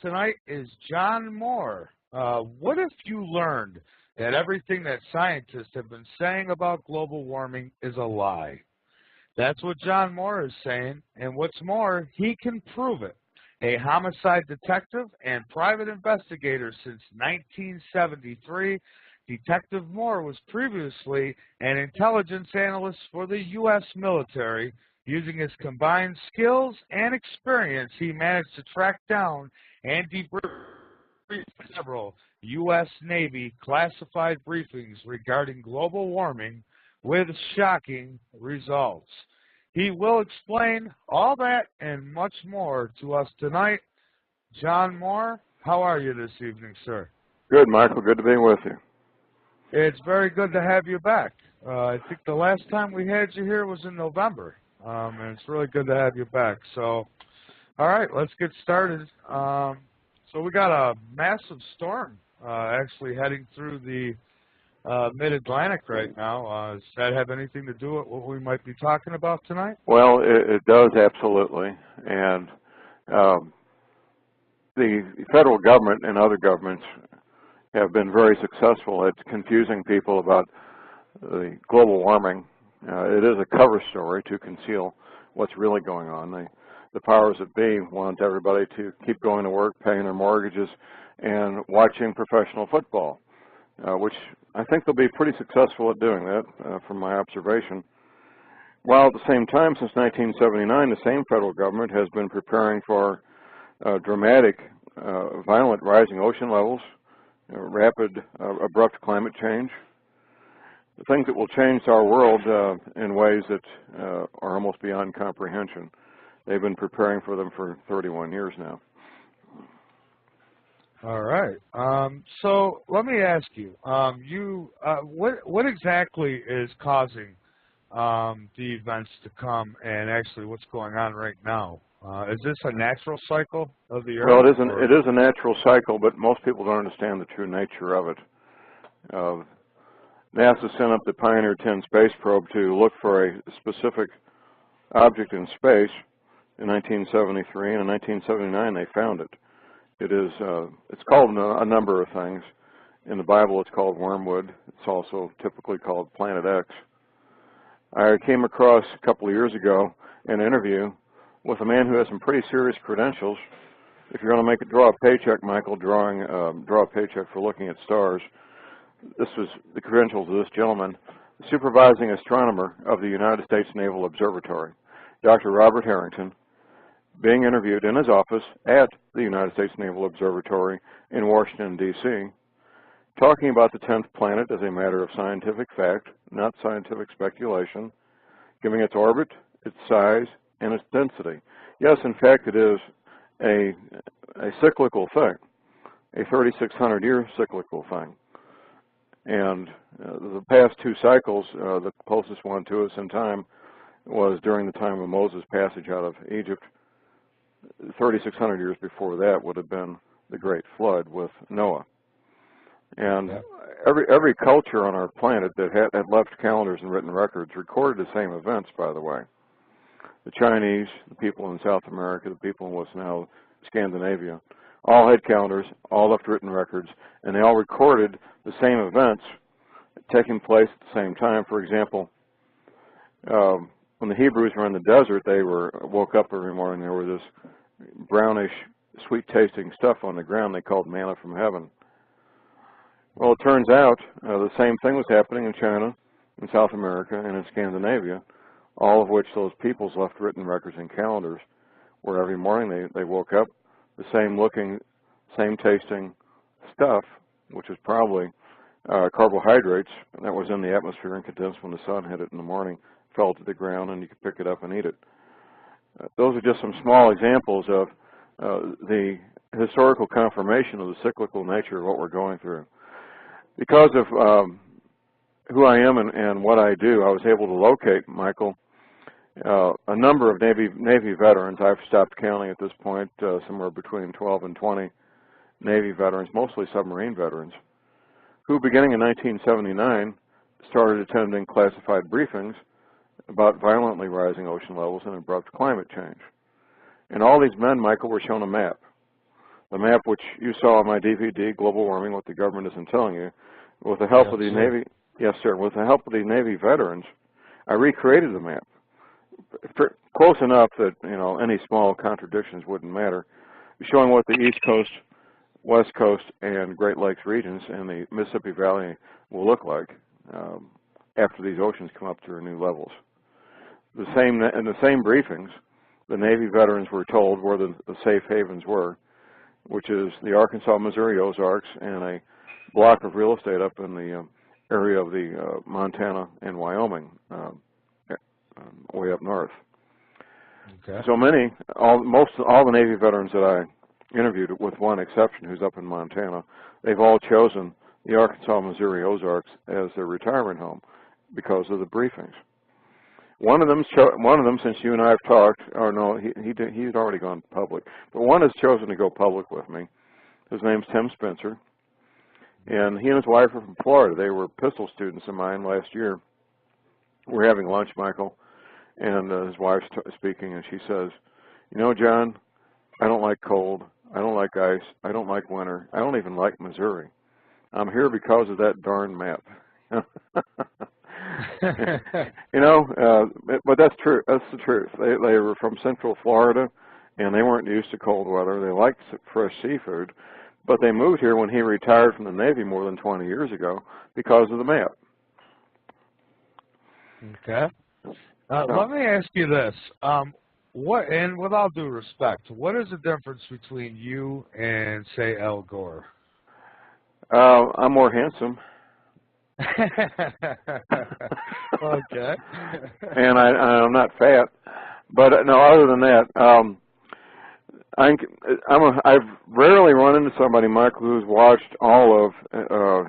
tonight is John Moore. What if you learned that everything that scientists have been saying about global warming is a lie? That's what John Moore is saying, and what's more, he can prove it. A homicide detective and private investigator since 1973, Detective Moore was previously an intelligence analyst for the U.S. military. Using his combined skills and experience, he managed to track down and debrief several U.S. Navy classified briefings regarding global warming with shocking results. He will explain all that and much more to us tonight. John Moore, how are you this evening, sir? Good, Michael. Good to be with you. It's very good to have you back. I think the last time we had you here was in November, and it's really good to have you back. So, all right, let's get started. So we got a massive storm actually heading through the mid-Atlantic right now. Does that have anything to do with what we might be talking about tonight? Well, it does, absolutely. And the federal government and other governments have been very successful at confusing people about the global warming. It is a cover story to conceal what's really going on. The powers that be want everybody to keep going to work, paying their mortgages, and watching professional football, which I think they'll be pretty successful at doing that, from my observation. While at the same time, since 1979, the same federal government has been preparing for dramatic, violent rising ocean levels, rapid, abrupt climate change, things that will change our world in ways that are almost beyond comprehension. They've been preparing for them for 31 years now. All right. So let me ask you, what exactly is causing the events to come, and actually what's going on right now? Is this a natural cycle of the Earth? Well, it is a natural cycle, but most people don't understand the true nature of it. NASA sent up the Pioneer 10 space probe to look for a specific object in space in 1973, and in 1979 they found it. It's called a number of things. In the Bible it's called wormwood. It's also typically called Planet X. I came across a couple of years ago an interview with a man who has some pretty serious credentials. If you're going to draw a paycheck, Michael, draw a paycheck for looking at stars. This was the credentials of this gentleman, the supervising astronomer of the United States Naval Observatory, Dr. Robert Harrington, being interviewed in his office at the United States Naval Observatory in Washington, D.C., talking about the 10th planet as a matter of scientific fact, not scientific speculation, giving its orbit, its size, and its density. Yes, in fact, it is a cyclical thing, a 3,600-year cyclical thing. And the past two cycles, the closest one to us in time was during the time of Moses' passage out of Egypt. 3,600 years before that would have been the Great Flood with Noah. And every culture on our planet that had left calendars and written records recorded the same events, by the way. The Chinese, the people in South America, the people in what's now Scandinavia, all had calendars, all left written records, and they all recorded the same events taking place at the same time. For example, when the Hebrews were in the desert, they woke up every morning, there was this brownish, sweet-tasting stuff on the ground they called manna from heaven. Well, it turns out the same thing was happening in China, in South America, and in Scandinavia, all of which those peoples left written records and calendars, where every morning they woke up, the same looking, same tasting stuff, which is probably carbohydrates that was in the atmosphere and condensed when the sun hit it in the morning, fell to the ground, and you could pick it up and eat it. Those are just some small examples of the historical confirmation of the cyclical nature of what we're going through. Because of who I am and what I do, I was able to locate, Michael, a number of Navy veterans. I've stopped counting at this point, somewhere between 12 and 20 Navy veterans, mostly submarine veterans, who beginning in 1979 started attending classified briefings about violently rising ocean levels and abrupt climate change. And all these men, Michael, were shown a map. The map which you saw on my DVD, Global Warming, What the Government Isn't Telling You, with the help of the Navy, yes, sir, with the help of the Navy veterans, I recreated the map. Close enough that, any small contradictions wouldn't matter, showing what the East Coast, West Coast, and Great Lakes regions and the Mississippi Valley will look like after these oceans come up to their new levels. In the same briefings, the Navy veterans were told where the safe havens were, which is the Arkansas, Missouri Ozarks, and a block of real estate up in the area of the Montana and Wyoming, way up north. Okay. So all the Navy veterans that I interviewed, with one exception, who's up in Montana, they've all chosen the Arkansas, Missouri Ozarks as their retirement home because of the briefings. One of them, since you and I have talked, or no, he's already gone public, but one has chosen to go public with me. His name's Tim Spencer, and he and his wife are from Florida. They were pistol students of mine last year. We're having lunch, Michael, and his wife's speaking, and she says, John, I don't like cold, I don't like ice, I don't like winter, I don't even like Missouri. I'm here because of that darn map. But that's true. That's the truth. They were from Central Florida, and they weren't used to cold weather. They liked fresh seafood, but they moved here when he retired from the Navy more than 20 years ago because of the map. Okay. Let me ask you this. And with all due respect, what is the difference between you and, say, Al Gore? I'm more handsome. Okay. And I'm not fat, but no. Other than that, I've rarely run into somebody, Michael, who's watched all of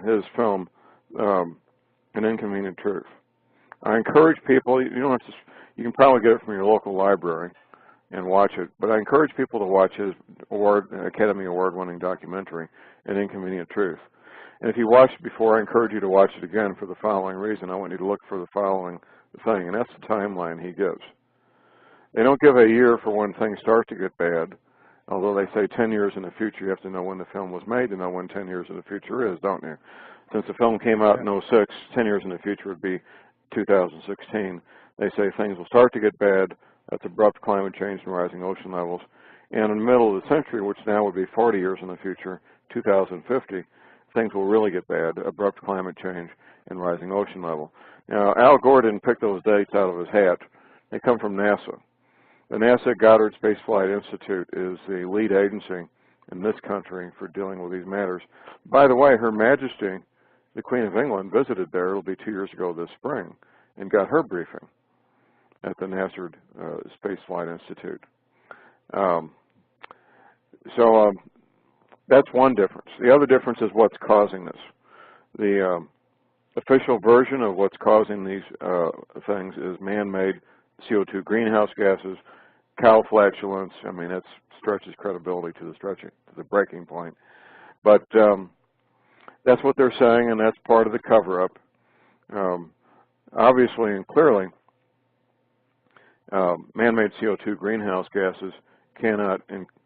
his film, An Inconvenient Truth. I encourage people. You don't have to. You can probably get it from your local library and watch it. But I encourage people to watch his Academy Award-winning documentary, An Inconvenient Truth. And if you watched it before, I encourage you to watch it again for the following reason. I want you to look for the following thing, and that's the timeline he gives. They don't give a year for when things start to get bad, although they say 10 years in the future. You have to know when the film was made to know when 10 years in the future is, don't you? Since the film came out in 06, 10 years in the future would be 2016. They say things will start to get bad. That's abrupt climate change and rising ocean levels. And in the middle of the century, which now would be 40 years in the future, 2050, things will really get bad, abrupt climate change and rising ocean level. Now, Al Gore didn't pick those dates out of his hat. They come from NASA. The NASA Goddard Space Flight Institute is the lead agency in this country for dealing with these matters. By the way, Her Majesty, the Queen of England, visited there, it'll be 2 years ago this spring, and got her briefing at the NASA Space Flight Institute. That's one difference. The other difference is what's causing this. The official version of what's causing these things is man-made CO2 greenhouse gases, cow flatulence. I mean, that stretches credibility to the breaking point. But that's what they're saying, and that's part of the cover-up. Obviously and clearly, man-made CO2 greenhouse gases cannot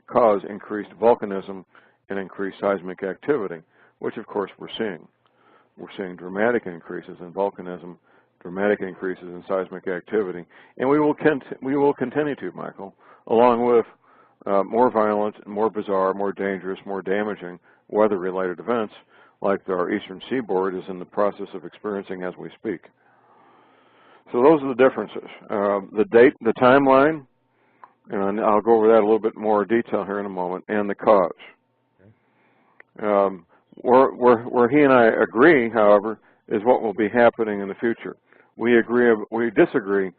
cause increased volcanism and increased seismic activity, which of course we're seeing. We're seeing dramatic increases in volcanism, dramatic increases in seismic activity, and we will continue to, Michael, along with more violent, more bizarre, more dangerous, more damaging weather-related events like our eastern seaboard is in the process of experiencing as we speak. So those are the differences. The date, the timeline, and I'll go over that a little bit more detail here in a moment, and the cause. Where he and I agree, however, is what will be happening in the future. We disagree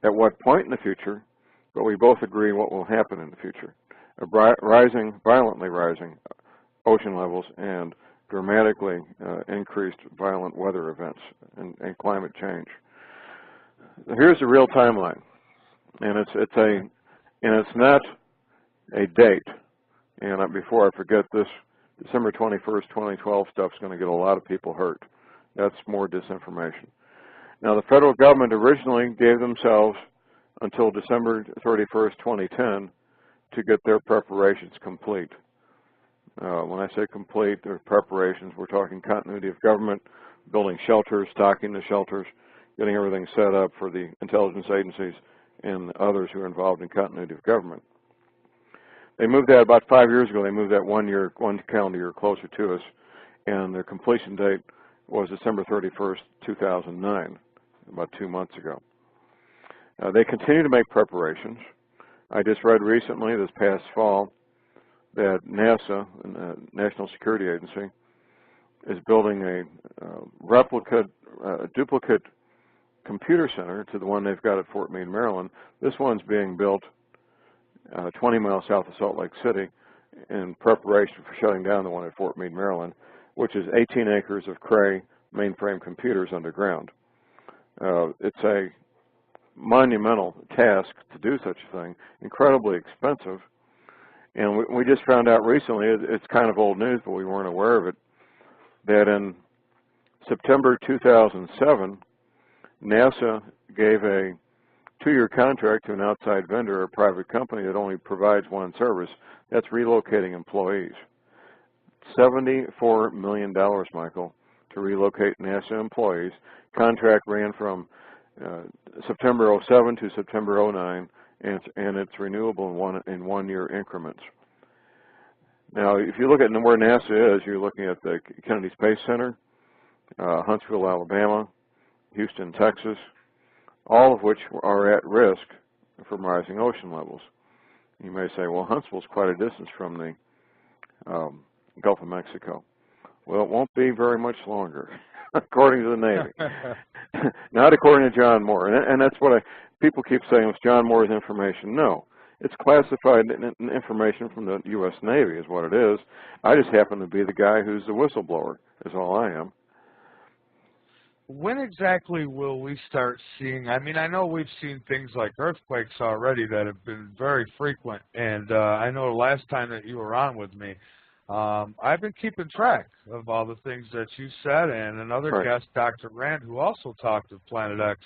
at what point in the future, but we both agree what will happen in the future. Violently rising ocean levels and dramatically increased violent weather events and climate change. Here's the real timeline, and it's not a date. And before I forget this, December 21st, 2012 stuff's going to get a lot of people hurt. That's more disinformation. Now, the federal government originally gave themselves until December 31st, 2010 to get their preparations complete. When I say complete, there are preparations. We're talking continuity of government, building shelters, stocking the shelters, getting everything set up for the intelligence agencies and others who are involved in continuity of government. They moved that about 5 years ago. They moved that one calendar year closer to us, and their completion date was December 31st, 2009, about 2 months ago. They continue to make preparations. I just read recently, this past fall, that NASA, the National Security Agency, is building a duplicate computer center to the one they've got at Fort Meade, Maryland. This one's being built 20 miles south of Salt Lake City in preparation for shutting down the one at Fort Meade, Maryland, which is 18 acres of Cray mainframe computers underground. It's a monumental task to do such a thing, incredibly expensive. And we just found out recently, it's kind of old news, but we weren't aware of it, that in September 2007, NASA gave a 2-year contract to an outside vendor, a private company that only provides one service. That's relocating employees. $74 million, Michael, to relocate NASA employees. Contract ran from September 07 to September 09, and it's renewable in one-year increments. Now, if you look at where NASA is, you're looking at the Kennedy Space Center, Huntsville, Alabama, Houston, Texas, all of which are at risk from rising ocean levels. You may say, well, Huntsville's quite a distance from the Gulf of Mexico. Well, it won't be very much longer, according to the Navy. Not according to John Moore. And that's what people keep saying, it's John Moore's information. No, it's classified information from the U.S. Navy is what it is. I just happen to be the guy who's the whistleblower, is all I am. When exactly will we start seeing, I mean, I know we've seen things like earthquakes already that have been very frequent, and I know the last time that you were on with me, I've been keeping track of all the things that you said, and another guest, Dr. Rand, who also talked of Planet X.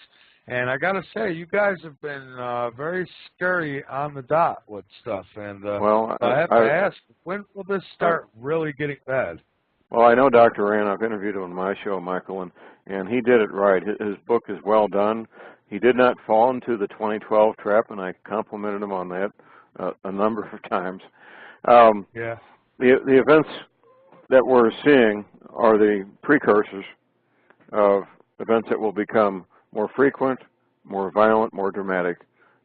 And I got to say, you guys have been very scary on the dot with stuff, and well, I have to ask, when will this start really getting bad? Well, I know Dr. Rand. I've interviewed him on my show, Michael, and he did it right. His book is well done. He did not fall into the 2012 trap, and I complimented him on that a number of times. Yeah. The events that we're seeing are the precursors of events that will become more frequent, more violent, more dramatic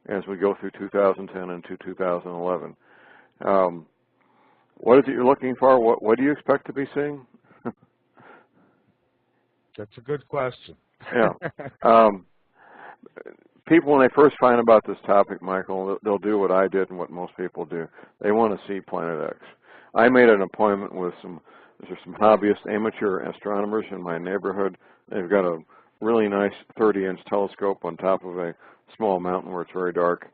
as we go through 2010 and to 2011. What is it you're looking for? What do you expect to be seeing? That's a good question. Yeah. People, when they first find about this topic, Michael, they'll do what I did and what most people do. They want to see Planet X. I made an appointment with some hobbyist amateur astronomers in my neighborhood. They've got a really nice 30-inch telescope on top of a small mountain where it's very dark.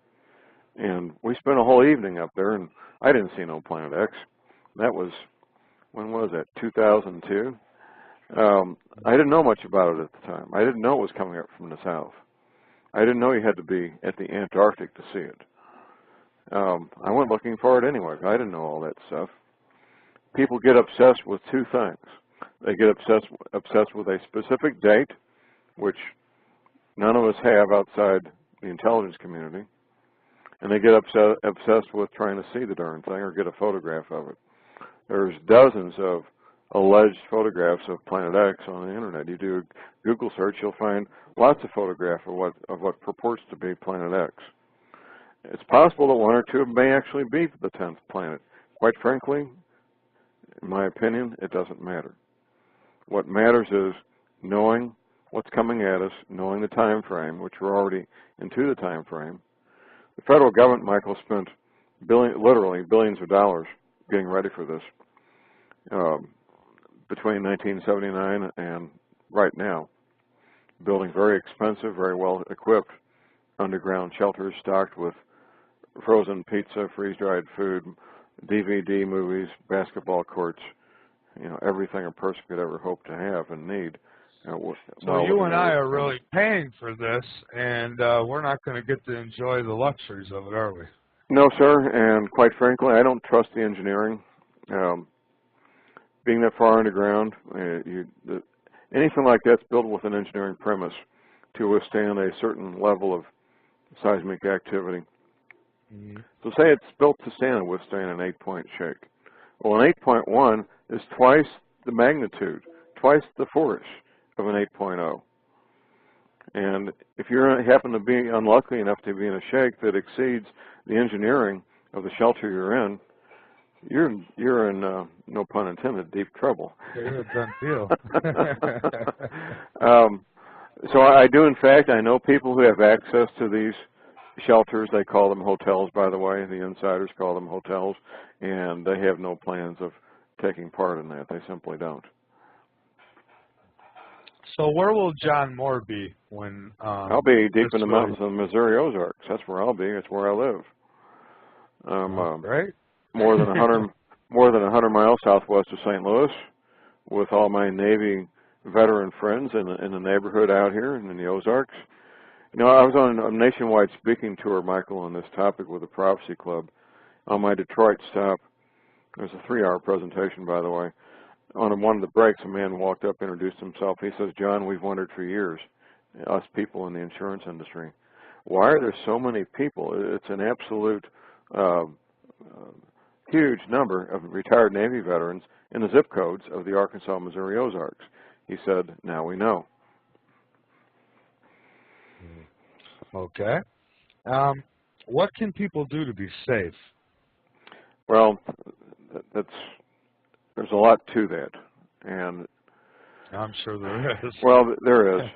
And we spent a whole evening up there, and I didn't see no Planet X. That was, when was that, 2002? I didn't know much about it at the time. I didn't know it was coming up from the south. I didn't know you had to be at the Antarctic to see it. I went looking for it anyway. I didn't know all that stuff. People get obsessed with two things. They get obsessed with a specific date, which none of us have outside the intelligence community, and they get obsessed with trying to see the darn thing or get a photograph of it. There's dozens of alleged photographs of Planet X on the internet. You do a Google search, you'll find lots of photographs of what purports to be Planet X. It's possible that one or two may actually be the 10th planet. Quite frankly, in my opinion, it doesn't matter. What matters is knowing what's coming at us, knowing the time frame, which we're already into the time frame. The federal government, Michael, spent literally billions of dollars getting ready for this between 1979 and right now, building very expensive, very well-equipped underground shelters stocked with frozen pizza, freeze-dried food, DVD movies, basketball courts, everything a person could ever hope to have and need. So you and I are really paying for this, and we're not going to get to enjoy the luxuries of it, are we? No, sir, and quite frankly, I don't trust the engineering. being that far underground, anything like that's built with an engineering premise to withstand a certain level of seismic activity. So say it's built to stand and withstand an 8-point shake. Well, an 8.1 is twice the magnitude, twice the force of an 8.0. And if you happen to be unlucky enough to be in a shake that exceeds the engineering of the shelter you're in, you're in, no pun intended, deep trouble. You're a done deal. So I do, in fact, I know people who have access to these shelters. They call them hotels, by the way. The insiders call them hotels, and they have no plans of taking part in that. They simply don't. So where will John Moore be when? I'll be deep in the mountains of the Missouri Ozarks. That's where I'll be. That's where I live. Right. More than 100 miles southwest of St. Louis, with all my Navy veteran friends in the neighborhood out here in the Ozarks. You know, I was on a nationwide speaking tour, Michael, on this topic with the Prophecy Club. On my Detroit stop, it was a 3-hour presentation, by the way. On one of the breaks, a man walked up, introduced himself. He says, "John, we've wondered for years, us people in the insurance industry, why are there so many people? It's an absolute huge number of retired Navy veterans in the zip codes of the Arkansas, Missouri Ozarks." He said, "Now we know." Okay. What can people do to be safe? Well, there's a lot to that, and I'm sure there is. Well, there is.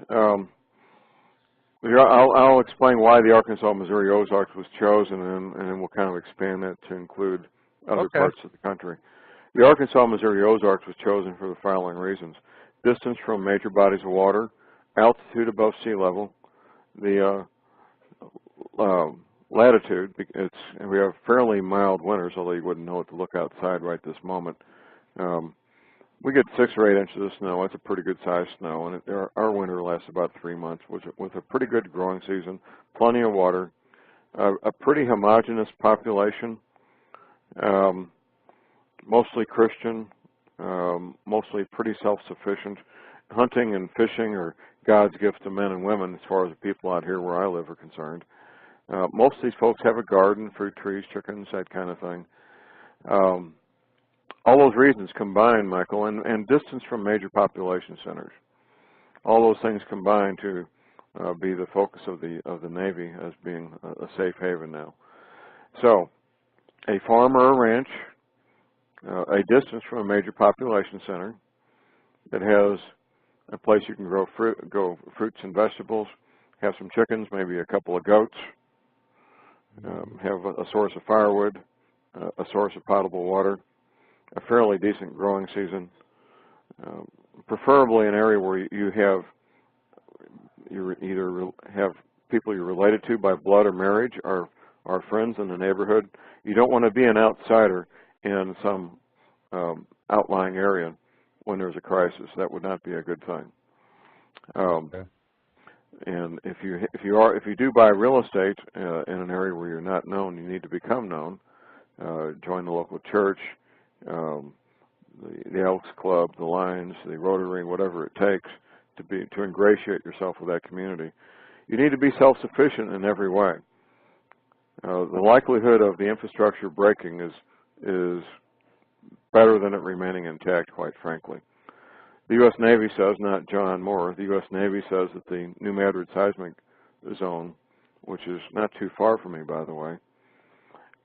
I'll explain why the Arkansas, Missouri Ozarks was chosen, and then we'll kind of expand that to include other parts of the country. The Arkansas, Missouri Ozarks was chosen for the following reasons: distance from major bodies of water, altitude above sea level, the latitude. And we have fairly mild winters, although you wouldn't know it to look outside right this moment. We get 6 or 8 inches of snow. That's a pretty good sized snow, and our winter lasts about 3 months, with a pretty good growing season, plenty of water, a pretty homogeneous population, mostly Christian, mostly pretty self-sufficient. Hunting and fishing are God's gift to men and women, as far as the people out here where I live are concerned. Most of these folks have a garden, fruit trees, chickens, that kind of thing. All those reasons combined, Michael, and distance from major population centers. All those things combine to be the focus of the Navy as being a safe haven now. So, a farm or a ranch, a distance from a major population center that has a place you can grow fruits and vegetables, have some chickens, maybe a couple of goats, have a source of firewood, a source of potable water, a fairly decent growing season, preferably an area where you either have people you're related to by blood or marriage, or friends in the neighborhood. You don't want to be an outsider in some outlying area when there's a crisis. That would not be a good thing. Okay. And if you do buy real estate in an area where you're not known, you need to become known. Join the local church, the Elks Club, the Lions, the Rotary, whatever it takes to ingratiate yourself with that community. You need to be self-sufficient in every way. The likelihood of the infrastructure breaking is better than it remaining intact, quite frankly. The U.S. Navy says, not John Moore, the U.S. Navy says that the New Madrid seismic zone, which is not too far from me, by the way,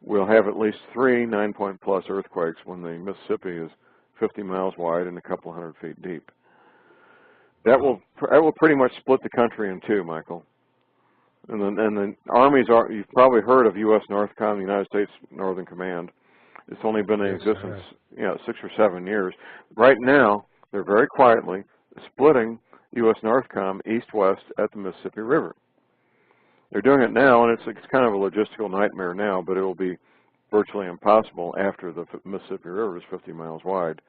will have at least 3 9-point-plus earthquakes when the Mississippi is 50 miles wide and a couple hundred feet deep. That will pretty much split the country in two, Michael. And the armies are, you've probably heard of U.S. NORTHCOM, the United States Northern Command. It's only been in existence, 6 or 7 years. Right now, they're very quietly splitting U.S. NORTHCOM east-west at the Mississippi River. They're doing it now, and it's kind of a logistical nightmare now, but it will be virtually impossible after the Mississippi River is 50 miles wide.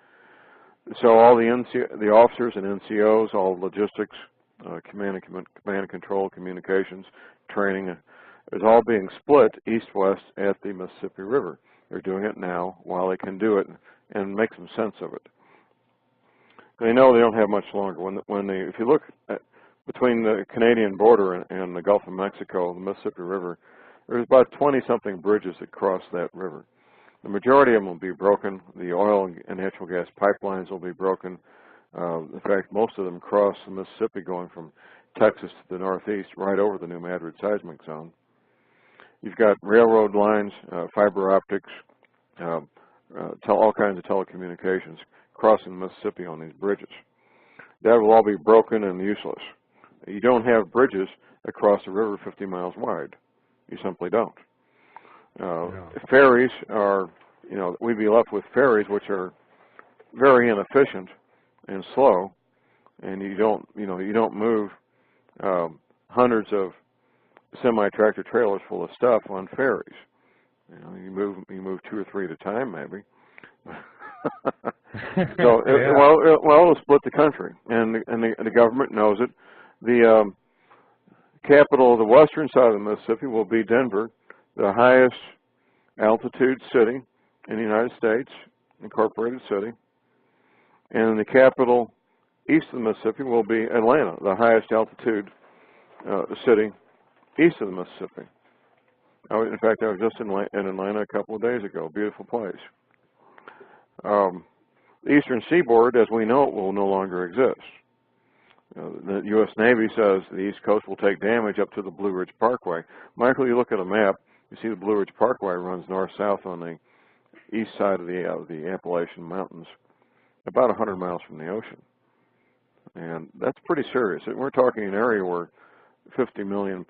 So all the officers and NCOs, all logistics, command and control, communications, training, is all being split east-west at the Mississippi River. They're doing it now while they can do it and make some sense of it. They know they don't have much longer. If you look at, between the Canadian border and the Gulf of Mexico, the Mississippi River, there's about 20-something bridges that cross that river. The majority of them will be broken. The oil and natural gas pipelines will be broken. In fact, most of them cross the Mississippi going from Texas to the northeast right over the New Madrid seismic zone. You've got railroad lines, fiber optics, all kinds of telecommunications crossing the Mississippi on these bridges. That will all be broken and useless. You don't have bridges across the river 50 miles wide. You simply don't. Ferries are, we'd be left with ferries which are very inefficient and slow, and you don't move hundreds of semi-tractor trailers full of stuff on ferries. You move 2 or 3 at a time, maybe. So, it'll split the country, and the government knows it. The capital of the western side of the Mississippi will be Denver, the highest altitude city in the United States, incorporated city. And the capital east of the Mississippi will be Atlanta, the highest altitude city east of the Mississippi. In fact, I was just in Atlanta a couple of days ago. Beautiful place. The eastern seaboard, as we know it, will no longer exist. The U.S. Navy says the East Coast will take damage up to the Blue Ridge Parkway. Michael, you look at a map, you see the Blue Ridge Parkway runs north-south on the east side of the Appalachian Mountains, about 100 miles from the ocean. And that's pretty serious. We're talking an area where 50 million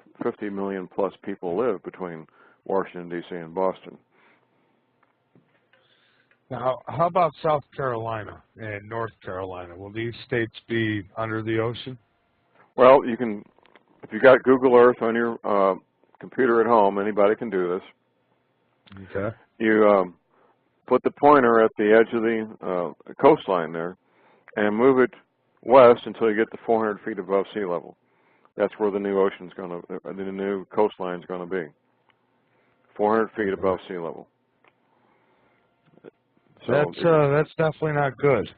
plus people live between Washington, D.C. and Boston. Now, how about South Carolina and North Carolina? Will these states be under the ocean? Well, you can, if you got Google Earth on your computer at home, anybody can do this. Okay. You put the pointer at the edge of the coastline there and move it west until you get to 400 feet above sea level. That's where the new the new coastline is going to be. 400 feet above sea level. So that's definitely not good.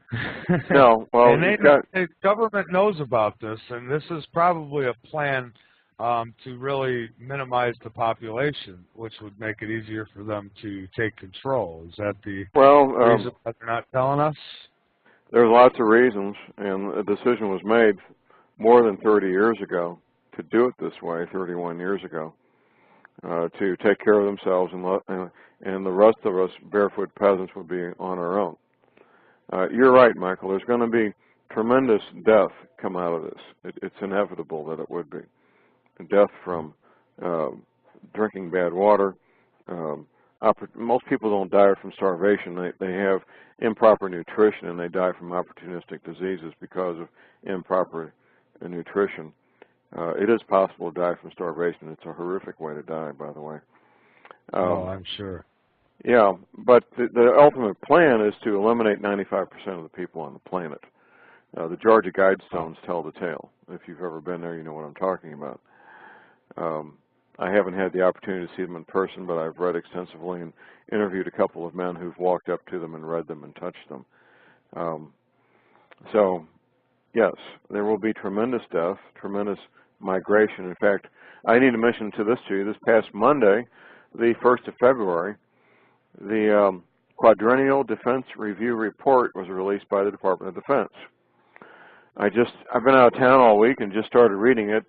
No, well, and the government knows about this, and this is probably a plan to really minimize the population, which would make it easier for them to take control. Is that the reason that they're not telling us? There's lots of reasons, and a decision was made more than 30 years ago to do it this way, 31 years ago, to take care of themselves, and the rest of us barefoot peasants would be on our own. You're right, Michael. There's going to be tremendous death come out of this. It's inevitable that it would be. Death from drinking bad water. Most people don't die from starvation. They have improper nutrition, and they die from opportunistic diseases because of improper nutrition. It is possible to die from starvation. It's a horrific way to die, by the way. I'm sure. Yeah, but the ultimate plan is to eliminate 95% of the people on the planet. The Georgia Guidestones tell the tale. If you've ever been there, you know what I'm talking about. I haven't had the opportunity to see them in person, but I've read extensively and interviewed a couple of men who've walked up to them and read them and touched them. So, yes, there will be tremendous death, tremendous migration. In fact, I need to mention to you, this past Monday, the 1st of February, the Quadrennial Defense Review Report was released by the Department of Defense. I've been out of town all week and just started reading it.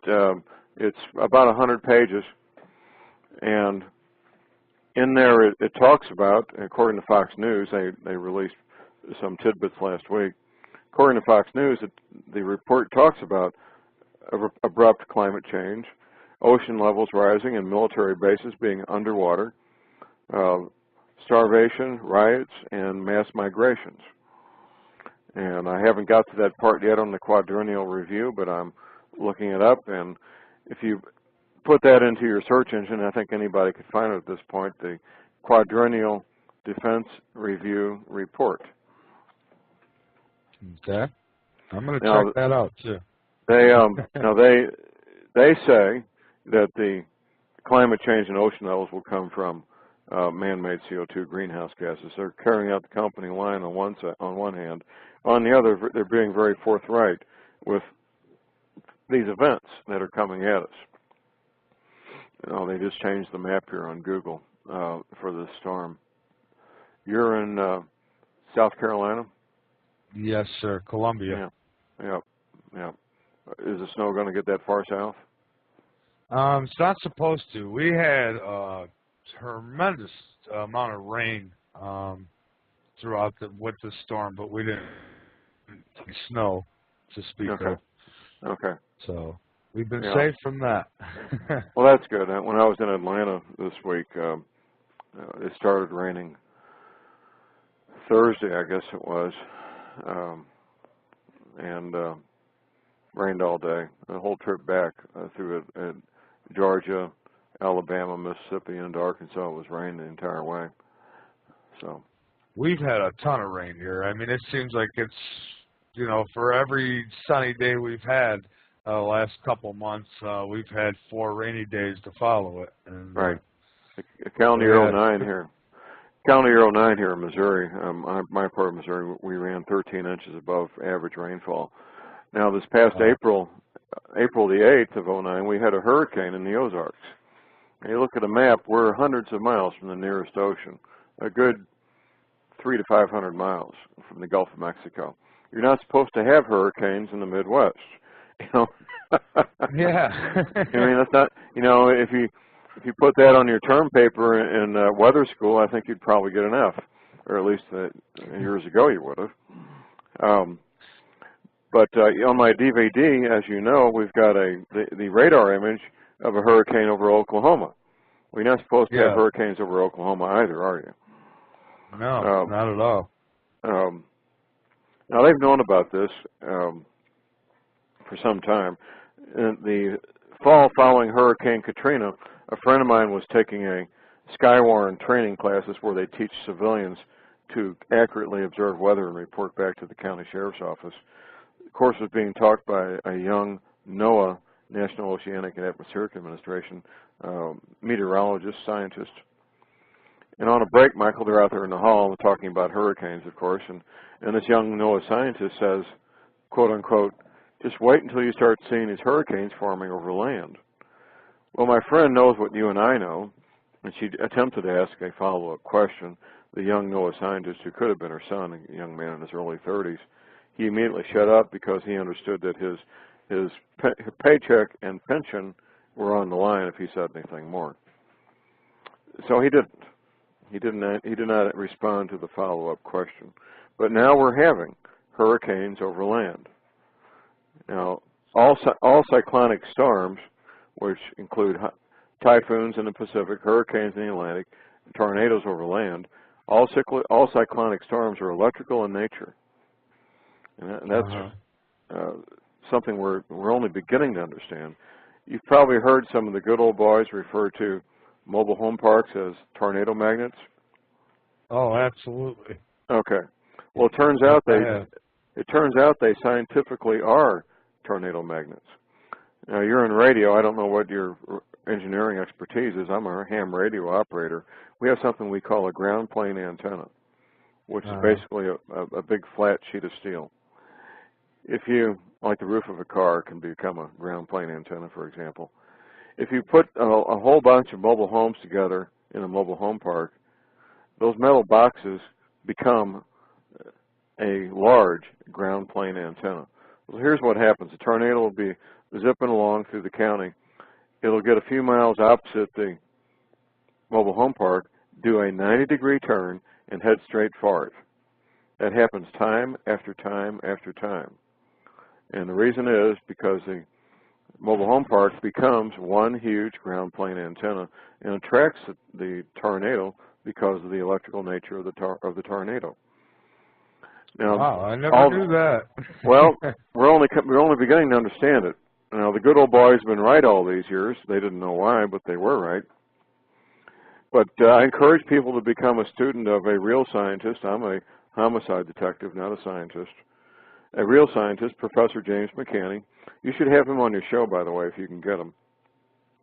It's about 100 pages, and in there it talks about, according to Fox News, they released some tidbits last week. According to Fox News, the report talks about abrupt climate change, ocean levels rising, and military bases being underwater, starvation, riots, and mass migrations. And I haven't got to that part yet on the Quadrennial Review, but I'm looking it up, and if you put that into your search engine, I think anybody could find it at this point, the Quadrennial Defense Review Report. Okay. I'm going to check that out, too. They say that the climate change in ocean levels will come from man-made CO2 greenhouse gases. They're carrying out the company line on one hand. On the other, they're being very forthright with these events that are coming at us. They just changed the map here on Google for this storm. You're in South Carolina? Yes, sir. Columbia. Yeah. Is the snow going to get that far south? It's not supposed to. We had a tremendous amount of rain throughout with the storm, but we didn't see snow to speak of. Okay. So we've been safe from that. Well, that's good. When I was in Atlanta this week, it started raining Thursday, I guess it was, and rained all day. The whole trip back through Georgia, Alabama, Mississippi, and Arkansas, it was raining the entire way. So we've had a ton of rain here. I mean, it seems like it's, for every sunny day we've had the last couple months, we've had 4 rainy days to follow it. And, right. Calendar year 09 here. Calendar year 09 here in Missouri, my part of Missouri, we ran 13 inches above average rainfall. Now, this past April the 8th of 09, we had a hurricane in the Ozarks. And you look at a map, we're hundreds of miles from the nearest ocean, a good 300 to 500 miles from the Gulf of Mexico. You're not supposed to have hurricanes in the Midwest, Yeah. I mean, that's not, if you put that on your term paper in weather school, I think you'd probably get an F, or at least years ago you would have. But on my DVD, as you know, we've got the radar image of a hurricane over Oklahoma. We're not supposed to have hurricanes over Oklahoma either, are you? No, not at all. Now, they've known about this for some time. In the fall following Hurricane Katrina, a friend of mine was taking a Skywarn training classes where they teach civilians to accurately observe weather and report back to the county sheriff's office. The course was being taught by a young NOAA, National Oceanic and Atmospheric Administration, meteorologist, scientist. And on a break, Michael, they're out there in the hall talking about hurricanes, of course, and this young NOAA scientist says, quote unquote, just wait until you start seeing these hurricanes forming over land. Well, my friend knows what you and I know, and she attempted to ask a follow-up question. The young NOAA scientist, who could have been her son, a young man in his early 30s, he immediately shut up because he understood that his paycheck and pension were on the line if he said anything more. So he didn't. He did not respond to the follow-up question. But now we're having hurricanes over land. Now, all cyclonic storms, which include typhoons in the Pacific, hurricanes in the Atlantic, and tornadoes over land, all cyclonic storms are electrical in nature. And that's something we're only beginning to understand. You've probably heard some of the good old boys refer to mobile home parks as tornado magnets. Oh, absolutely. Okay. Well, it turns out they scientifically are tornado magnets. Now, you're in radio. I don't know what your engineering expertise is. I'm a ham radio operator. We have something we call a ground plane antenna, which is basically a big flat sheet of steel. If you, like the roof of a car can become a ground plane antenna, for example. If you put a whole bunch of mobile homes together in a mobile home park, those metal boxes become a large ground plane antenna. Well, here's what happens. A tornado will be zipping along through the county. It'll get a few miles opposite the mobile home park, do a 90-degree turn, and head straight for it. That happens time after time after time. And the reason is because the mobile home park becomes one huge ground plane antenna and attracts the tornado because of the electrical nature of the tornado. Now, wow, I never knew that. Well, we're only beginning to understand it. Now, the good old boys have been right all these years. They didn't know why, but they were right. But I encourage people to become a student of a real scientist. I'm a homicide detective, not a scientist. A real scientist, Professor James McCanney. You should have him on your show, by the way, if you can get him.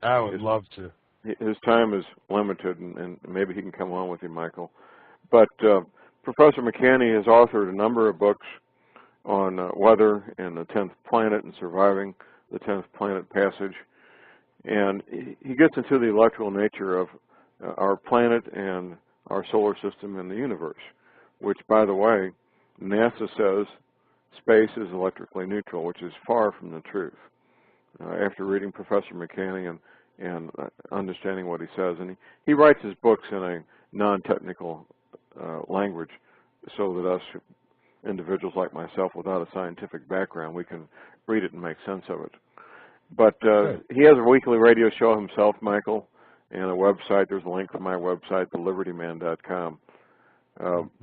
I would love to. his time is limited, and maybe he can come on with you, Michael. But Professor McCanny has authored a number of books on weather and the 10th planet and surviving the 10th planet passage. And he gets into the electrical nature of our planet and our solar system and the universe, which, by the way, NASA says space is electrically neutral, which is far from the truth. After reading Professor McCanny and understanding what he says, and he writes his books in a non-technical language so that us individuals like myself without a scientific background, we can read it and make sense of it. But he has a weekly radio show himself, Michael, and a website. There's a link to my website, thelibertyman.com.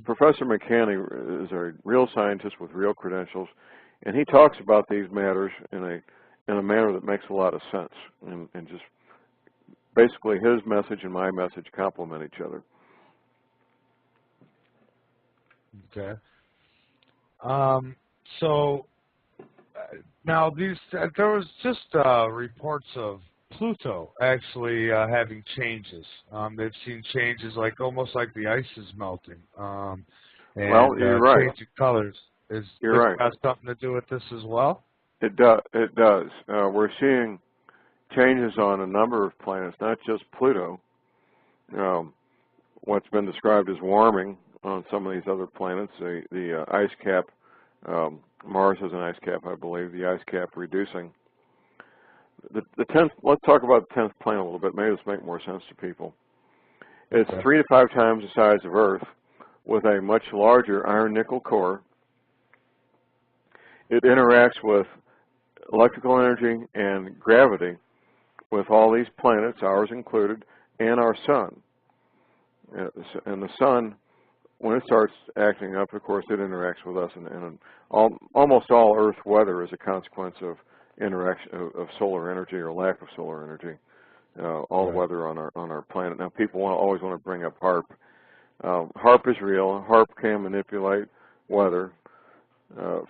Professor McCanny is a real scientist with real credentials, and he talks about these matters in a manner that makes a lot of sense, and just basically his message and my message complement each other. Okay. So now there was just reports of Pluto actually having changes. They've seen changes almost like the ice is melting. And, well, you're right. Changing colors. You're right. Got something to do with this as well? It does. It does. We're seeing changes on a number of planets, not just Pluto. What's been described as warming on some of these other planets, the ice cap, Mars has an ice cap, I believe, the ice cap reducing. The 10th, let's talk about the 10th planet a little bit. Maybe this will make more sense to people. It's 3 to 5 times the size of Earth with a much larger iron-nickel core. It interacts with electrical energy and gravity with all these planets, ours included, and our sun. And the sun, when it starts acting up, of course, it interacts with us, and almost all Earth weather is a consequence of interaction of solar energy or lack of solar energy. All the weather on our planet. Now, people always want to bring up HAARP. HAARP is real. HAARP can manipulate weather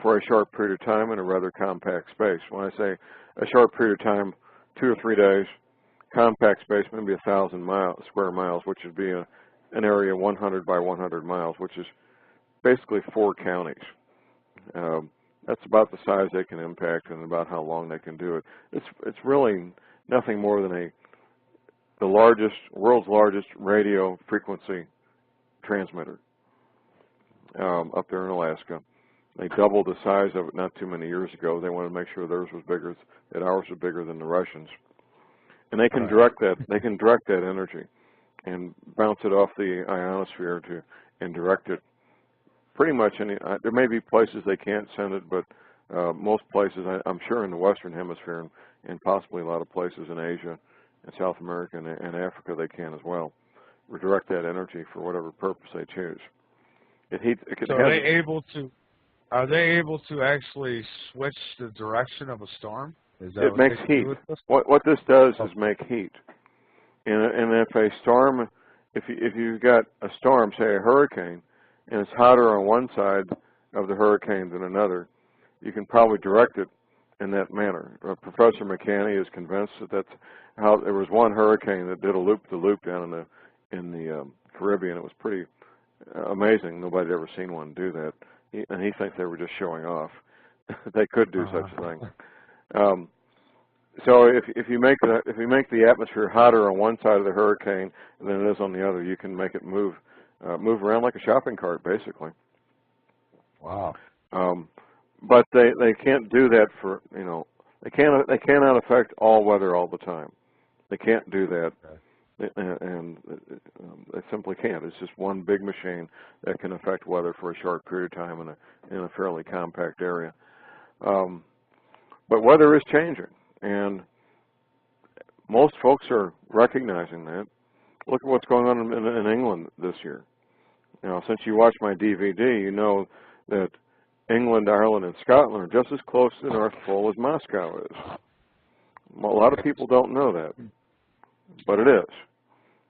for a short period of time in a rather compact space. When I say a short period of time, 2 or 3 days, compact space, maybe 1,000 square miles, which would be an area 100 by 100 miles, which is basically 4 counties. That's about the size they can impact and about how long they can do it. It's really nothing more than the world's largest radio frequency transmitter up there in Alaska. They doubled the size of it not too many years ago. They wanted to make sure theirs was bigger, that ours was bigger than the Russians. And they can direct that. They can direct that energy and bounce it off the ionosphere and direct it. Pretty much there may be places they can't send it, but most places, I'm sure in the Western Hemisphere and possibly a lot of places in Asia and South America and Africa, they can as well. Redirect that energy for whatever purpose they choose. So are they able to actually switch the direction of a storm? It makes heat. What this does is make heat. And if a storm, if you've got a storm, say a hurricane, and it's hotter on one side of the hurricane than another, you can probably direct it in that manner. Professor McCanny is convinced that that's how. There was one hurricane that did a loop-the-loop down in the Caribbean. It was pretty amazing. Nobody had ever seen one do that, and he thinks they were just showing off. They could do such a thing. So if you make the atmosphere hotter on one side of the hurricane than it is on the other, you can make it move around like a shopping cart, basically. Wow. But they can't do that for they cannot affect all weather all the time. They can't do that, and they simply can't. It's just one big machine that can affect weather for a short period of time in a fairly compact area. But weather is changing. And most folks are recognizing that. Look at what's going on in England this year. Now, since you watch my DVD, you know that England, Ireland, and Scotland are just as close to the North Pole as Moscow is. A lot of people don't know that, but it is.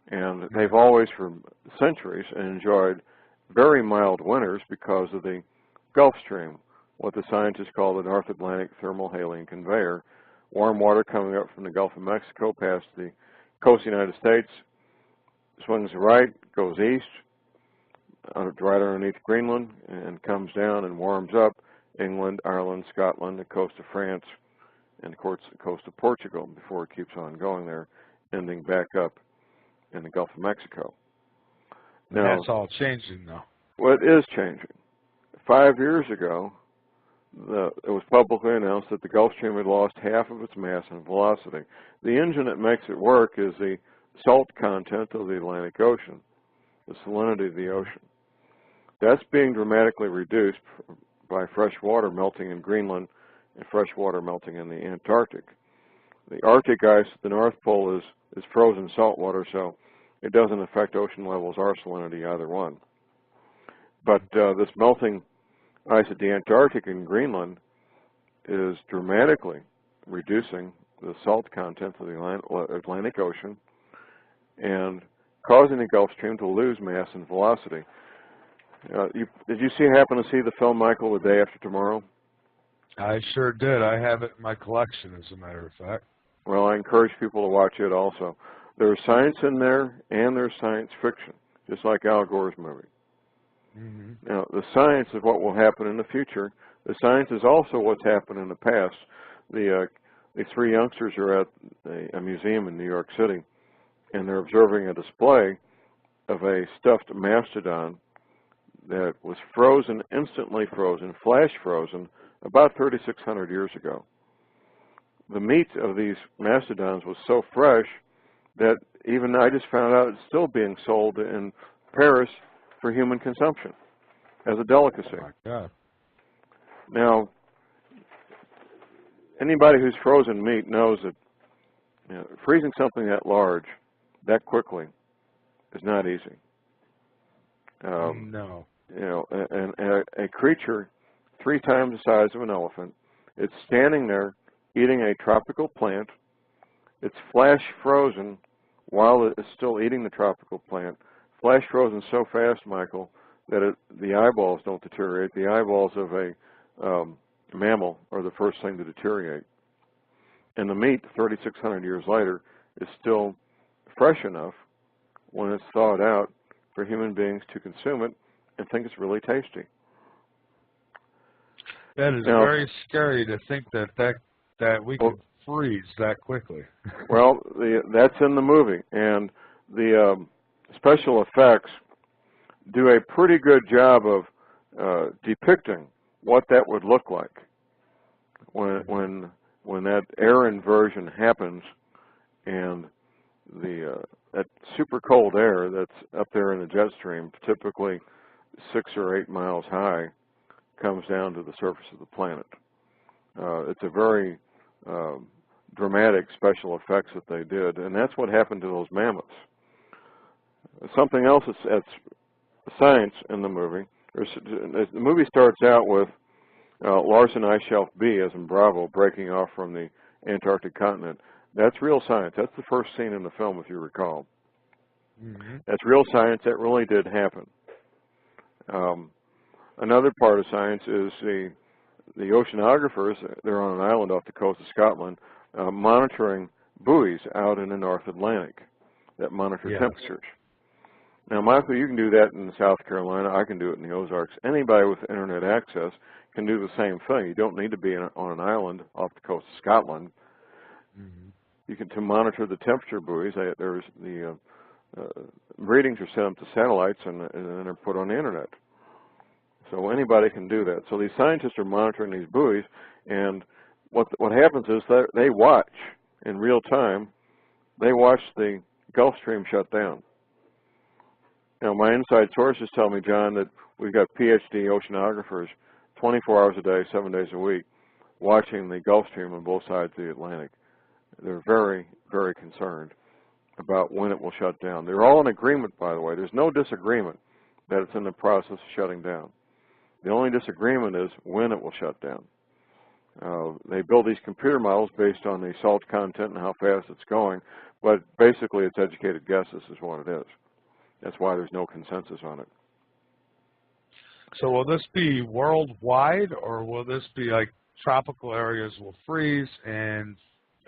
And they've always, for centuries, enjoyed very mild winters because of the Gulf Stream, what the scientists call the North Atlantic Thermal Haline Conveyor. Warm water coming up from the Gulf of Mexico past the coast of the United States, swings right, goes east, right underneath Greenland, and comes down and warms up England, Ireland, Scotland, the coast of France, and of course the coast of Portugal before it keeps on going there, ending back up in the Gulf of Mexico. Now, that's all changing now. Well, it is changing. 5 years ago, it was publicly announced that the Gulf Stream had lost half of its mass and velocity. The engine that makes it work is the salt content of the Atlantic Ocean, the salinity of the ocean. That's being dramatically reduced by fresh water melting in Greenland and fresh water melting in the Antarctic. The Arctic ice at the North Pole is frozen salt water, so it doesn't affect ocean levels or salinity, either one. But this melting ice at the Antarctic and Greenland is dramatically reducing the salt content of the Atlantic Ocean and causing the Gulf Stream to lose mass and velocity. Did you happen to see the film, Michael, The Day After Tomorrow? I sure did. I have it in my collection, as a matter of fact. Well, I encourage people to watch it also. There's science in there, and there's science fiction, just like Al Gore's movie. Mm-hmm. Now, the science is what will happen in the future. The science is also what's happened in the past. The three youngsters are at a museum in New York City, and they're observing a display of a stuffed mastodon that was frozen, instantly frozen, flash frozen, about 3,600 years ago. The meat of these mastodons was so fresh that even I just found out it's still being sold in Paris for human consumption as a delicacy. Oh my God. Now, anybody who's frozen meat knows that freezing something that large, that quickly, is not easy. No. And a creature 3 times the size of an elephant, it's standing there eating a tropical plant. It's flash frozen while it is still eating the tropical plant. Flash frozen so fast, Michael, that the eyeballs don't deteriorate. The eyeballs of a mammal are the first thing to deteriorate. And the meat, 3,600 years later, is still fresh enough when it's thawed out for human beings to consume it and think it's really tasty. That is very scary to think that we could freeze that quickly. Well, that's in the movie, and the special effects do a pretty good job of depicting what that would look like when that air inversion happens, and that super cold air that's up there in the jet stream, typically 6 or 8 miles high, comes down to the surface of the planet. It's a very dramatic special effects that they did, and that's what happened to those mammoths. Something else that's science in the movie. The movie starts out with Larsen Ice Shelf B, as in Bravo, breaking off from the Antarctic continent. That's real science. That's the first scene in the film, if you recall. Mm-hmm. That's real science. That really did happen. Another part of science is the oceanographers. They're on an island off the coast of Scotland, monitoring buoys out in the North Atlantic that monitor temperatures. Now, Michael, you can do that in South Carolina. I can do it in the Ozarks. Anybody with internet access can do the same thing. You don't need to be on an island off the coast of Scotland. Mm-hmm. You can to monitor the temperature buoys. There's the readings are sent up to satellites, and then they're put on the internet. So anybody can do that. So these scientists are monitoring these buoys, and what happens is that they watch in real time. They watch the Gulf Stream shut down. Now, my inside sources tell me, John, that we've got PhD oceanographers 24 hours a day, 7 days a week, watching the Gulf Stream on both sides of the Atlantic. They're very, very concerned about when it will shut down. They're all in agreement, by the way. There's no disagreement that it's in the process of shutting down. The only disagreement is when it will shut down. They build these computer models based on the salt content and how fast it's going, but basically it's educated guesses is what it is. That's why there's no consensus on it. So will this be worldwide, or will this be like tropical areas will freeze and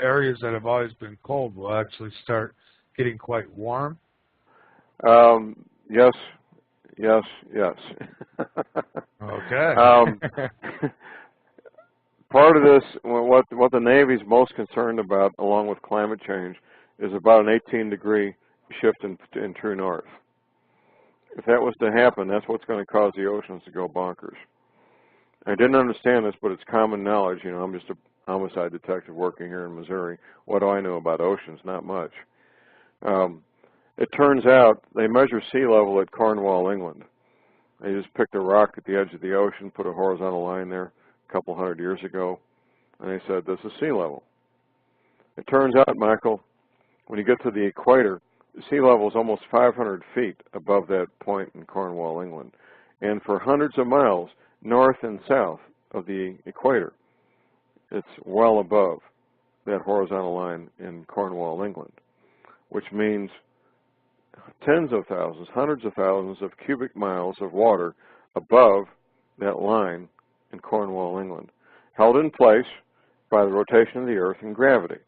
areas that have always been cold will actually start getting quite warm? Yes, yes, yes. Okay. Part of this, what the Navy's most concerned about, along with climate change, is about an 18-degree shift in true north. If that was to happen, that's what's going to cause the oceans to go bonkers. I didn't understand this, but it's common knowledge. You know, I'm just a homicide detective working here in Missouri. What do I know about oceans? Not much. It turns out they measure sea level at Cornwall, England. They just picked a rock at the edge of the ocean, put a horizontal line there a couple hundred years ago, and they said, this is sea level. It turns out, Michael, when you get to the equator, the sea level is almost 500 feet above that point in Cornwall, England. And for hundreds of miles north and south of the equator, it's well above that horizontal line in Cornwall, England, which means tens of thousands, hundreds of thousands of cubic miles of water above that line in Cornwall, England, held in place by the rotation of the Earth and gravity.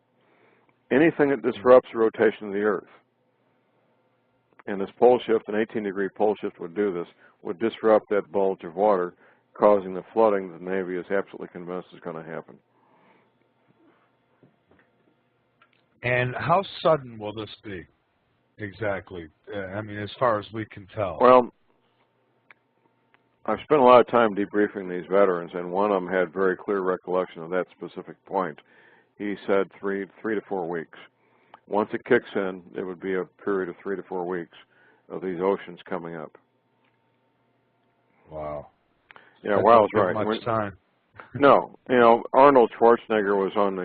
Anything that disrupts the rotation of the Earth, and this pole shift, an 18-degree pole shift would do this, would disrupt that bulge of water, causing the flooding that the Navy is absolutely convinced is going to happen. And how sudden will this be? Exactly. I mean, as far as we can tell. Well, I've spent a lot of time debriefing these veterans, and one of them had very clear recollection of that specific point. He said three to 4 weeks. Once it kicks in, it would be a period of 3 to 4 weeks of these oceans coming up. Wow. Yeah, wow is right. Much time. No, you know, Arnold Schwarzenegger was on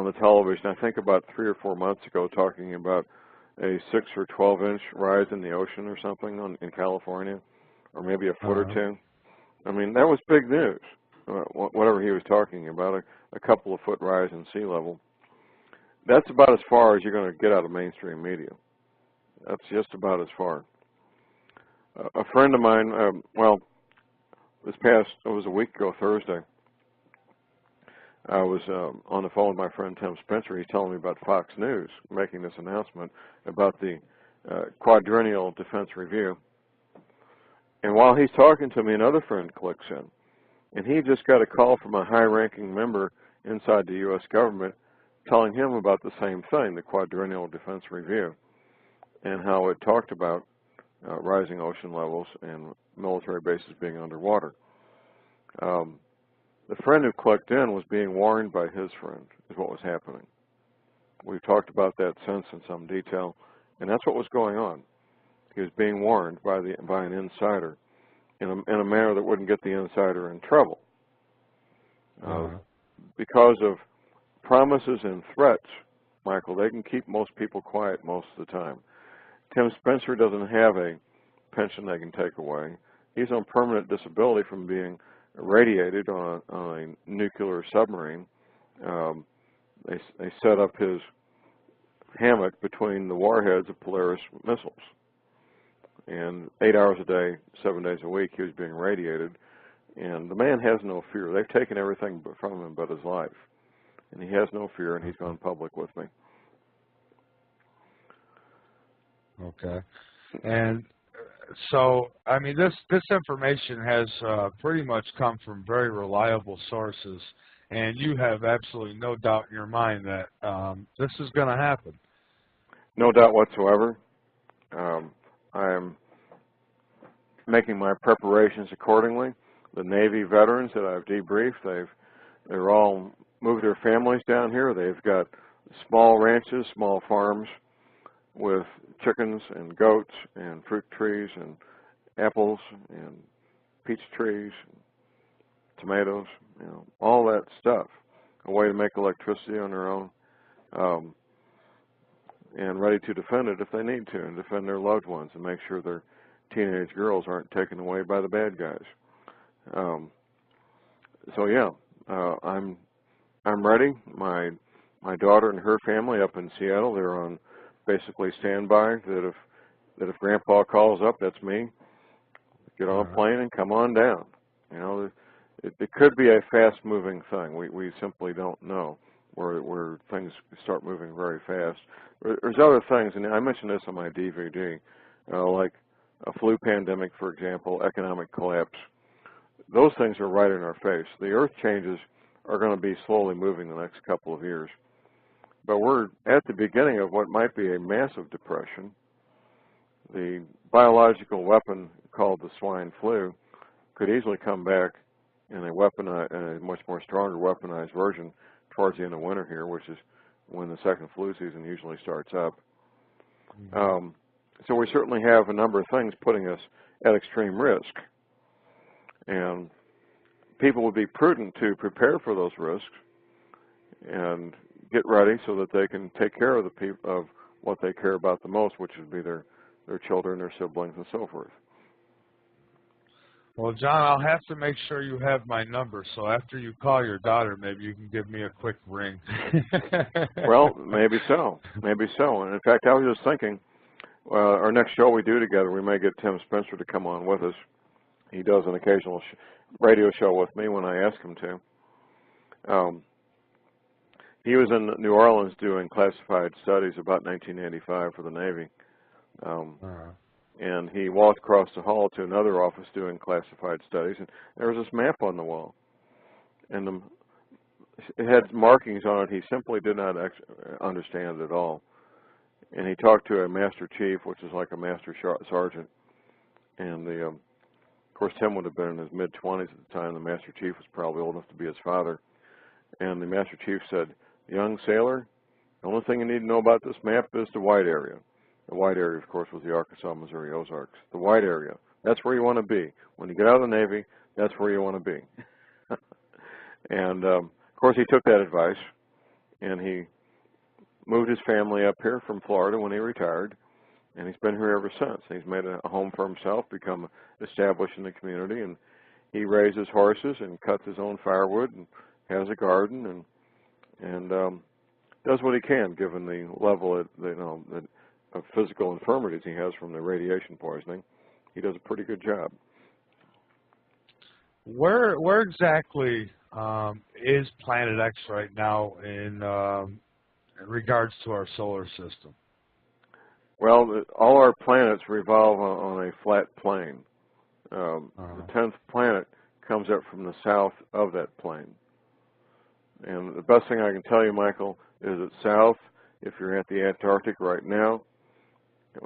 the television, I think about 3 or 4 months ago, talking about a 6 or 12-inch rise in the ocean or something in California, or maybe a foot or two. I mean, that was big news, whatever he was talking about, a couple of foot rise in sea level. That's about as far as you're going to get out of mainstream media. That's just about as far. A friend of mine, it was a week ago Thursday, I was on the phone with my friend Tim Spencer. He's telling me about Fox News making this announcement about the Quadrennial Defense Review. And while he's talking to me, another friend clicks in. And he just got a call from a high-ranking member inside the U.S. government telling him about the same thing, the Quadrennial Defense Review, and how it talked about rising ocean levels and military bases being underwater. The friend who clicked in was being warned by his friend, is what was happening. We've talked about that since in some detail, and that's what was going on. He was being warned by an insider in a manner that wouldn't get the insider in trouble. Because of promises and threats, Michael, they can keep most people quiet most of the time. Tim Spencer doesn't have a pension they can take away. He's on permanent disability from being irradiated on a nuclear submarine. They set up his hammock between the warheads of Polaris missiles. And 8 hours a day, 7 days a week, he was being radiated. And the man has no fear. They've taken everything from him but his life. And he has no fear, and he's gone public with me. Okay. And so, I mean, this information has pretty much come from very reliable sources, and you have absolutely no doubt in your mind that this is going to happen. No doubt whatsoever. I am making my preparations accordingly. The Navy veterans that I've debriefed, they're all moved their families down here. They've got small ranches, small farms with chickens and goats and fruit trees and apples and peach trees, and tomatoes, you know, all that stuff. A way to make electricity on their own, and ready to defend it if they need to, and defend their loved ones and make sure their teenage girls aren't taken away by the bad guys. So yeah, I'm ready. My daughter and her family up in Seattle, they're on basically standby. That if Grandpa calls up, that's me. Get on a plane and come on down. You know, it could be a fast-moving thing. We simply don't know. where things start moving very fast. There's other things, and I mentioned this on my DVD, like a flu pandemic, for example, economic collapse. Those things are right in our face. The Earth changes are going to be slowly moving the next couple of years. But we're at the beginning of what might be a massive depression. The biological weapon called the swine flu could easily come back in a much more stronger weaponized version towards the end of winter here, which is when the second flu season usually starts up. So we certainly have a number of things putting us at extreme risk. And people would be prudent to prepare for those risks and get ready so that they can take care of of what they care about the most, which would be their children, their siblings, and so forth. Well, John, I'll have to make sure you have my number, so after you call your daughter, maybe you can give me a quick ring. Well, maybe so. Maybe so. And in fact, I was just thinking, our next show we do together, we may get Tim Spencer to come on with us. He does an occasional radio show with me when I ask him to. He was in New Orleans doing classified studies about 1985 for the Navy. And he walked across the hall to another office doing classified studies, and there was this map on the wall. And it had markings on it he simply did not understand at all. And he talked to a master chief, which is like a master sergeant. And of course, Tim would have been in his mid-20s at the time. The master chief was probably old enough to be his father. And the master chief said, "Young sailor, the only thing you need to know about this map is the white area." The white area, of course, was the Arkansas, Missouri, Ozarks. The white area. That's where you want to be. When you get out of the Navy, that's where you want to be. And, of course, he took that advice, and he moved his family up here from Florida when he retired, and he's been here ever since. He's made a home for himself, become established in the community, and he raises horses and cuts his own firewood and has a garden and does what he can given the level of physical infirmities he has from the radiation poisoning. He does a pretty good job. Where exactly is Planet X right now in regards to our solar system? Well, all our planets revolve on a flat plane. The 10th planet comes up from the south of that plane. And the best thing I can tell you, Michael, is that south, if you're at the Antarctic right now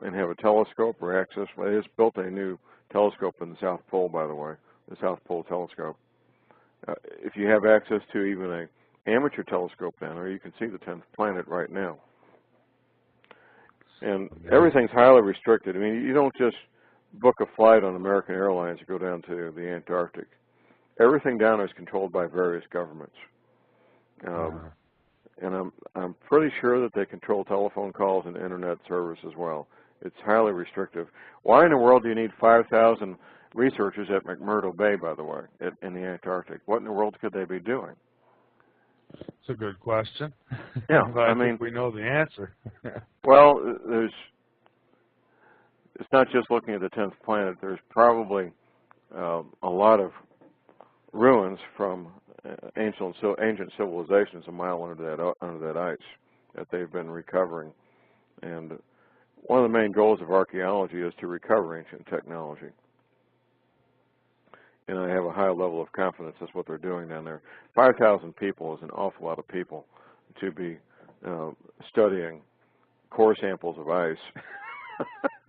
and have a telescope or access, well, they just built a new telescope in the South Pole, by the way, the South Pole telescope. If you have access to even an amateur telescope down there, you can see the 10th planet right now. And everything's highly restricted. I mean, you don't just book a flight on American Airlines to go down to the Antarctic. Everything down there is controlled by various governments. And I'm pretty sure that they control telephone calls and internet service as well. It's highly restrictive. Why in the world do you need 5,000 researchers at McMurdo Bay, by the way, in the Antarctic? What in the world could they be doing? It's a good question. Yeah, but I mean, we know the answer. Well, it's not just looking at the 10th planet. There's probably a lot of ruins from ancient civilizations a mile under that ice that they've been recovering. And one of the main goals of archaeology is to recover ancient technology. And I have a high level of confidence that's what they're doing down there. 5,000 people is an awful lot of people to be studying core samples of ice.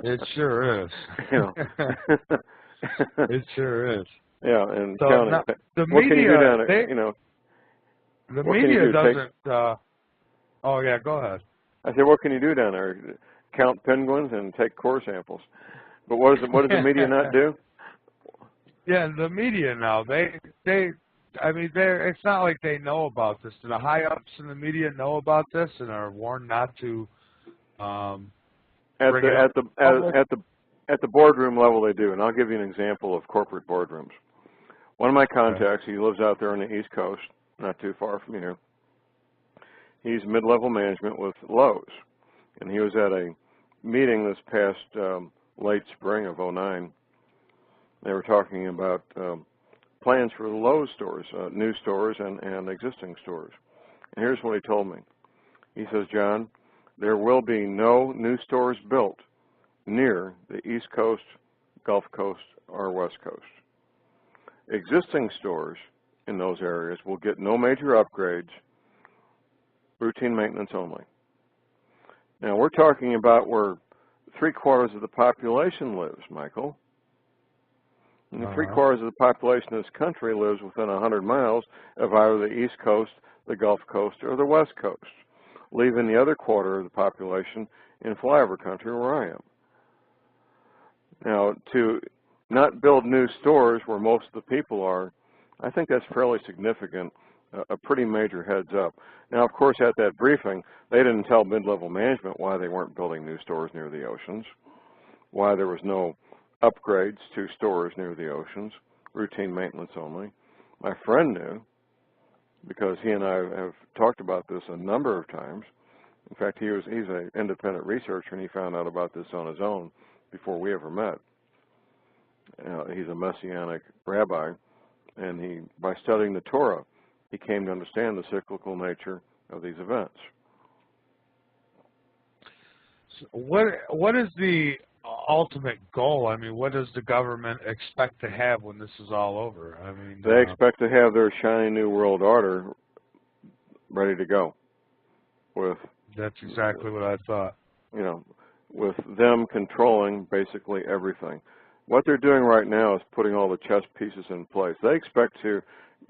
It sure is. You know. It sure is. Yeah, and so counting. Now, the what media, can you do down there? You know, the media doesn't. Oh yeah, go ahead. I said, what can you do down there? Count penguins and take core samples. But what does the media not do? Yeah, the media now, I mean, it's not like they know about this. Do the high-ups in the media know about this and are warned not to at the boardroom level they do, and I'll give you an example of corporate boardrooms. One of my contacts, he lives out there on the East Coast, not too far from here. He's mid-level management with Lowe's, and he was at a meeting this past late spring of '09. They were talking about plans for the Lowe's stores, new stores and existing stores. Here's what he told me. He says, John, there will be no new stores built near the East Coast, Gulf Coast, or West Coast. Existing stores in those areas will get no major upgrades, routine maintenance only. Now, we're talking about where 3/4 of the population lives, Michael. And 3/4 of the population of this country lives within 100 miles of either the East Coast, the Gulf Coast, or the West Coast, leaving the other 1/4 of the population in flyover country where I am. Now, to not build new stores where most of the people are, I think that's fairly significant, a pretty major heads up. Now, of course, at that briefing, they didn't tell mid-level management why they weren't building new stores near the oceans, why there was no upgrades to stores near the oceans, routine maintenance only. My friend knew, because he and I have talked about this a number of times. In fact, he's an independent researcher, and he found out about this on his own before we ever met. He's a Messianic rabbi, and by studying the Torah, he came to understand the cyclical nature of these events. So what is the ultimate goal? I mean, what does the government expect to have when this is all over? I mean, they expect to have their shiny new world order ready to go. That's exactly what I thought. You know, with them controlling basically everything. What they're doing right now is putting all the chess pieces in place. They expect to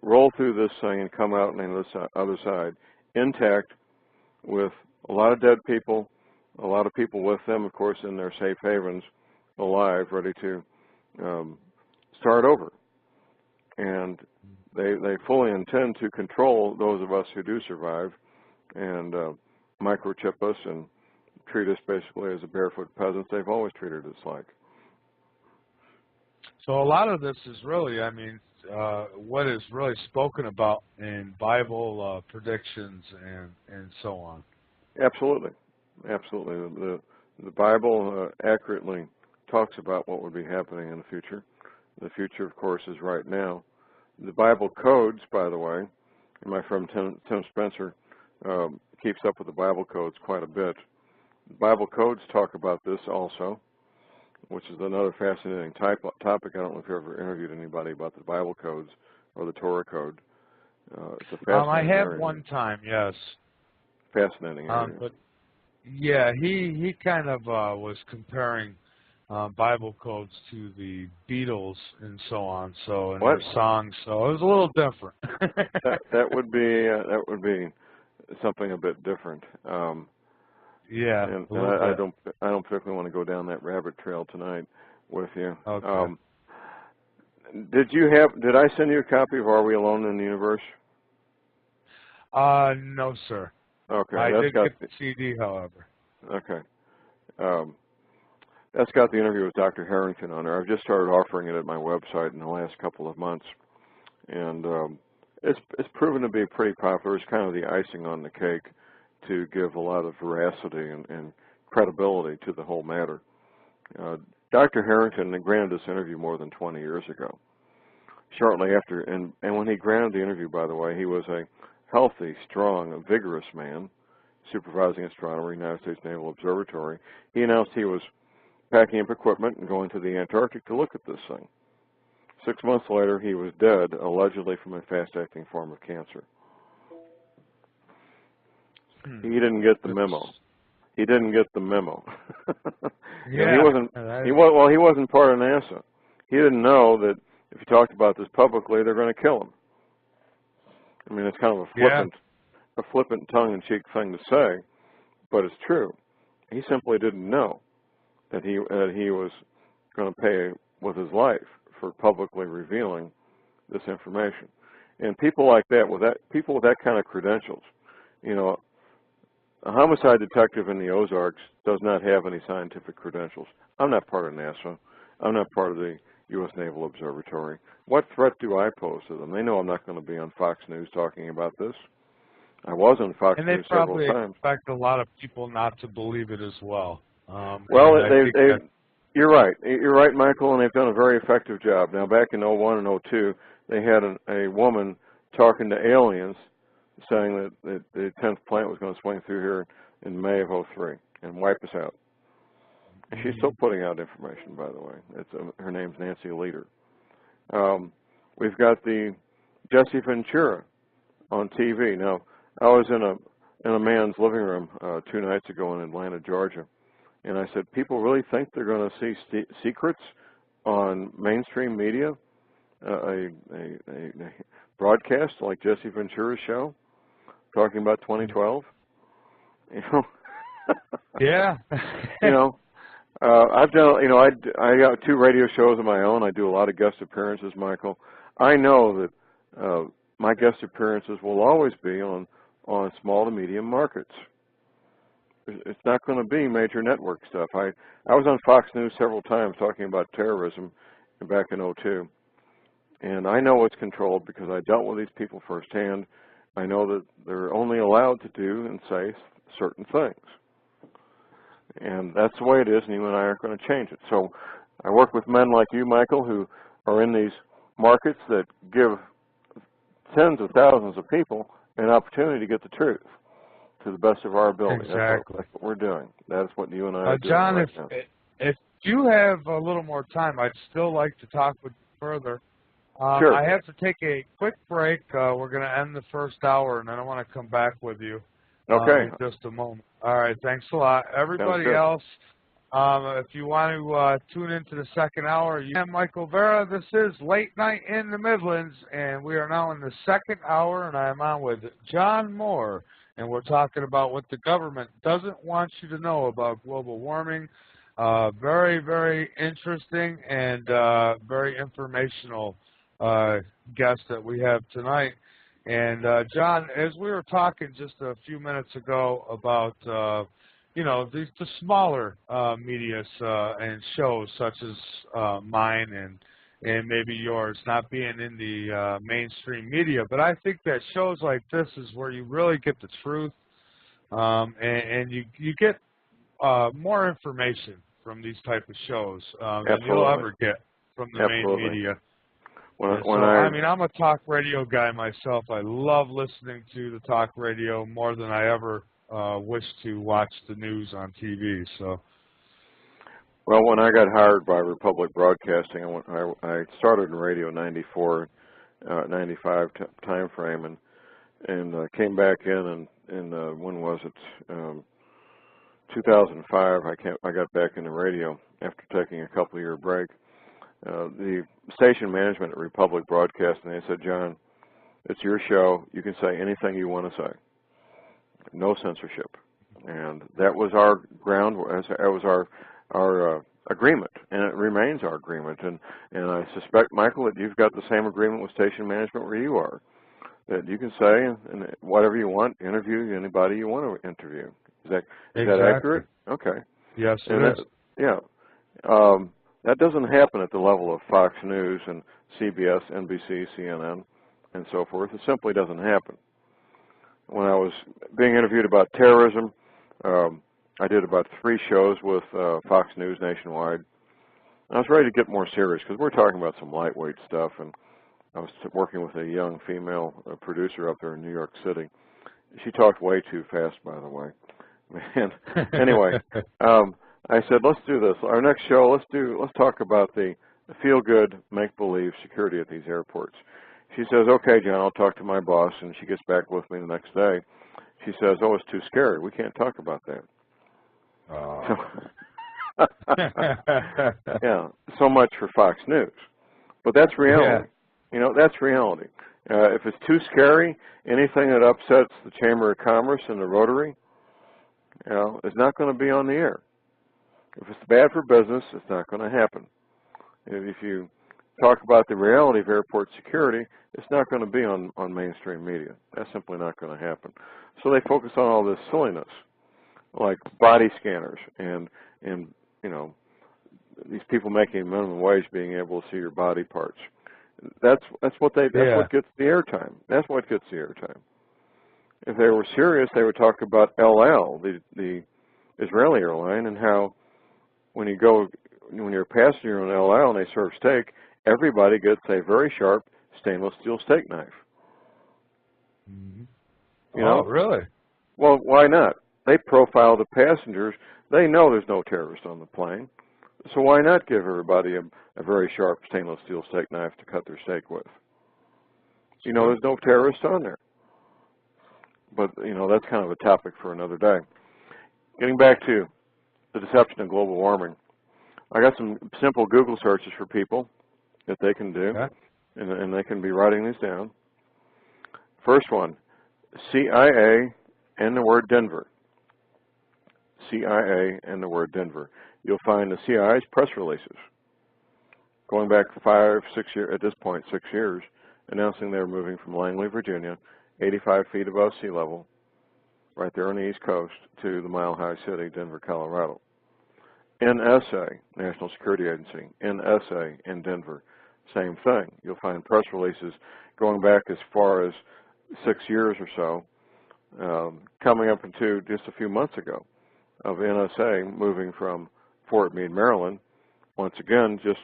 roll through this thing and come out on the other side intact, with a lot of dead people, a lot of people with them, of course, in their safe havens, alive, ready to start over. And they fully intend to control those of us who do survive and microchip us and treat us basically as a barefoot peasants they've always treated us like. So a lot of this is really, I mean, what is really spoken about in Bible predictions and so on. Absolutely. Absolutely. The Bible accurately talks about what would be happening in the future. The future, of course, is right now. The Bible codes, by the way, and my friend Tim Spencer keeps up with the Bible codes quite a bit. The Bible codes talk about this also, which is another fascinating topic. I don't know if you ever interviewed anybody about the Bible codes or the Torah code. It's a fascinating I have area. one time, yes. Fascinating area. But yeah, he kind of was comparing Bible codes to the Beatles and so on, so and their songs. So it was a little different. that would be something a bit different. Yeah, and I don't particularly want to go down that rabbit trail tonight with you. Okay. Did I send you a copy of Are We Alone in the Universe? No, sir. Okay. I did get the CD, however. Okay. That's got the interview with Dr. Harrington on there. I've just started offering it at my website in the last couple of months, and it's proven to be pretty popular. It's kind of the icing on the cake to give a lot of veracity and credibility to the whole matter. Dr. Harrington granted this interview more than 20 years ago. Shortly after, and when he granted the interview, by the way, he was a healthy, strong, vigorous man, supervising astronomer, United States Naval Observatory. He announced he was packing up equipment and going to the Antarctic to look at this thing. 6 months later, he was dead, allegedly from a fast-acting form of cancer. He didn't get the memo. He didn't get the memo. Yeah. He wasn't part of NASA. He didn't know that if he talked about this publicly, they're going to kill him. I mean, it's kind of a flippant tongue-in-cheek thing to say, but it's true. He simply didn't know that he was going to pay with his life for publicly revealing this information. And people like that, people with that kind of credentials, you know, a homicide detective in the Ozarks does not have any scientific credentials. I'm not part of NASA. I'm not part of the U.S. Naval Observatory. What threat do I pose to them? They know I'm not going to be on Fox News talking about this. I was on Fox News several times. And they probably expect a lot of people not to believe it as well. Well, you're right. You're right, Michael, and they've done a very effective job. Now, back in 01 and 02, they had a woman talking to aliens saying that the 10th plant was going to swing through here in May of '03 and wipe us out. And she's still putting out information, by the way. Her name's Nancy Leader. We've got the Jesse Ventura on TV. Now, I was in a man's living room 2 nights ago in Atlanta, Georgia, and I said, people really think they're going to see secrets on mainstream media, a broadcast like Jesse Ventura's show, talking about 2012? You know? Yeah. You know, I've done, you know, I got 2 radio shows of my own. I do a lot of guest appearances, Michael. I know that my guest appearances will always be on small to medium markets. It's not going to be major network stuff. I was on Fox News several times talking about terrorism back in '02, and I know it's controlled because I dealt with these people firsthand. I know that they're only allowed to do and say certain things. And that's the way it is, and you and I aren't going to change it. So I work with men like you, Michael, who are in these markets that give tens of thousands of people an opportunity to get the truth to the best of our ability. Exactly. That's what we're doing. That's what you and I are doing John, right now. if you have a little more time, I'd still like to talk with you further. Sure. I have to take a quick break. We're going to end the first hour, and then I want to come back with you Okay. in just a moment. All right, thanks a lot. Everybody else, if you want to tune into the second hour, I'm Michael Vera. This is Late Night in the Midlands, and we are now in the second hour, and I am on with John Moore, and we're talking about what the government doesn't want you to know about global warming. Very, very interesting and very informational guest that we have tonight. And John, as we were talking just a few minutes ago about you know, the smaller media and shows such as mine and maybe yours not being in the mainstream media, but I think that shows like this is where you really get the truth, and you get more information from these type of shows than you'll ever get from the main media. I mean, I'm a talk radio guy myself. I love listening to the talk radio more than I ever wish to watch the news on TV. So, well, when I got hired by Republic Broadcasting, I started in radio '94, '95 time frame, and came back in when was it? 2005. I got back into radio after taking a couple-year break. The station management at Republic Broadcasting, they said, John, it's your show. You can say anything you want to say. No censorship. And that was our ground. That was our agreement, and it remains our agreement. And I suspect, Michael, that you've got the same agreement with station management where you are, that you can say whatever you want, interview anybody you want to interview. Is that accurate? Okay. Yes, it is. Yeah. That doesn't happen at the level of Fox News and CBS, NBC, CNN, and so forth. It simply doesn't happen. When I was being interviewed about terrorism, I did about 3 shows with Fox News nationwide. I was ready to get more serious because we're talking about some lightweight stuff, and I was working with a young female producer up there in New York City. She talked way too fast, by the way. And anyway, I said, let's do this. Our next show, let's talk about the feel-good, make-believe security at these airports. She says, okay, John, I'll talk to my boss, and she gets back with me the next day. She says, oh, it's too scary. We can't talk about that. Yeah, so much for Fox News. But that's reality. Yeah. You know, that's reality. If it's too scary, anything that upsets the Chamber of Commerce and the Rotary, you know, is not going to be on the air. If it's bad for business, it's not going to happen. If you talk about the reality of airport security, it's not going to be on mainstream media. That's simply not going to happen. So they focus on all this silliness, like body scanners and you know, these people making minimum wage being able to see your body parts. That's what gets the airtime. That's what gets the airtime. If they were serious, they would talk about El Al, the Israeli airline, and how when you're a passenger on El Al and they serve steak, everybody gets a very sharp stainless steel steak knife. Mm-hmm. You know? Oh, really? Well, why not? They profile the passengers. They know there's no terrorist on the plane. So why not give everybody a very sharp stainless steel steak knife to cut their steak with? You know, there's no terrorists on there. But, you know, that's kind of a topic for another day. Getting back to the deception of global warming, I got some simple Google searches for people that they can do, Okay. and they can be writing these down. First one, CIA and the word Denver. CIA and the word Denver. You'll find the CIA's press releases going back 5, 6 years, at this point 6 years, announcing they were moving from Langley, Virginia, 85 feet above sea level, right there on the East Coast, to the mile-high city, Denver, Colorado. NSA, National Security Agency, NSA in Denver, same thing. You'll find press releases going back as far as 6 years or so, coming up into just a few months ago, of NSA moving from Fort Meade, Maryland, once again just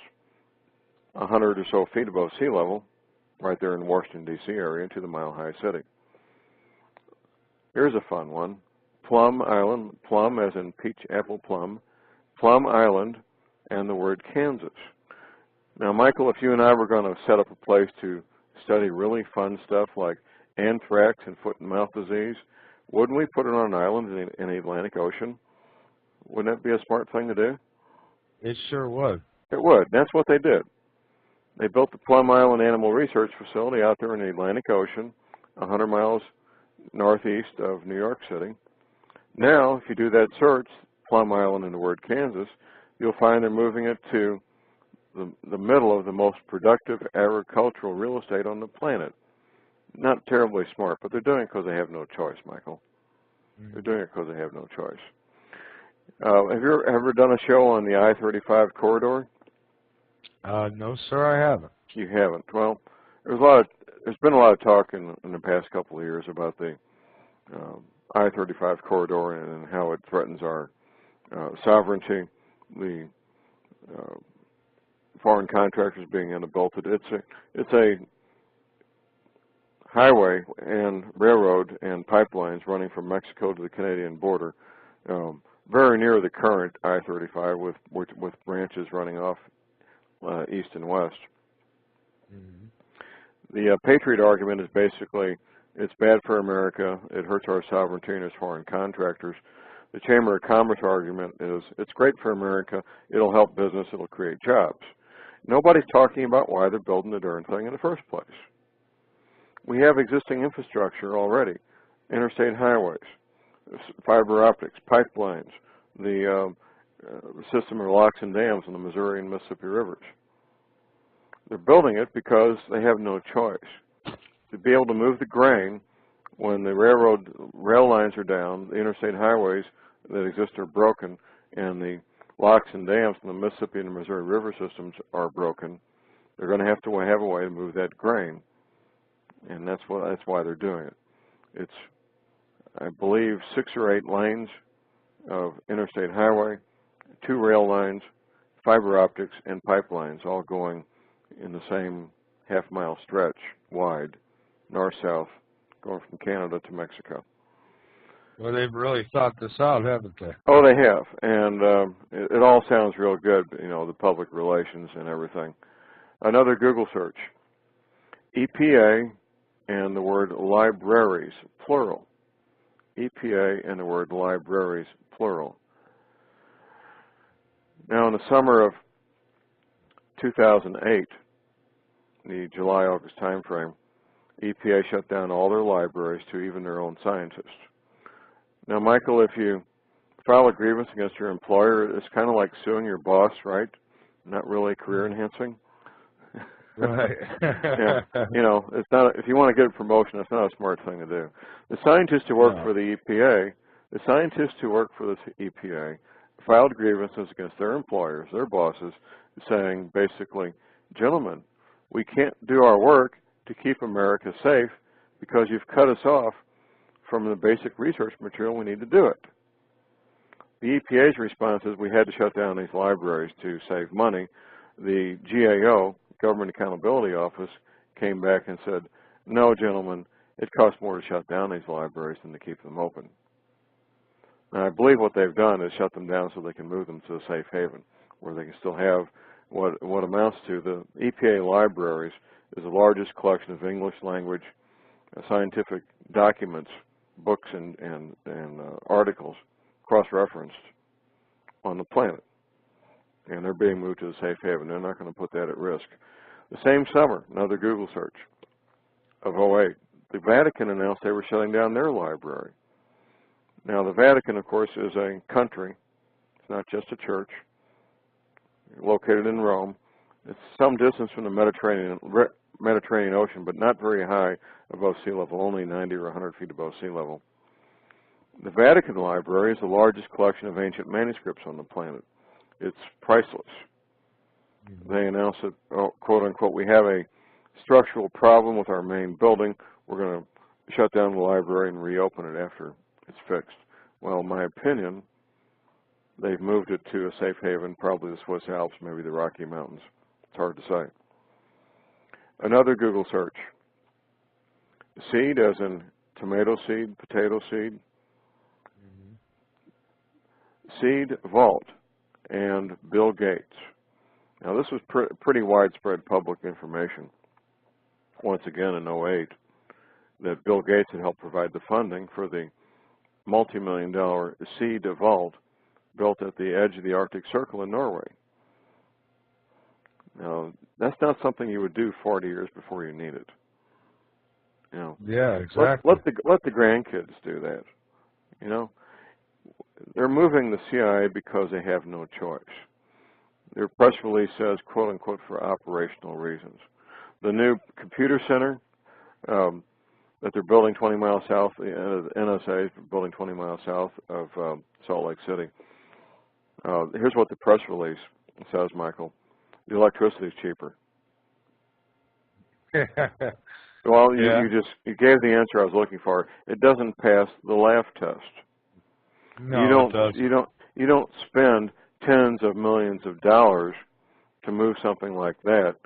100 or so feet above sea level, right there in Washington, D.C. area, to the mile-high city. Here's a fun one. Plum Island, plum as in peach, apple, plum, Plum Island, and the word Kansas. Now, Michael, if you and I were going to set up a place to study really fun stuff like anthrax and foot and mouth disease, wouldn't we put it on an island in the Atlantic Ocean? Wouldn't that be a smart thing to do? It sure would. It would. That's what they did. They built the Plum Island Animal Research Facility out there in the Atlantic Ocean, 100 miles northeast of New York City. Now, if you do that search, Plum Island and the word Kansas, you'll find they're moving it to the middle of the most productive agricultural real estate on the planet. Not terribly smart, but they're doing it because they have no choice, Michael. They're doing it because they have no choice. Have you ever done a show on the I-35 corridor? No, sir, I haven't. You haven't. Well, there's been a lot of talk in the past couple of years about the I-35 corridor and how it threatens our sovereignty, the foreign contractors being inability. It's a highway and railroad and pipelines running from Mexico to the Canadian border, very near the current I-35 with branches running off east and west. Mm-hmm. The Patriot argument is basically it's bad for America, it hurts our sovereignty and its foreign contractors. The Chamber of Commerce argument is it's great for America, it'll help business, it'll create jobs. Nobody's talking about why they're building the darn thing in the first place. We have existing infrastructure already, interstate highways, fiber optics, pipelines, the system of locks and dams on the Missouri and Mississippi rivers. They're building it because they have no choice. To be able to move the grain when the rail lines are down, the interstate highways that exist are broken, and the locks and dams in the Mississippi and the Missouri river systems are broken, they're going to have a way to move that grain. And that's why they're doing it. It's, I believe, 6 or 8 lanes of interstate highway, 2 rail lines, fiber optics, and pipelines, all going in the same half-mile stretch wide, north-south, going from Canada to Mexico. Well, they've really thought this out, haven't they? Oh, they have, and it all sounds real good, you know, the public relations and everything. Another Google search, EPA and the word libraries, plural. EPA and the word libraries, plural. Now, in the summer of 2008, the July-August time frame, EPA shut down all their libraries to even their own scientists. Now, Michael, if you file a grievance against your employer, it's kind of like suing your boss, right? Not really career enhancing. Right. Yeah. You know, it's not. If you want to get a promotion, it's not a smart thing to do. The scientists who work for the EPA, filed grievances against their employers, their bosses, saying basically, gentlemen, we can't do our work to keep America safe because you've cut us off from the basic research material we need to do it. The EPA's response is we had to shut down these libraries to save money. The GAO, Government Accountability Office, came back and said, no, gentlemen, it costs more to shut down these libraries than to keep them open. And I believe what they've done is shut them down so they can move them to a safe haven, where they can still have what amounts to the EPA libraries is the largest collection of English language scientific documents, books, and articles cross-referenced on the planet. And they're being moved to the safe haven. They're not going to put that at risk. The same summer, another Google search of '08, the Vatican announced they were shutting down their library. Now, the Vatican, of course, is a country. It's not just a church. Located in Rome. It's some distance from the Mediterranean Ocean, but not very high above sea level, only 90 or 100 feet above sea level. The Vatican Library is the largest collection of ancient manuscripts on the planet. It's priceless. They announced that, quote unquote, we have a structural problem with our main building. We're going to shut down the library and reopen it after it's fixed. Well, in my opinion, they've moved it to a safe haven, probably the Swiss Alps, maybe the Rocky Mountains. It's hard to say. Another Google search. Seed, as in tomato seed, potato seed. Seed Vault and Bill Gates. Now, this was pretty widespread public information, once again in '08, that Bill Gates had helped provide the funding for the multi-million-dollar Seed Vault built at the edge of the Arctic Circle in Norway. Now, that's not something you would do 40 years before you need it. You know, yeah, exactly. Let the grandkids do that. You know, they're moving the CIA because they have no choice. Their press release says, quote unquote, for operational reasons. The new computer center that they're building 20 miles south, the NSA is building 20 miles south of Salt Lake City. Here's what the press release says, Michael. The electricity is cheaper. Well, you gave the answer I was looking for. It doesn't pass the laugh test. No, it doesn't. You don't spend tens of millions of dollars to move something like that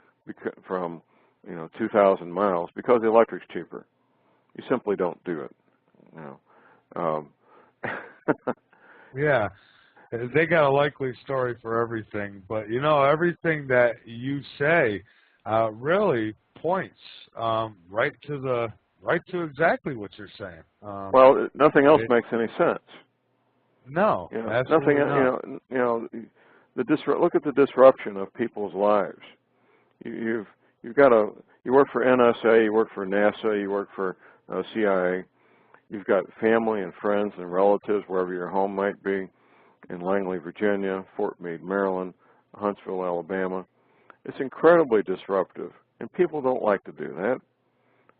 from 2,000 miles because the electric's cheaper. You simply don't do it. Yeah, they got a likely story for everything, but everything that you say really points right to exactly what you're saying. Well, nothing else makes any sense. No, nothing. Not. Look at the disruption of people's lives. You work for NSA, you work for NASA, you work for CIA. You've got family and friends and relatives wherever your home might be, in Langley, Virginia, Fort Meade, Maryland, Huntsville, Alabama. It's incredibly disruptive, and people don't like to do that.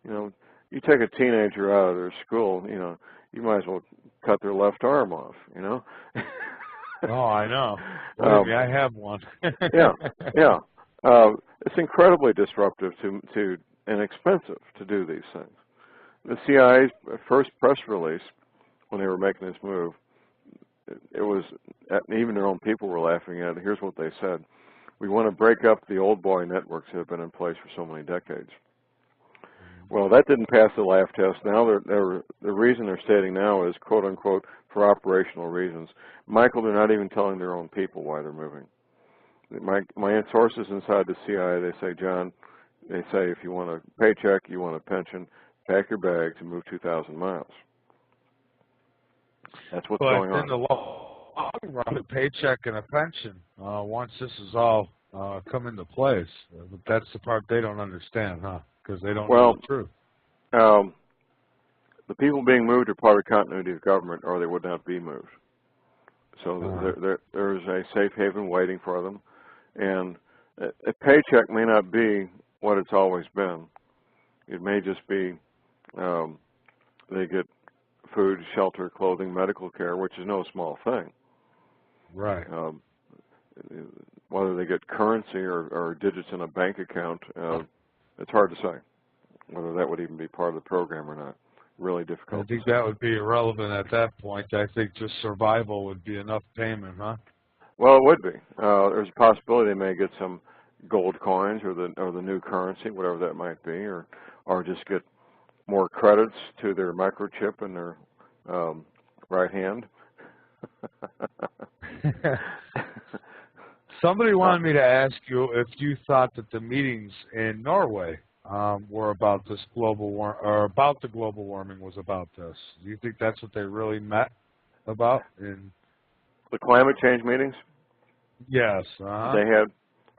You take a teenager out of their school, you might as well cut their left arm off, Oh, I know. Believe me, I have one. yeah. It's incredibly disruptive to and expensive to do these things. The CIA's first press release, when they were making this move, it was, even their own people were laughing at it. Here's what they said. We want to break up the old boy networks that have been in place for so many decades. Well, that didn't pass the laugh test. Now, the reason they're stating now is, quote unquote, for operational reasons. Michael, they're not even telling their own people why they're moving. My sources inside the CIA, they say, John, they say if you want a paycheck, you want a pension, pack your bags and move 2,000 miles. That's what's going on. In the long run, a paycheck and a pension, once this is all come into place, that's the part they don't understand, huh? Because they don't know the truth. The people being moved are part of continuity of government, or they would not be moved. So there's a safe haven waiting for them. And a paycheck may not be what it's always been. It may just be they get food, shelter, clothing, medical care, which is no small thing. Right. Whether they get currency or digits in a bank account, it's hard to say whether that would even be part of the program or not. Really difficult. I think that would be irrelevant at that point. I think just survival would be enough payment, huh? Well, it would be. There's a possibility they may get some gold coins or the new currency, whatever that might be, or just get more credits to their microchip in their right hand. Somebody wanted me to ask you if you thought that the meetings in Norway were about this global or about the global warming was about this. Do you think that's what they really met about? The climate change meetings? Yes. They had,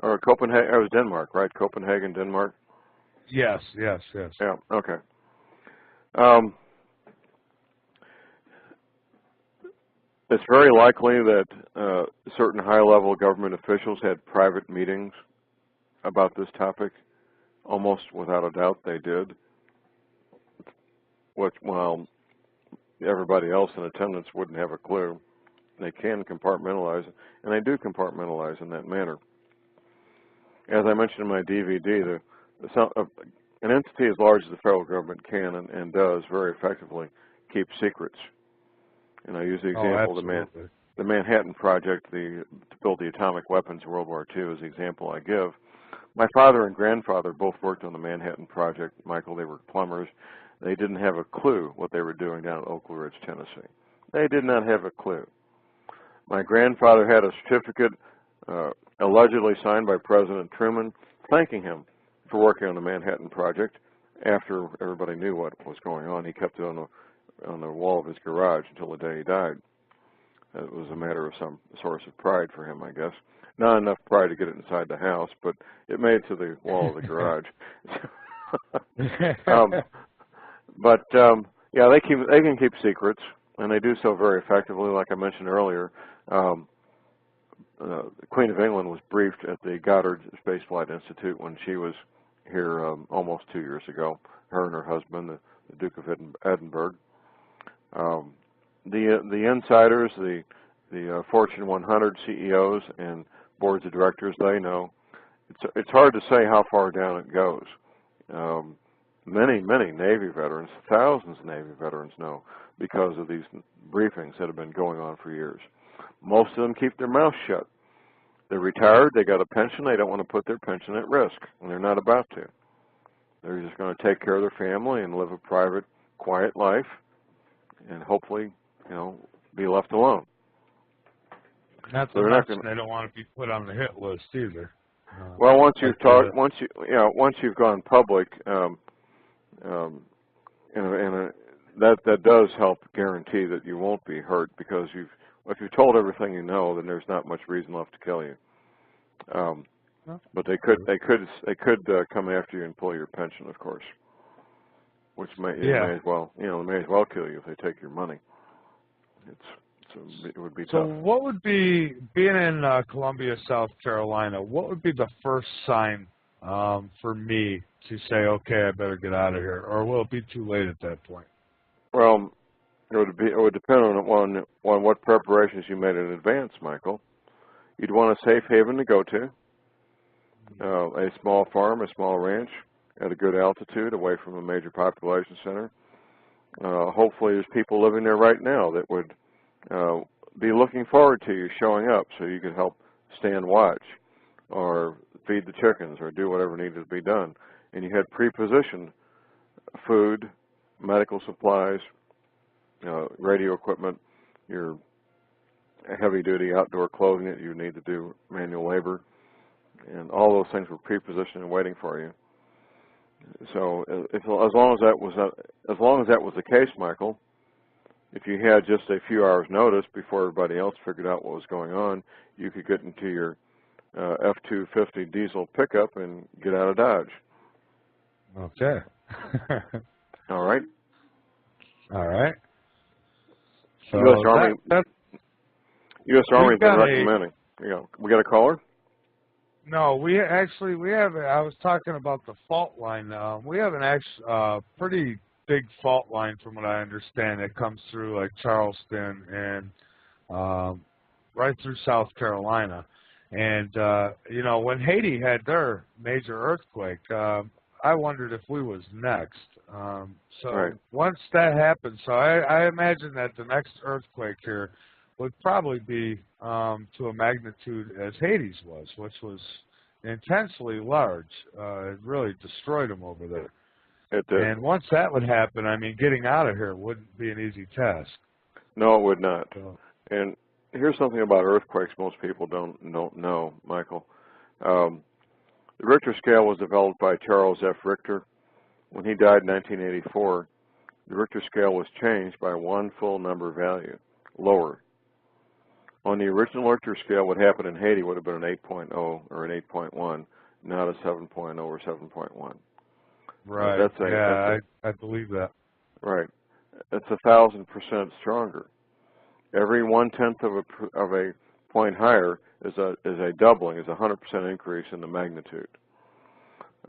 or Copenhagen, it was Denmark, right? Copenhagen, Denmark? Yes. Yeah, okay. It's very likely that certain high-level government officials had private meetings about this topic. Almost without a doubt they did. While everybody else in attendance wouldn't have a clue. They can compartmentalize, and they do compartmentalize in that manner. As I mentioned in my DVD, an entity as large as the federal government can and does very effectively keep secrets. And I use the example of the Manhattan Project to build the atomic weapons of World War II as the example I give. My father and grandfather both worked on the Manhattan Project. Michael, they were plumbers. They didn't have a clue what they were doing down at Oak Ridge, Tennessee. They did not have a clue. My grandfather had a certificate allegedly signed by President Truman thanking him for working on the Manhattan Project. After everybody knew what was going on, he kept it on the wall of his garage until the day he died. It was a matter of some source of pride for him, I guess. Not enough pride to get it inside the house, but it made it to the wall of the garage. Yeah, they can keep secrets, and they do so very effectively. Like I mentioned earlier, the Queen of England was briefed at the Goddard Space Flight Institute when she was here almost 2 years ago. Her and her husband, the Duke of Edinburgh. The insiders, the Fortune 100 CEOs and boards of directors, they know. It's hard to say how far down it goes. Many Navy veterans, thousands of Navy veterans know because of these briefings that have been going on for years. Most of them keep their mouths shut. They're retired, they got a pension, they don't want to put their pension at risk, and they're not about to. They're just going to take care of their family and live a private, quiet life, and hopefully, be left alone. Not to mention they don't want to be put on the hit list either. Well, once you've gone public, that does help guarantee that you won't be hurt, because if you've told everything you know, then there's not much reason left to kill you. But they could come after you and pull your pension, of course, which may as well kill you if they take your money. It would be tough. So what would be, being in Columbia, South Carolina, what would be the first sign for me to say, okay, I better get out of here, or will it be too late at that point? Well, it would depend on what preparations you made in advance, Michael. You'd want a safe haven to go to, a small farm, a small ranch at a good altitude away from a major population center. Hopefully there's people living there right now that would be looking forward to you showing up so you could help stand watch or feed the chickens or do whatever needed to be done. And you had pre-positioned food, medical supplies, radio equipment, your heavy-duty outdoor clothing that you need to do manual labor, and all those things were pre-positioned and waiting for you. So as long as that was the case, Michael, if you had just a few hours' notice before everybody else figured out what was going on, you could get into your F-250 diesel pickup and get out of Dodge. Okay. All right. All right. So U.S. Army has been recommending. We got a caller? No, we have. I was talking about the fault line. We have an pretty big fault line, from what I understand, that comes through like Charleston and right through South Carolina. And when Haiti had their major earthquake, I wondered if we was next. Right. Once that happened, so I imagine that the next earthquake here would probably be to a magnitude as Haiti's was, which was intensely large. It really destroyed them over there. It did. And once that would happen, I mean, getting out of here wouldn't be an easy task. No, it would not. So, And here's something about earthquakes most people don't know, Michael. The Richter scale was developed by Charles F. Richter. When he died in 1984, the Richter scale was changed by one full number value, lower. On the original Richter scale, what happened in Haiti would have been an 8.0 or an 8.1, not a 7.0 or 7.1. right. I believe that. Right. It's 1,000% stronger. Every 1/10 of a point higher is a doubling, is a 100% increase in the magnitude.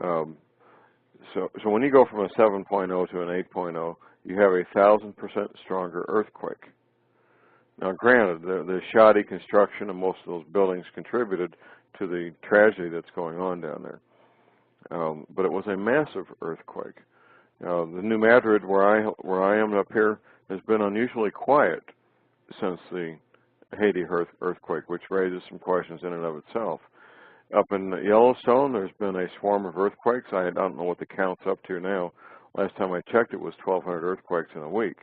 So when you go from a 7.0 to an 8.0, you have a 1,000% stronger earthquake. Now, granted, the shoddy construction of most of those buildings contributed to the tragedy that's going on down there. But it was a massive earthquake. The New Madrid, where I am up here, has been unusually quiet since the Haiti earthquake, which raises some questions in and of itself. Up in Yellowstone, there's been a swarm of earthquakes. I don't know what the count's up to now. Last time I checked, it was 1,200 earthquakes in a week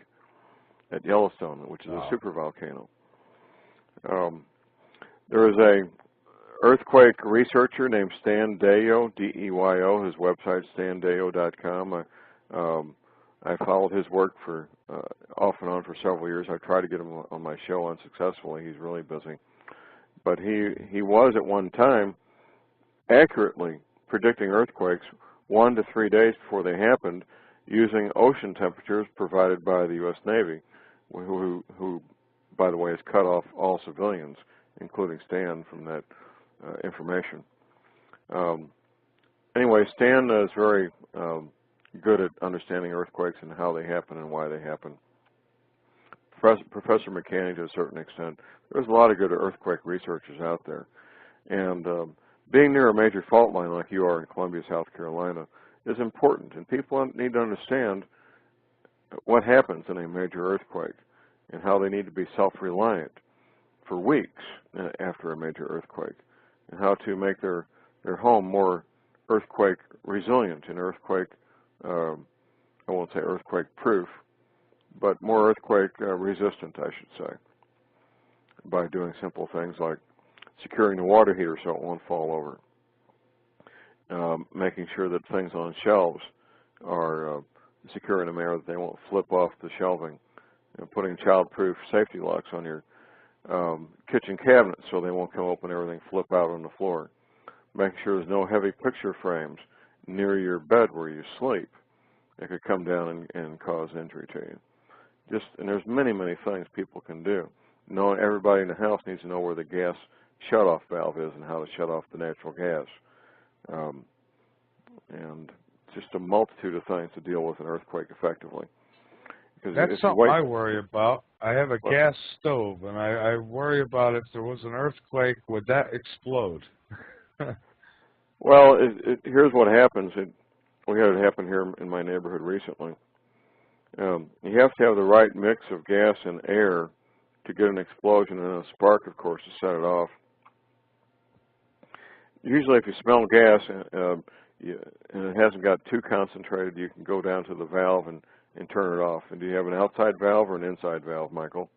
at Yellowstone, which is a supervolcano. There is a earthquake researcher named Stan Deyo, D-E-Y-O. His website, standeyo.com. I followed his work for off and on for several years. I've tried to get him on my show unsuccessfully. He's really busy. But he was at one time accurately predicting earthquakes 1 to 3 days before they happened using ocean temperatures provided by the U.S. Navy, who by the way, has cut off all civilians, including Stan, from that information. Anyway, Stan is very good at understanding earthquakes and how they happen and why they happen. Professor McCanny, to a certain extent. There's a lot of good earthquake researchers out there. And being near a major fault line like you are in Columbia, South Carolina, is important. And people need to understand what happens in a major earthquake and how they need to be self-reliant for weeks after a major earthquake, and how to make their home more earthquake resilient and earthquake, I won't say earthquake proof, but more earthquake resistant, I should say, by doing simple things like securing the water heater so it won't fall over, making sure that things on shelves are secure in a manner that they won't flip off the shelving, putting child-proof safety locks on your kitchen cabinets so they won't come open and everything flip out on the floor, making sure there's no heavy picture frames near your bed where you sleep that could come down and cause injury to you. And there's many, many things people can do. Everybody in the house needs to know where the gas shutoff valve is and how to shut off the natural gas. And just a multitude of things to deal with an earthquake effectively. That's something I worry about. I have a gas stove, and I worry about if there was an earthquake, would that explode? Well, here's what happens. We had it happen here in my neighborhood recently. You have to have the right mix of gas and air to get an explosion and a spark, of course, to set it off. Usually if you smell gas and it hasn't got too concentrated, you can go down to the valve and turn it off. And do you have an outside valve or an inside valve, Michael?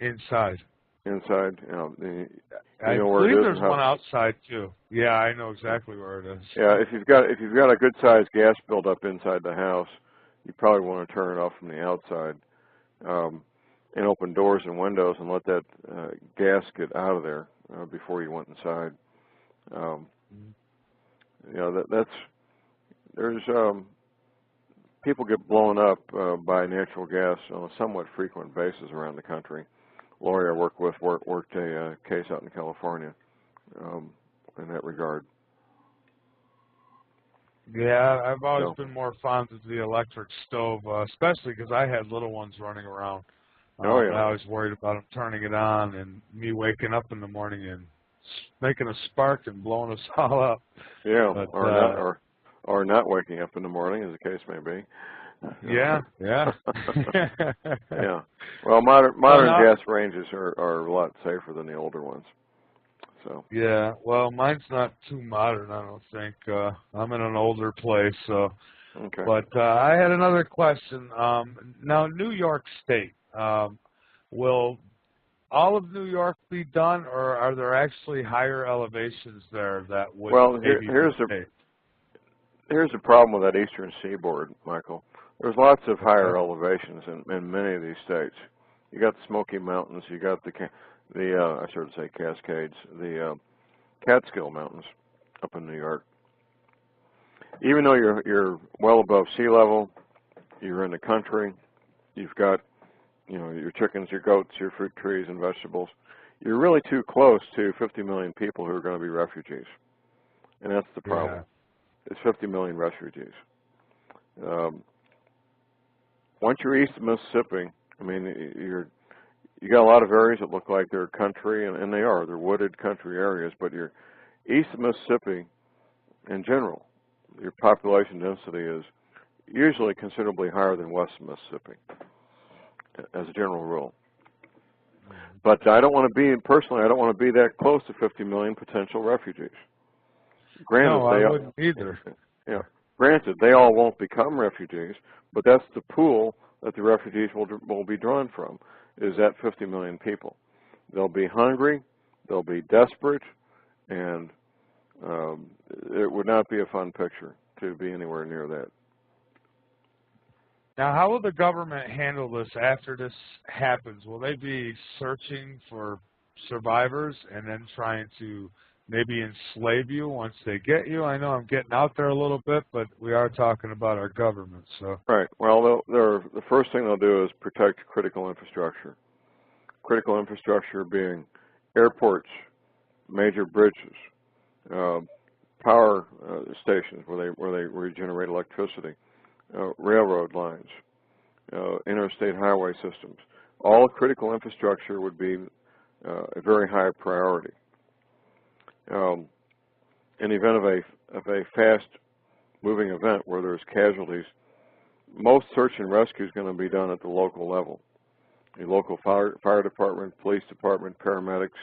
Inside. Inside? I believe there's one outside too. Yeah, I know exactly where it is. Yeah, if you've got a good sized gas buildup inside the house, you probably want to turn it off from the outside, and open doors and windows and let that gas get out of there before you went inside. There's people get blown up by natural gas on a somewhat frequent basis around the country. Lori I work with worked a case out in California in that regard. Yeah, I've always been more fond of the electric stove, especially because I had little ones running around. And I was worried about them turning it on and me waking up in the morning and making a spark and blowing us all up. Yeah, but, or not waking up in the morning, as the case may be. Yeah. Yeah. Well, modern gas ranges are a lot safer than the older ones. So. Yeah. Well, mine's not too modern, I don't think. I'm in an older place, so Okay. But I had another question. Now, New York State, will all of New York be done, or are there actually higher elevations there that would maybe here's be safe? here's the problem with that eastern seaboard, Michael. There's lots of higher elevations in many of these states. You got the Smoky Mountains, you got the I should say Cascades, the Catskill Mountains up in New York. Even though you're well above sea level, you're in the country, you've got your chickens, your goats, your fruit trees and vegetables. You're really too close to 50 million people who are going to be refugees, and that's the problem. Yeah. It's 50 million refugees. Once you're east of Mississippi, I mean, you got a lot of areas that look like they're country, and they are. They're wooded country areas, but you're east of Mississippi in general. Your population density is usually considerably higher than west of Mississippi, as a general rule. But I don't want to be, personally, I don't want to be that close to 50 million potential refugees. Granted, no, I wouldn't either. Yeah, granted, they all won't become refugees, but that's the pool that the refugees will be drawn from, is that 50 million people. They'll be hungry, they'll be desperate, and it would not be a fun picture to be anywhere near that. Now, how will the government handle this after this happens? Will they be searching for survivors and then trying to maybe enslave you once they get you? I know I'm getting out there a little bit, but we are talking about our government. So. Right. Well, the first thing they'll do is protect critical infrastructure. Critical infrastructure being airports, major bridges, power stations where they regenerate electricity, railroad lines, interstate highway systems. All critical infrastructure would be a very high priority. In the event of a fast-moving event where there's casualties, most search and rescue is going to be done at the local level. Your local fire department, police department, paramedics,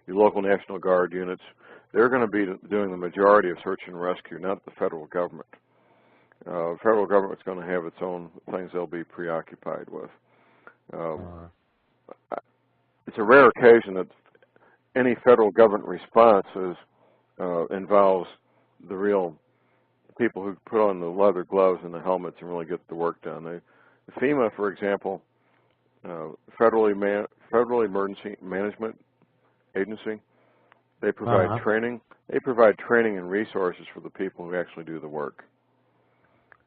your local National Guard units, they're going to be doing the majority of search and rescue, not the federal government. The federal government's going to have its own things they'll be preoccupied with. It's a rare occasion that any federal government response involves the real people who put on the leather gloves and the helmets and really get the work done. The FEMA, for example, Federal Emergency Management Agency, they provide training. They provide training and resources for the people who actually do the work.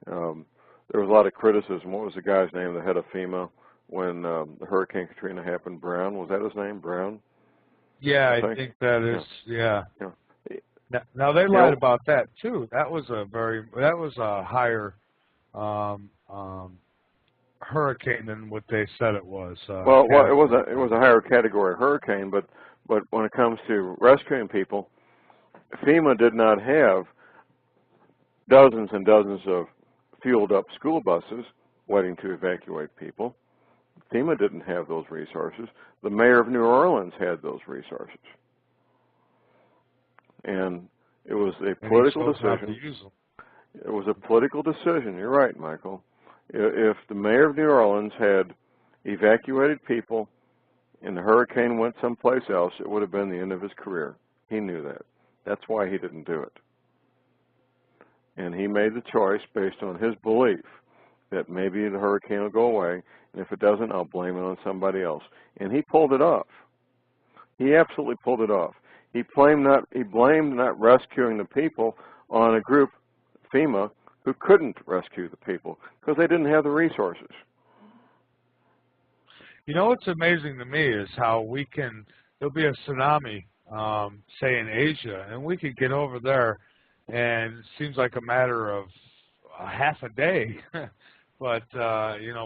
There was a lot of criticism. What was the guy's name, the head of FEMA, when the Hurricane Katrina happened? Brown, was that his name? Brown? Yeah, I think that is. Yeah. Now they lied about that too. That was a higher hurricane than what they said it was. Well, it was a higher category hurricane, but when it comes to rescuing people, FEMA did not have dozens and dozens of fueled up school buses waiting to evacuate people. FEMA didn't have those resources. The mayor of New Orleans had those resources. And it was a political decision. It was a political decision. You're right, Michael. If the mayor of New Orleans had evacuated people and the hurricane went someplace else, it would have been the end of his career. He knew that. That's why he didn't do it. And he made the choice based on his belief that maybe the hurricane will go away, and if it doesn't, I'll blame it on somebody else. And he pulled it off. He absolutely pulled it off. He blamed not rescuing the people on a group, FEMA, who couldn't rescue the people because they didn't have the resources. You know what's amazing to me is how there'll be a tsunami, say in Asia, and we could get over there, and it seems like a matter of half a day. But,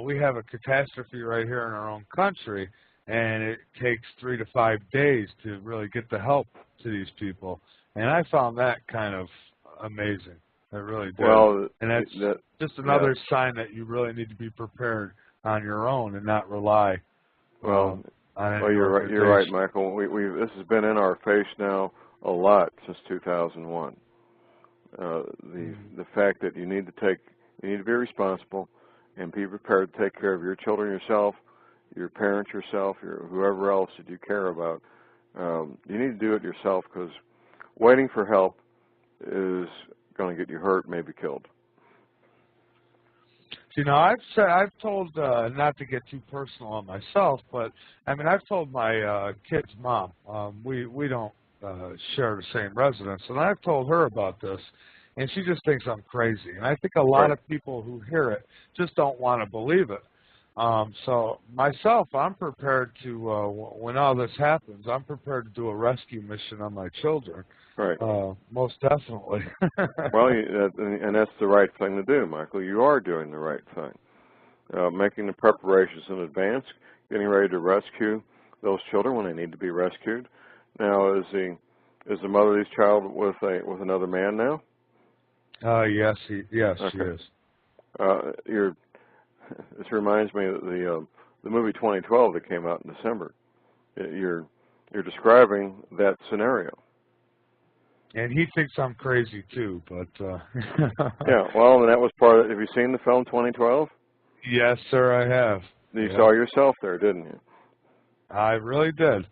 we have a catastrophe right here in our own country, and it takes 3 to 5 days to really get the help to these people. And I found that kind of amazing. I really did. Well, and that's just another sign that you really need to be prepared on your own and not rely on you're right, Michael. This has been in our face now a lot since 2001. The fact that you need to be responsible and be prepared to take care of your children yourself, your parents yourself, whoever else that you care about. You need to do it yourself, because waiting for help is going to get you hurt, maybe killed. You know, I've told, not to get too personal on myself, but I mean, I've told my kid's mom, we don't share the same residence, and I've told her about this, and she just thinks I'm crazy. And I think a lot of people who hear it just don't want to believe it. So myself, I'm prepared to, when all this happens, I'm prepared to do a rescue mission on my children. Right. Most definitely. Well, and that's the right thing to do, Michael. You are doing the right thing. Making the preparations in advance, getting ready to rescue those children when they need to be rescued. Now, is the mother of this child with another man now? Yes, she is. This reminds me of the movie 2012 that came out in December. You're describing that scenario. And he thinks I'm crazy too, but yeah. Well, and that was part of it. Have you seen the film 2012? Yes, sir, I have. You saw yourself there, didn't you? I really did.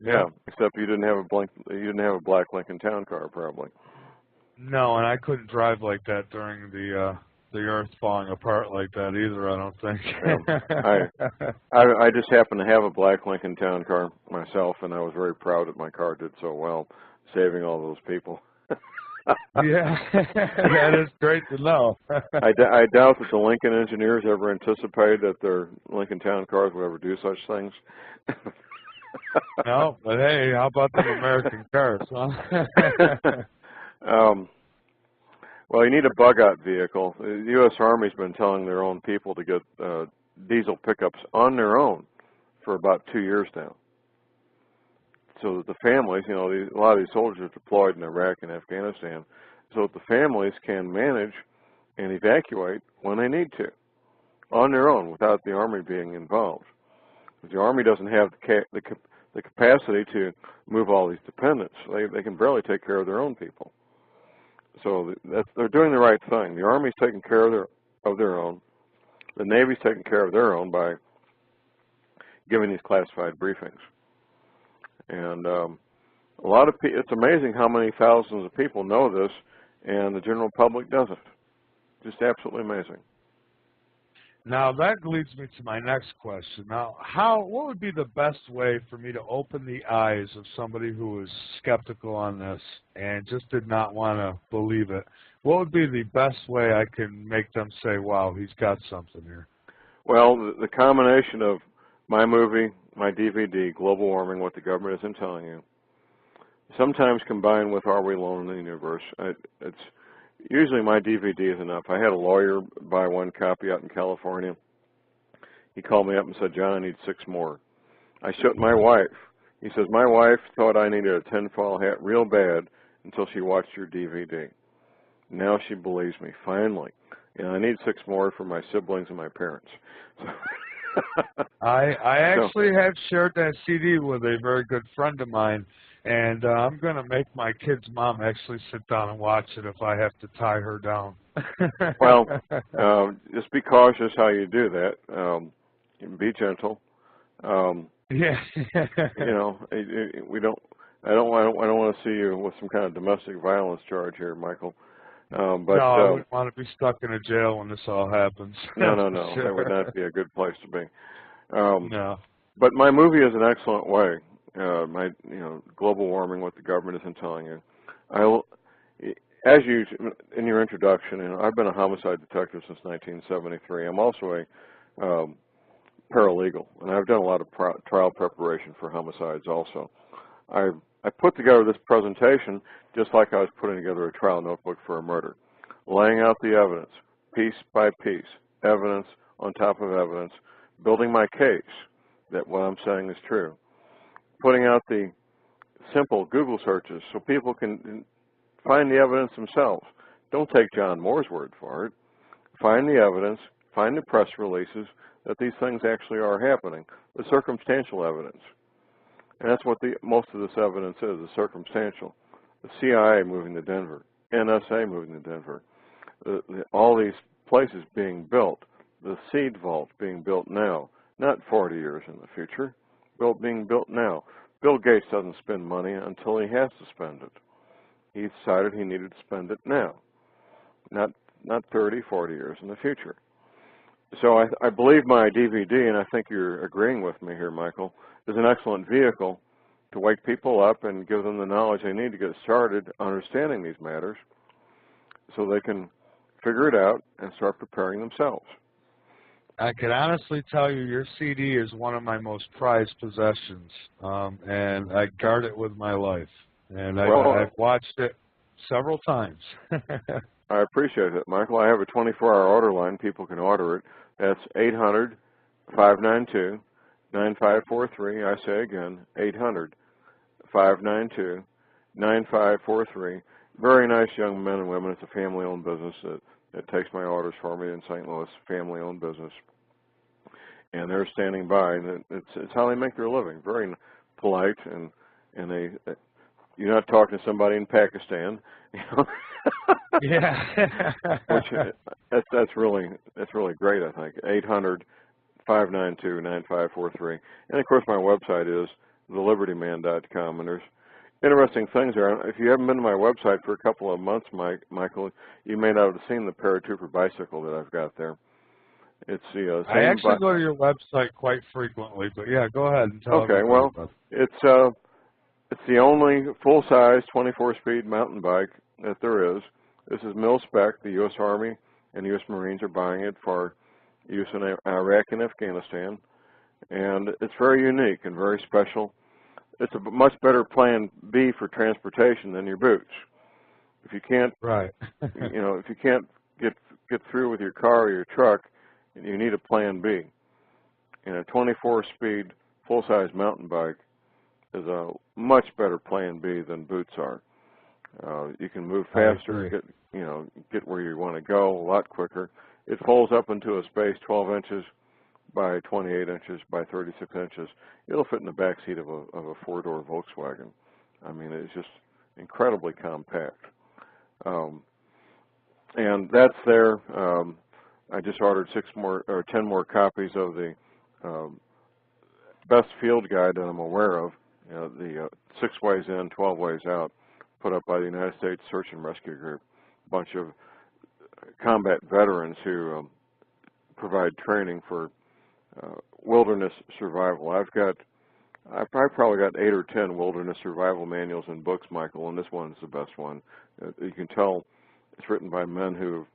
Yeah, except you didn't have a black Lincoln Town Car, probably. No, and I couldn't drive like that during the earth falling apart like that either, I don't think. I just happened to have a black Lincoln Town Car myself, and I was very proud that my car did so well, saving all those people. Yeah, that is great to know. I doubt that the Lincoln engineers ever anticipated that their Lincoln Town Cars would ever do such things. No, but hey, how about them American cars, huh? Well, you need a bug-out vehicle. The U.S. Army's been telling their own people to get diesel pickups on their own for about 2 years now, so that the families, you know, a lot of these soldiers are deployed in Iraq and Afghanistan, so that the families can manage and evacuate when they need to, on their own, without the Army being involved. The Army doesn't have the capacity to move all these dependents. They can barely take care of their own people. So they're doing the right thing. The Army's taking care of their own. The Navy's taking care of their own by giving these classified briefings. And a lot of it's amazing how many thousands of people know this, and the general public doesn't. Just absolutely amazing. Now, that leads me to my next question. Now, what would be the best way for me to open the eyes of somebody who is skeptical on this and just did not want to believe it? What would be the best way I can make them say, wow, he's got something here? Well, the combination of my movie, my DVD, Global Warming, What the Government Isn't Telling You, sometimes combined with Are We Alone in the Universe, it's usually my DVD is enough. I had a lawyer buy one copy out in California. He called me up and said, John, I need 6 more. I showed my wife. He says, my wife thought I needed a tinfoil hat real bad until she watched your DVD. Now she believes me, finally. And I need 6 more for my siblings and my parents. I actually have shared that CD with a very good friend of mine. And I'm going to make my kid's mom actually sit down and watch it if I have to tie her down. Well, just be cautious how you do that. Be gentle. Yeah. You know, we don't. I don't want to see you with some kind of domestic violence charge here, Michael. But no, I wouldn't want to be stuck in a jail when this all happens. No. Sure. That would not be a good place to be. No. But my movie is an excellent way. Global Warming, What the Government Isn't Telling You. As you, in your introduction, I've been a homicide detective since 1973. I'm also a paralegal, and I've done a lot of trial preparation for homicides also. I put together this presentation just like I was putting together a trial notebook for a murder, laying out the evidence, piece by piece, evidence on top of evidence, building my case that what I'm saying is true, putting out the simple Google searches so people can find the evidence themselves. Don't take John Moore's word for it. Find the evidence, find the press releases that these things actually are happening, the circumstantial evidence. And that's what most of this evidence is, the circumstantial. The CIA moving to Denver, NSA moving to Denver. All these places being built, the seed vault being built now, not 40 years in the future, being built now. Bill Gates doesn't spend money until he has to spend it. He decided he needed to spend it now, not 30, 40 years in the future. So I believe my DVD, and I think you're agreeing with me here, Michael, is an excellent vehicle to wake people up and give them the knowledge they need to get started understanding these matters so they can figure it out and start preparing themselves. I can honestly tell you your CD is one of my most prized possessions, and I guard it with my life. And I've watched it several times. I appreciate it, Michael. I have a 24-hour order line. People can order it. That's 800-592-9543. I say again, 800-592-9543. Very nice young men and women. It's a family-owned business that takes my orders for me in St. Louis, family-owned business. And they're standing by, and it's how they make their living. Very polite, and you're not talking to somebody in Pakistan, you know. Yeah. Which that's really great, I think. 800-592-9543. And of course my website is thelibertyman.com, and there's interesting things there. If you haven't been to my website for a couple of months, Michael, you may not have seen the paratrooper bicycle that I've got there. It's the same. I actually go to your website quite frequently, but yeah, go ahead and tell me. Okay, well, it's the only full-size 24-speed mountain bike that there is. This is mil-spec. The U.S. Army and U.S. Marines are buying it for use in Iraq and Afghanistan, and it's very unique and very special. It's a much better plan B for transportation than your boots. If you can't, if you can't get through with your car or your truck, you need a plan B. And a 24-speed full-size mountain bike is a much better plan B than boots are. You can move faster, get where you want to go a lot quicker. It folds up into a space 12 inches by 28 inches by 36 inches. It'll fit in the back seat of a four-door Volkswagen. I mean, it's just incredibly compact. And that's there. I just ordered 10 more copies of the best field guide that I'm aware of. The 6 ways in, 12 ways out, put up by the United States Search and Rescue Group. A bunch of combat veterans who provide training for wilderness survival. I've probably got 8 or 10 wilderness survival manuals and books, Michael, and this one's the best one. You can tell it's written by men who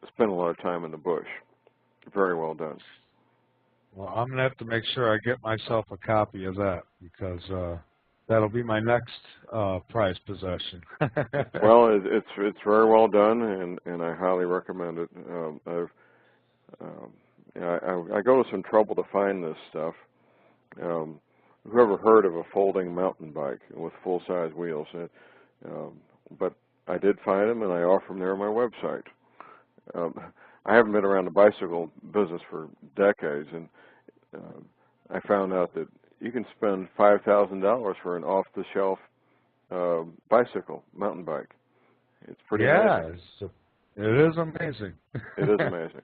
spent a lot of time in the bush. Very well done. Well, I'm going to have to make sure I get myself a copy of that, because that'll be my next prized possession. Well, it's very well done, and I highly recommend it. I go to some trouble to find this stuff. Whoever heard of a folding mountain bike with full-size wheels? But I did find them, and I offer them there on my website. I haven't been around the bicycle business for decades, and I found out that you can spend $5,000 for an off-the-shelf bicycle, mountain bike. It's pretty amazing. It is amazing. It is amazing.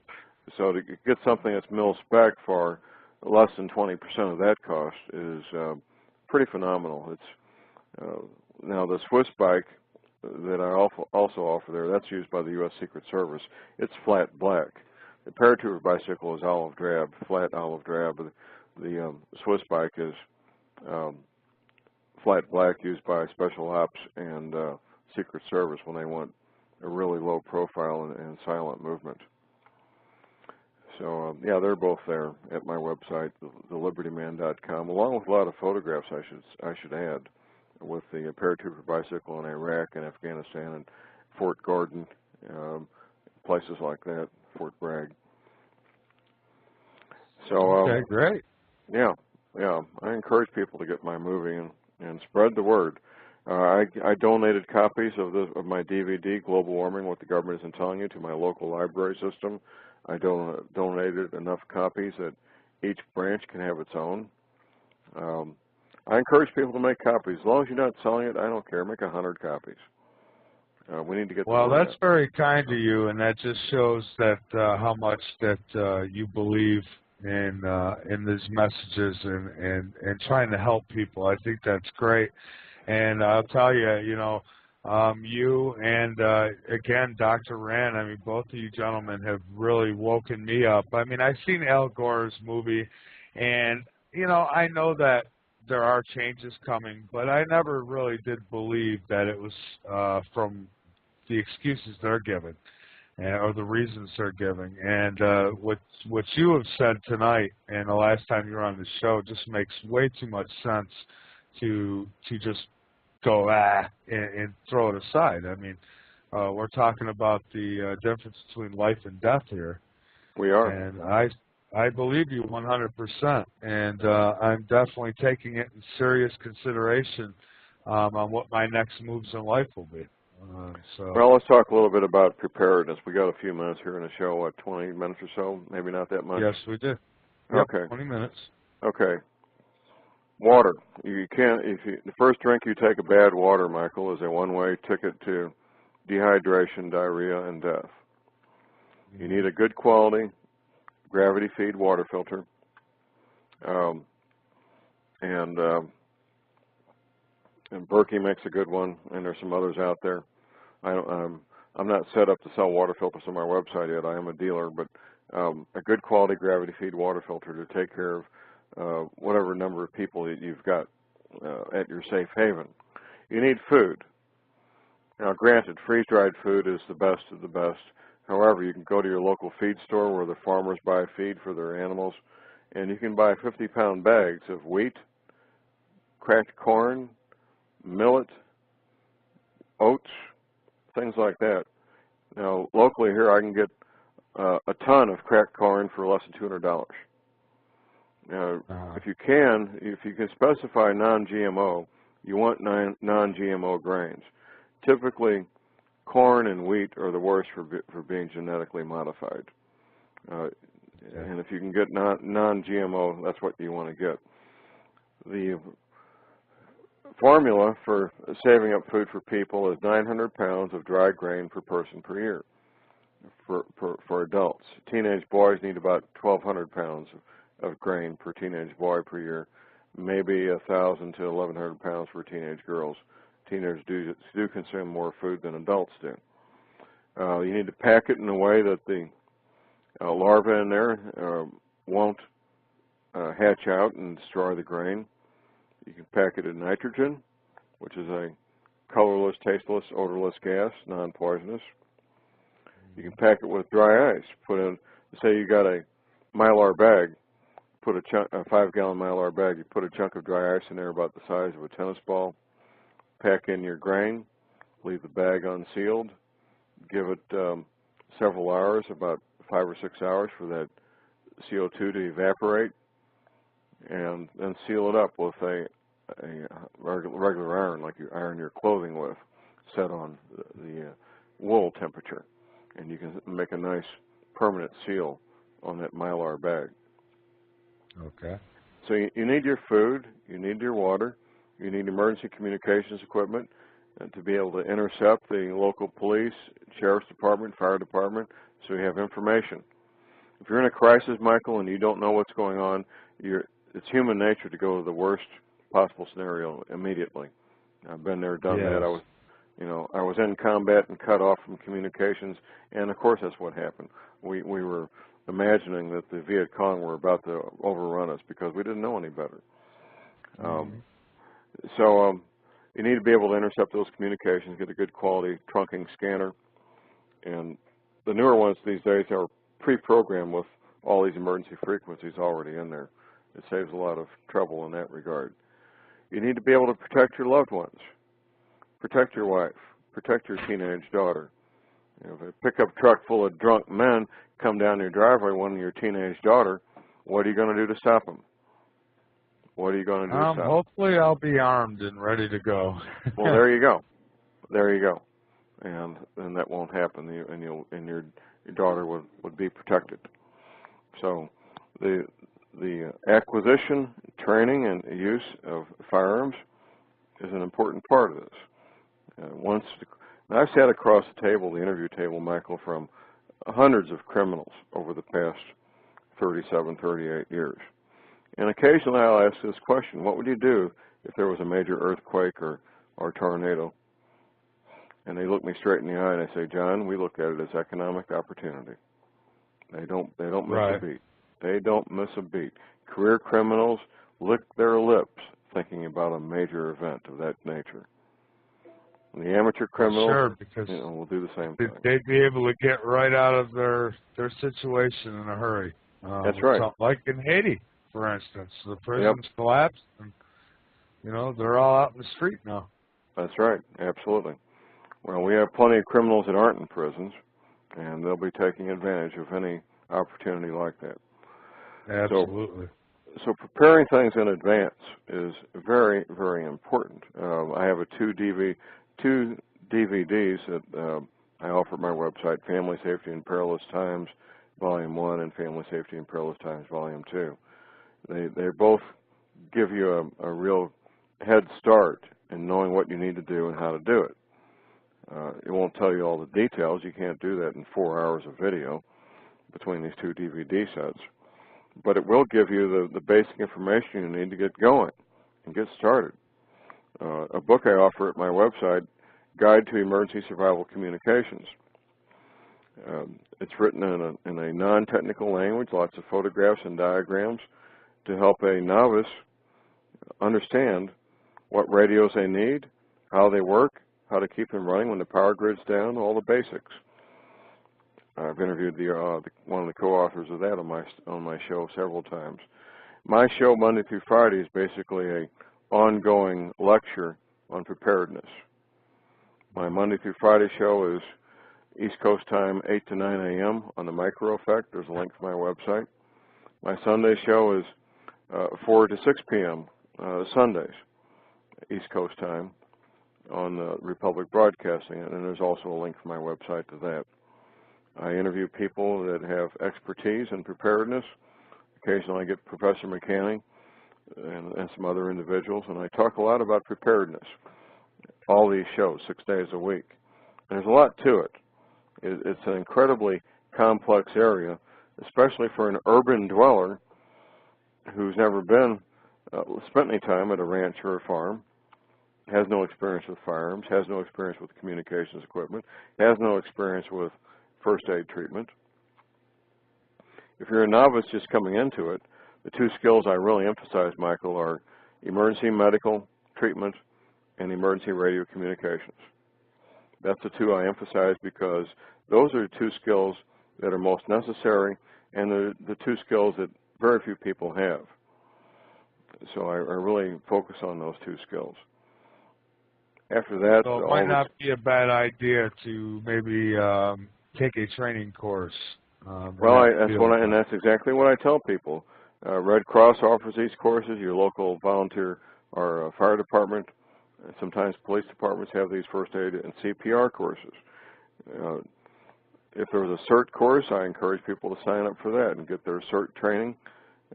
So to get something that's mil-spec for less than 20% of that cost is pretty phenomenal. It's now the Swiss bike that I also offer there, that's used by the U.S. Secret Service. It's flat black. The paratrooper bicycle is olive drab, flat olive drab. The Swiss bike is flat black, used by Special Ops and Secret Service when they want a really low profile and silent movement. So yeah, they're both there at my website, thelibertyman.com, along with a lot of photographs I should add, with the paratrooper bicycle in Iraq and Afghanistan and Fort Gordon, places like that, Fort Bragg. So okay, great. Yeah, I encourage people to get my movie and spread the word. I donated copies of my DVD, Global Warming, What the Government Isn't Telling You, to my local library system. I donated enough copies that each branch can have its own. I encourage people to make copies. As long as you're not selling it, I don't care. Make 100 copies. We need to get the Well, word that's out. very kind to you, and that just shows that how much that you believe in these messages and trying to help people. I think that's great, and I'll tell you, you and again, Dr. Rand. I mean, both of you gentlemen have really woken me up. I mean, I've seen Al Gore's movie, and I know that there are changes coming, but I never really did believe that it was from the excuses they're giving or the reasons they're giving. And what you have said tonight and the last time you were on the show just makes way too much sense to just go and throw it aside. I mean, we're talking about the difference between life and death here. We are. And I believe you 100%, and I'm definitely taking it in serious consideration on what my next moves in life will be. Well, let's talk a little bit about preparedness. We got a few minutes here in the show, what, 20 minutes or so? Maybe not that much? Yes, we did. Yep, okay. 20 minutes. Okay. Water. You can't, the first drink you take of bad water, Michael, is a one-way ticket to dehydration, diarrhea, and death. You need a good quality gravity feed water filter. And Berkey makes a good one, and there's some others out there. I'm not set up to sell water filters on my website yet. I am a dealer, but a good quality gravity feed water filter to take care of whatever number of people that you've got at your safe haven. You need food. Now, granted, freeze-dried food is the best of the best. However, you can go to your local feed store where the farmers buy feed for their animals, and you can buy 50-pound bags of wheat, cracked corn, millet, oats, things like that. Now, locally here, I can get a ton of cracked corn for less than $200. Now, if you can specify non-GMO, you want non-GMO grains. Typically, corn and wheat are the worst for being genetically modified. And if you can get non-GMO, that's what you want to get. The formula for saving up food for people is 900 pounds of dry grain per person per year for adults. Teenage boys need about 1,200 pounds of grain per teenage boy per year, maybe 1,000 to 1,100 pounds for teenage girls. Teenagers do consume more food than adults do. You need to pack it in a way that the larvae in there won't hatch out and destroy the grain. You can pack it in nitrogen, which is a colorless, tasteless, odorless gas, non-poisonous. You can pack it with dry ice. Put in, say you got a Mylar bag, put a 5-gallon Mylar bag, you put a chunk of dry ice in there about the size of a tennis ball, pack in your grain, leave the bag unsealed, give it several hours, about 5 or 6 hours for that CO2 to evaporate, and then seal it up with a regular iron, like you iron your clothing with, set on the wool temperature. And you can make a nice permanent seal on that Mylar bag. Okay. So you need your food, you need your water, you need emergency communications equipment to be able to intercept the local police, sheriff's department, fire department, so you have information. If you're in a crisis, Michael, and you don't know what's going on, it's human nature to go to the worst possible scenario immediately. I've been there, done that. I was in combat and cut off from communications, and of course that's what happened. We were imagining that the Viet Cong were about to overrun us because we didn't know any better. So you need to be able to intercept those communications, get a good quality trunking scanner, and the newer ones these days are pre-programmed with all these emergency frequencies already in there. It saves a lot of trouble in that regard. You need to be able to protect your loved ones, protect your wife, protect your teenage daughter. If a pickup truck full of drunk men come down your driveway, one of your teenage daughter, what are you going to do to stop them? What are you going to do to stop them? Hopefully I'll be armed and ready to go. Well, there you go. There you go. And that won't happen, and your daughter would be protected. So the acquisition, training, and use of firearms is an important part of this. I've sat across the table, the interview table, Michael, from hundreds of criminals over the past 37, 38 years. And occasionally I'll ask this question: what would you do if there was a major earthquake or tornado? And they look me straight in the eye and they say, John, we look at it as economic opportunity. They don't miss a beat. They don't miss a beat. Career criminals lick their lips thinking about a major event of that nature. And the amateur criminals, sure, because will do the same thing. They'd be able to get right out of their situation in a hurry. That's right. Like in Haiti, for instance, the prisons collapsed, and they're all out in the street now. That's right, absolutely. Well, we have plenty of criminals that aren't in prisons, and they'll be taking advantage of any opportunity like that. Absolutely. So preparing things in advance is very, very important. I have two DVDs that I offer at my website: Family Safety in Perilous Times, Volume 1, and Family Safety in Perilous Times, Volume 2. They both give you a real head start in knowing what you need to do and how to do it. It won't tell you all the details. You can't do that in 4 hours of video between these two DVD sets. But it will give you the basic information you need to get going and get started. A book I offer at my website, Guide to Emergency Survival Communications. It's written in a non-technical language, lots of photographs and diagrams to help a novice understand what radios they need, how they work, how to keep them running when the power grid's down, all the basics. I've interviewed one of the co-authors of that on my show several times. My show, Monday through Friday, is basically an ongoing lecture on preparedness. My Monday through Friday show is East Coast time, 8 to 9 a.m. on the Micro Effect. There's a link to my website. My Sunday show is 4 to 6 p.m. Sundays, East Coast time, on Republic Broadcasting, and there's also a link to my website to that. I interview people that have expertise in preparedness. Occasionally I get Professor McCanning and some other individuals, and I talk a lot about preparedness. All these shows, 6 days a week. And there's a lot to it. It's an incredibly complex area, especially for an urban dweller who's never spent any time at a ranch or a farm, has no experience with firearms, has no experience with communications equipment, has no experience with first aid treatment. If you're a novice just coming into it, the two skills I really emphasize, Michael, are emergency medical treatment and emergency radio communications. That's the two I emphasize because those are the two skills that are most necessary and the two skills that very few people have. So I really focus on those two skills. After that, so it might not be a bad idea to maybe take a training course. That's exactly what I tell people. Red Cross offers these courses. Your local volunteer or fire department, sometimes police departments have these first aid and CPR courses. If there was a CERT course, I encourage people to sign up for that and get their CERT training.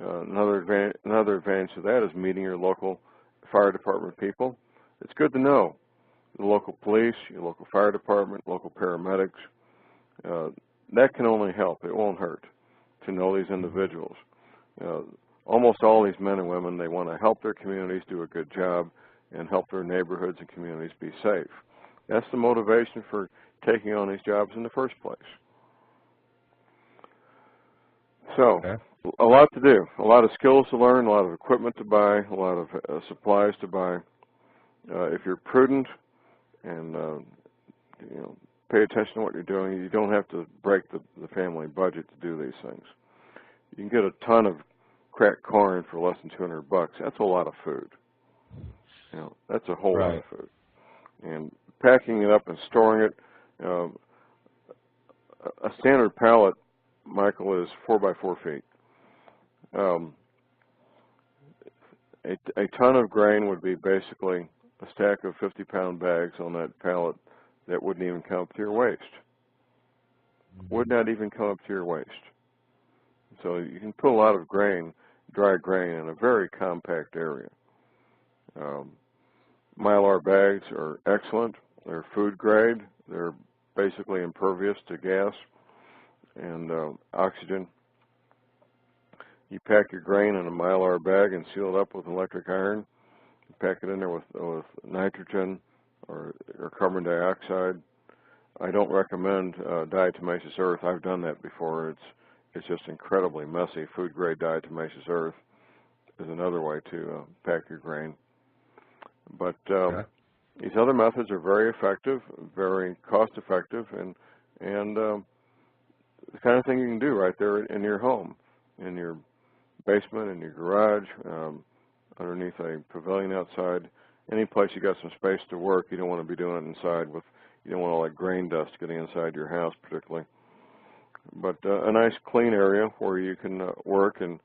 Another advantage to that is meeting your local fire department people. It's good to know the local police, your local fire department, local paramedics. That can only help. It won't hurt to know these individuals. Almost all these men and women, they want to help their communities do a good job and help their neighborhoods and communities be safe. That's the motivation for taking on these jobs in the first place. So, a lot to do, a lot of skills to learn, a lot of equipment to buy, a lot of supplies to buy. If you're prudent and pay attention to what you're doing, you don't have to break the family budget to do these things. You can get a ton of cracked corn for less than $200. That's a lot of food. That's a whole lot of food. And packing it up and storing it, a standard pallet, Michael, is 4 by 4 feet. A ton of grain would be basically a stack of 50-pound bags on that pallet that wouldn't even come up to your waist. Would not even come up to your waist. So you can put a lot of grain, dry grain, in a very compact area. Mylar bags are excellent. They're food grade. They're basically impervious to gas and oxygen. You pack your grain in a Mylar bag and seal it up with electric iron. You pack it in there with nitrogen or carbon dioxide. I don't recommend diatomaceous earth. I've done that before. It's just incredibly messy. Food grade diatomaceous earth is another way to pack your grain. But these other methods are very effective, very cost effective, and the kind of thing you can do right there in your home, in your basement, in your garage, underneath a pavilion outside, any place you got some space to work. You don't want to be doing it inside you don't want all that grain dust getting inside your house particularly. But a nice clean area where you can work and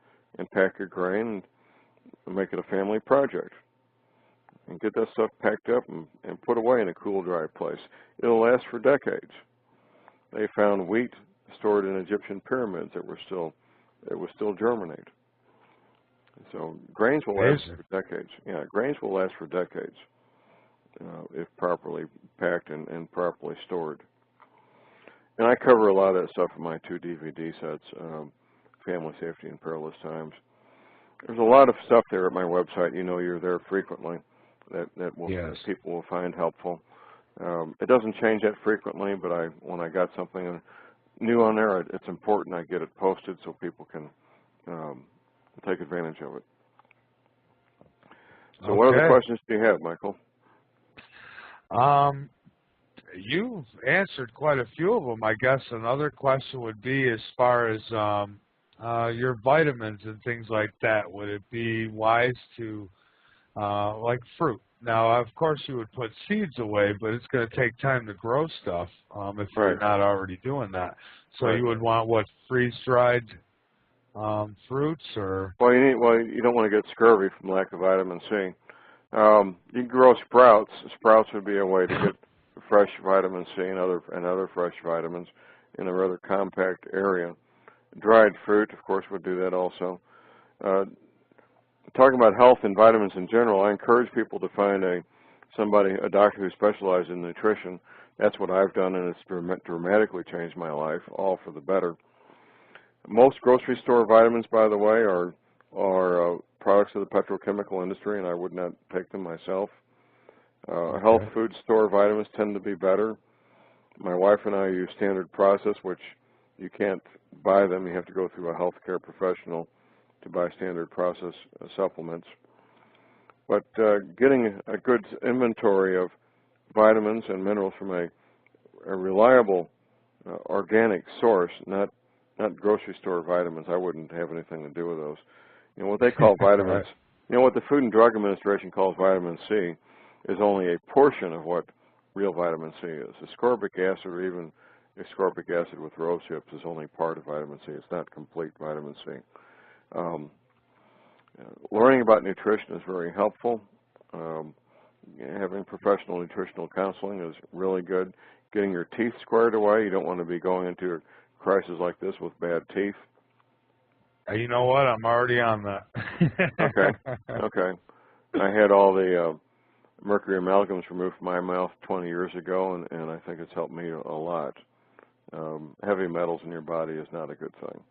pack your grain and make it a family project. And get that stuff packed up and put away in a cool, dry place. It'll last for decades. They found wheat stored in Egyptian pyramids that would still germinate. So grains will last for decades. Yeah, grains will last for decades if properly packed and properly stored. And I cover a lot of that stuff in my 2 DVD sets, Family Safety in Perilous Times. There's a lot of stuff there at my website. You know, you're there frequently. That people will find helpful. It doesn't change that frequently, but when I got something new on there, it's important I get it posted so people can take advantage of it. So what other questions do you have, Michael? You've answered quite a few of them. I guess another question would be as far as your vitamins and things like that. Would it be wise to like fruit? Now, of course, you would put seeds away, but it's going to take time to grow stuff if you're not already doing that. So you would want, what, freeze-dried fruits? Or? Well, you don't want to get scurvy from lack of vitamin C. You can grow sprouts. Sprouts would be a way to get fresh vitamin C and other fresh vitamins in a rather compact area. Dried fruit, of course, would do that also. Talking about health and vitamins in general, I encourage people to find a doctor who specializes in nutrition. That's what I've done, and it's dramatically changed my life, all for the better. Most grocery store vitamins, by the way, are products of the petrochemical industry, and I would not take them myself. Health food store vitamins tend to be better. My wife and I use Standard Process, which you can't buy them. You have to go through a healthcare professional to buy Standard Process supplements. But getting a good inventory of vitamins and minerals from a reliable organic source, not grocery store vitamins. I wouldn't have anything to do with those. You know, what they call vitamins, you know, what the Food and Drug Administration calls vitamin C is only a portion of what real vitamin C is. Ascorbic acid, or even ascorbic acid with rose hips, is only part of vitamin C. It's not complete vitamin C. Learning about nutrition is very helpful. Having professional nutritional counseling is really good. Getting your teeth squared away. You don't want to be going into a crisis like this with bad teeth. You know what? I'm already on that. Okay. I had all the mercury amalgams removed from my mouth 20 years ago, and I think it's helped me a lot. Heavy metals in your body is not a good thing.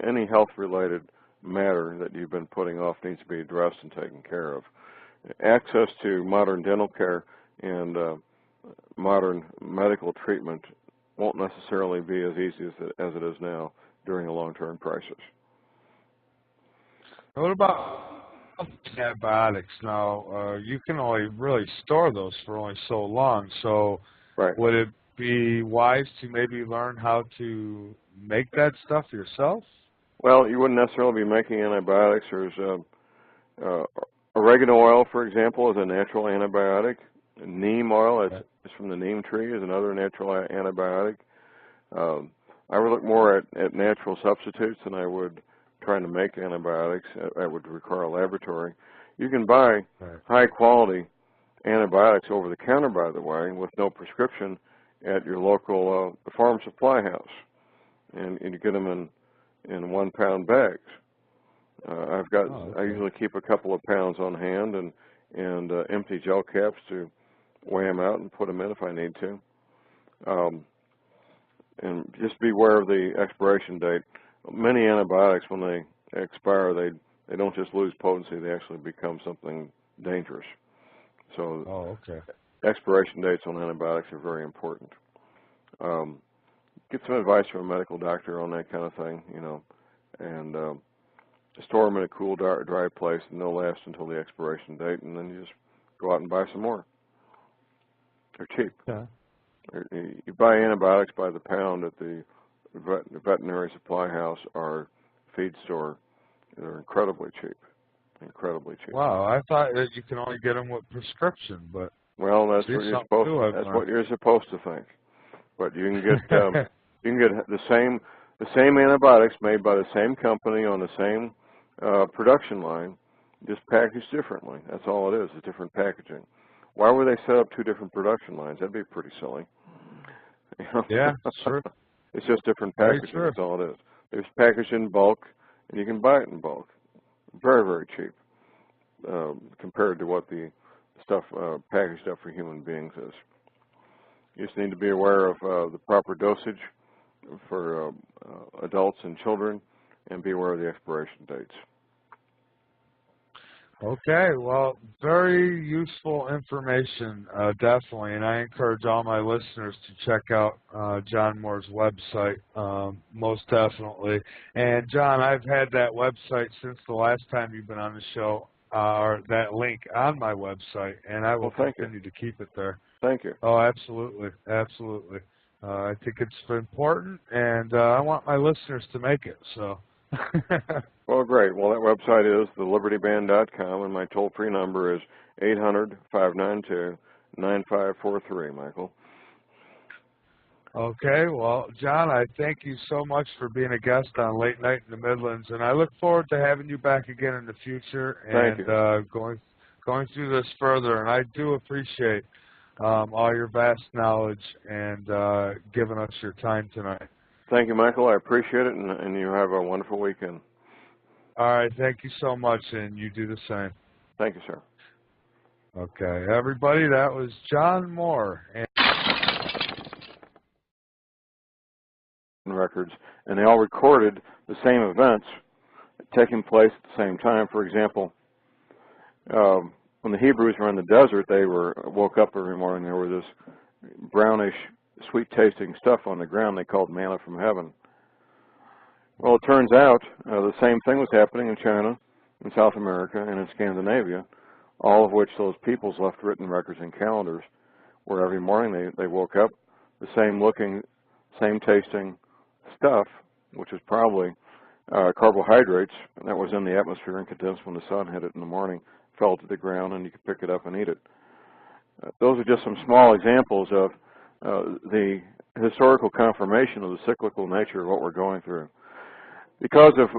Any health-related matter that you've been putting off needs to be addressed and taken care of. Access to modern dental care and modern medical treatment won't necessarily be as easy as it is now during a long-term crisis. What about antibiotics? Now, you can only really store those for only so long. So would it be wise to maybe learn how to make that stuff yourself? Well, you wouldn't necessarily be making antibiotics. There's oregano oil, for example, is a natural antibiotic. Neem oil, is from the neem tree, is another natural antibiotic. I would look more at natural substitutes than I would trying to make antibiotics. That would require a laboratory. You can buy high-quality antibiotics over the counter, by the way, with no prescription at your local farm supply house, and you get them in 1-pound bags. I usually keep a couple of pounds on hand, and and empty gel caps to weigh them out and put them in if I need to. And just beware of the expiration date. Many antibiotics, when they expire, they don't just lose potency, they actually become something dangerous. So expiration dates on antibiotics are very important. Get some advice from a medical doctor on that kind of thing, you know, and store them in a cool, dry place, and they'll last until the expiration date, and then you just go out and buy some more. They're cheap. Yeah. You buy antibiotics by the pound at the veterinary supply house or feed store. They're incredibly cheap. Incredibly cheap. Wow, I thought that you can only get them with prescription, but well, that's what you're supposed to. That's what you're supposed to think. But you can get the same antibiotics made by the same company on the same production line, just packaged differently. That's all it is. It's different packaging. Why would they set up two different production lines? That'd be pretty silly. You know? Yeah, sure. It's just different packaging. That's all it is. It's packaged in bulk, and you can buy it in bulk. Very, very cheap compared to what the stuff packaged up for human beings is. You just need to be aware of the proper dosage for adults and children, and be aware of the expiration dates. Okay, well, very useful information, definitely, and I encourage all my listeners to check out John Moore's website, most definitely. And John, I've had that website since the last time you've been on the show, or that link on my website, and I will continue to keep it there. Thank you. Oh, absolutely, absolutely. I think it's important, and I want my listeners to make it, so. Well, great. Well, that website is thelibertyband.com, and my toll-free number is 800-592-9543, Michael. Okay. Well, John, I thank you so much for being a guest on Late Night in the Midlands, and I look forward to having you back again in the future and going through this further. And I do appreciate all your vast knowledge and giving us your time tonight. Thank you, Michael. I appreciate it, and you have a wonderful weekend. All right. Thank you so much, and you do the same. Thank you, sir. Okay. Everybody, that was John Moore. Records, and they all recorded the same events taking place at the same time. For example, when the Hebrews were in the desert, they woke up every morning. There was this brownish, sweet-tasting stuff on the ground they called manna from heaven. Well, it turns out the same thing was happening in China, in South America, and in Scandinavia, all of which those peoples left written records and calendars, where every morning they woke up, the same looking, same tasting stuff, which is probably carbohydrates that was in the atmosphere and condensed when the sun hit it in the morning, fell to the ground, and you could pick it up and eat it. Those are just some small examples of the historical confirmation of the cyclical nature of what we're going through. Because of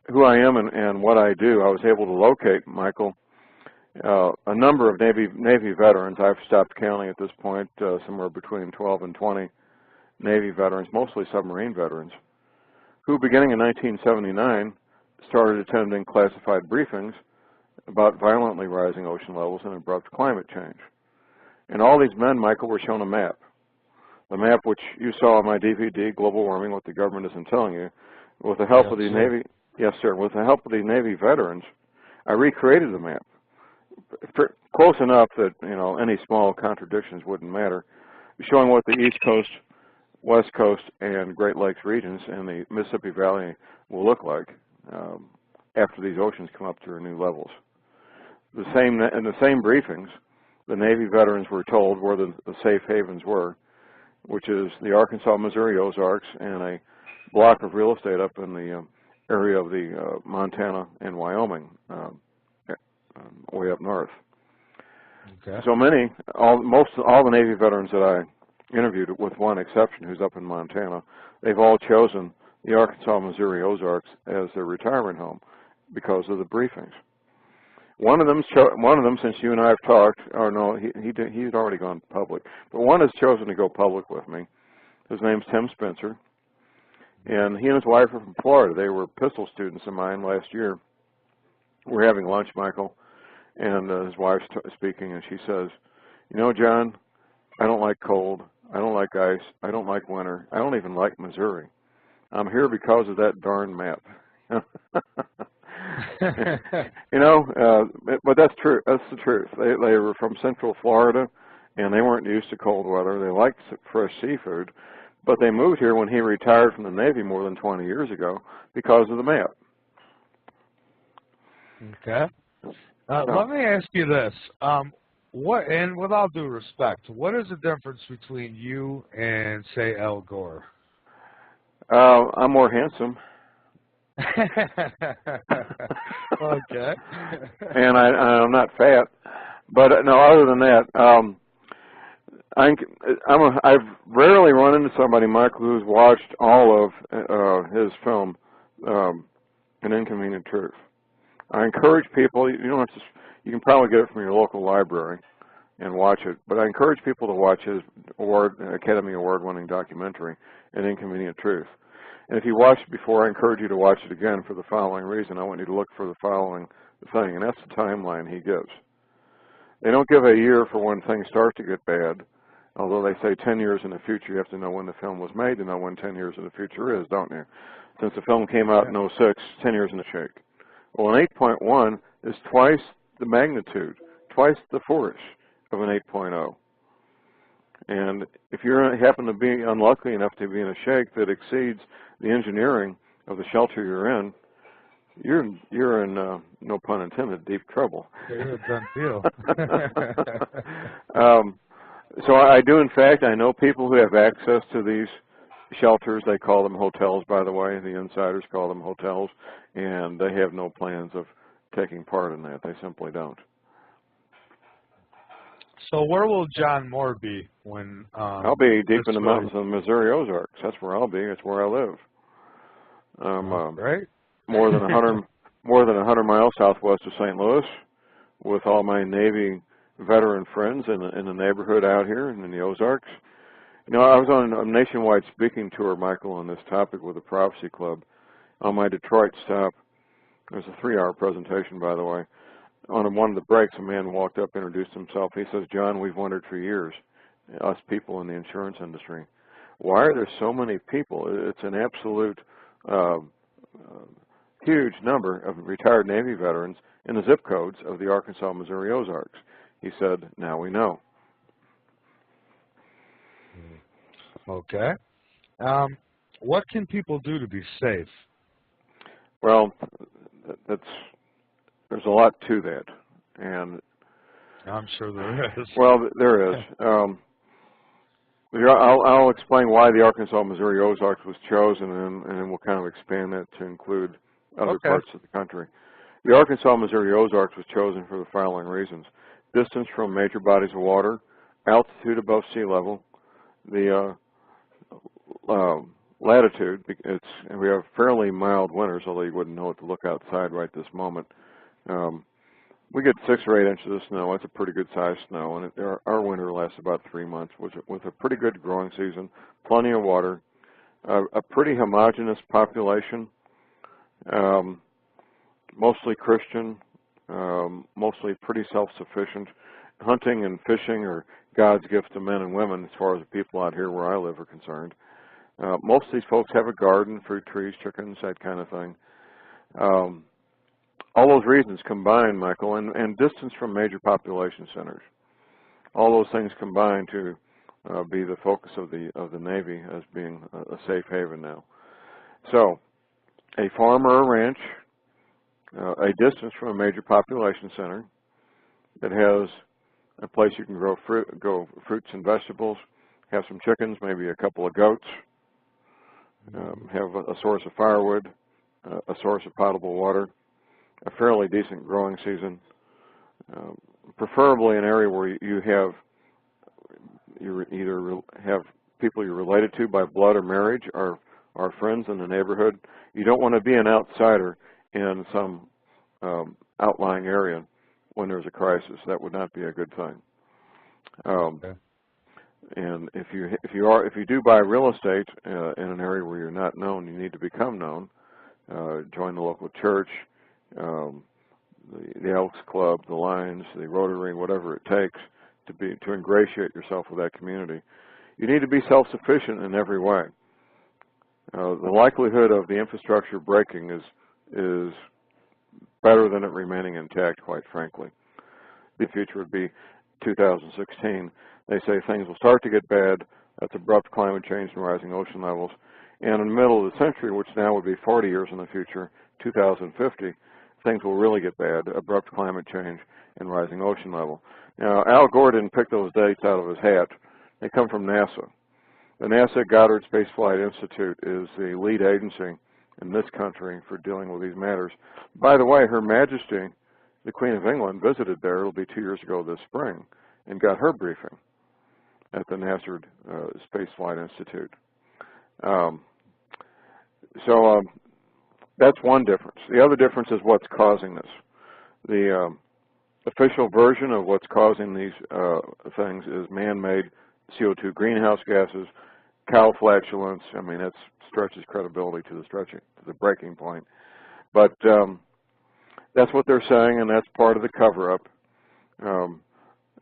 who I am and what I do, I was able to locate, Michael, a number of Navy veterans. I've stopped counting at this point, somewhere between 12 and 20 Navy veterans, mostly submarine veterans, who beginning in 1979 started attending classified briefings about violently rising ocean levels and abrupt climate change. And all these men, Michael, were shown a map. The map which you saw on my DVD, Global Warming, What the Government Isn't Telling You, with the help of the Navy, yes, sir, with the help of the Navy veterans, I recreated the map. Close enough that, you know, any small contradictions wouldn't matter, showing what the East Coast, West Coast, and Great Lakes regions and the Mississippi Valley will look like after these oceans come up to their new levels. In the same briefings, the Navy veterans were told where the safe havens were, which is the Arkansas, Missouri Ozarks, and a block of real estate up in the area of the Montana and Wyoming, way up north. Okay. So all the Navy veterans that I interviewed, with one exception, who's up in Montana, they've all chosen the Arkansas, Missouri Ozarks as their retirement home because of the briefings. One of them, since you and I have talked, or no, he's already gone public, but one has chosen to go public with me. His name's Tim Spencer, and he and his wife are from Florida. They were pistol students of mine last year. We're having lunch, Michael, and his wife's speaking, and she says, "You know, John, I don't like cold. I don't like ice. I don't like winter. I don't even like Missouri. I'm here because of that darn map." You know, but that's true. That's the truth. They were from Central Florida, and they weren't used to cold weather. They liked fresh seafood, but they moved here when he retired from the Navy more than 20 years ago because of the map. Okay. Let me ask you this. What, and with all due respect, what is the difference between you and, say, Al Gore? I'm more handsome. Okay. And I'm not fat. But no, other than that, I've rarely run into somebody, Michael, who's watched all of his film, An Inconvenient Truth. I encourage people. You don't have to. You can probably get it from your local library and watch it. But I encourage people to watch his Academy Award-winning documentary, An Inconvenient Truth. And if you watched it before, I encourage you to watch it again for the following reason. I want you to look for the following thing, and that's the timeline he gives. They don't give a year for when things start to get bad, although they say 10 years in the future. You have to know when the film was made to know when 10 years in the future is, don't you? Since the film came out in 06, 10 years in the shake. Well, an 8.1 is twice the magnitude, twice the force of an 8.0. And if you happen to be unlucky enough to be in a shake that exceeds the engineering of the shelter you're in, you're in no pun intended, deep trouble. You're a done deal. So I do, in fact, I know people who have access to these shelters. They call them hotels, by the way. The insiders call them hotels, and they have no plans of taking part in that. They simply don't. So where will John Moore be when? I'll be deep in the mountains of the Missouri Ozarks. That's where I'll be. That's where I live. Right. More than 100 miles southwest of St. Louis, with all my Navy veteran friends in the neighborhood out here and in the Ozarks. You know, I was on a nationwide speaking tour, Michael, on this topic with the Prophecy Club. On my Detroit stop, it was a 3-hour presentation, by the way. On one of the breaks, a man walked up, introduced himself. He says, "John, we've wondered for years, us people in the insurance industry, why are there so many people? It's an absolute huge number of retired Navy veterans in the zip codes of the Arkansas, Missouri Ozarks." He said, "Now we know." Okay. What can people do to be safe? Well, there's a lot to that, and I'm sure there is. Well, there is. I'll explain why the Arkansas, Missouri Ozarks was chosen, and then we'll kind of expand that to include other parts of the country. The Arkansas, Missouri Ozarks was chosen for the following reasons: distance from major bodies of water, altitude above sea level, the latitude. We have fairly mild winters, although you wouldn't know it to look outside right this moment. We get 6 or 8 inches of snow. That's a pretty good sized snow, and our winter lasts about 3 months, with a pretty good growing season, plenty of water, a pretty homogeneous population, mostly Christian, mostly pretty self-sufficient. Hunting and fishing are God's gift to men and women, as far as the people out here where I live are concerned. Most of these folks have a garden, fruit trees, chickens, that kind of thing. All those reasons combine, Michael, and distance from major population centers. All those things combine to be the focus of the Navy as being a safe haven now. So, a farm or a ranch, a distance from a major population center that has a place you can grow fruits and vegetables, have some chickens, maybe a couple of goats, have a source of firewood, a source of potable water, a fairly decent growing season, preferably an area where you either have people you're related to by blood or marriage, or friends in the neighborhood. You don't want to be an outsider in some outlying area when there's a crisis. That would not be a good thing. And if you do buy real estate in an area where you're not known, you need to become known. Join the local church. the Elks Club, the Lions, the Rotary, whatever it takes to ingratiate yourself with that community. You need to be self-sufficient in every way. The likelihood of the infrastructure breaking is better than it remaining intact, quite frankly. The future would be 2016. They say things will start to get bad. That's abrupt climate change and rising ocean levels. And in the middle of the century, which now would be 40 years in the future, 2050, things will really get bad, abrupt climate change and rising ocean level. Now, Al Gore didn't pick those dates out of his hat. They come from NASA. The NASA Goddard Space Flight Institute is the lead agency in this country for dealing with these matters. By the way, Her Majesty, the Queen of England, visited there, it'll be 2 years ago this spring, and got her briefing at the NASA Space Flight Institute. That's one difference. The other difference is what's causing this. The official version of what's causing these things is man-made CO2 greenhouse gases, cow flatulence. I mean, that stretches credibility to the breaking point. But that's what they're saying, and that's part of the cover-up.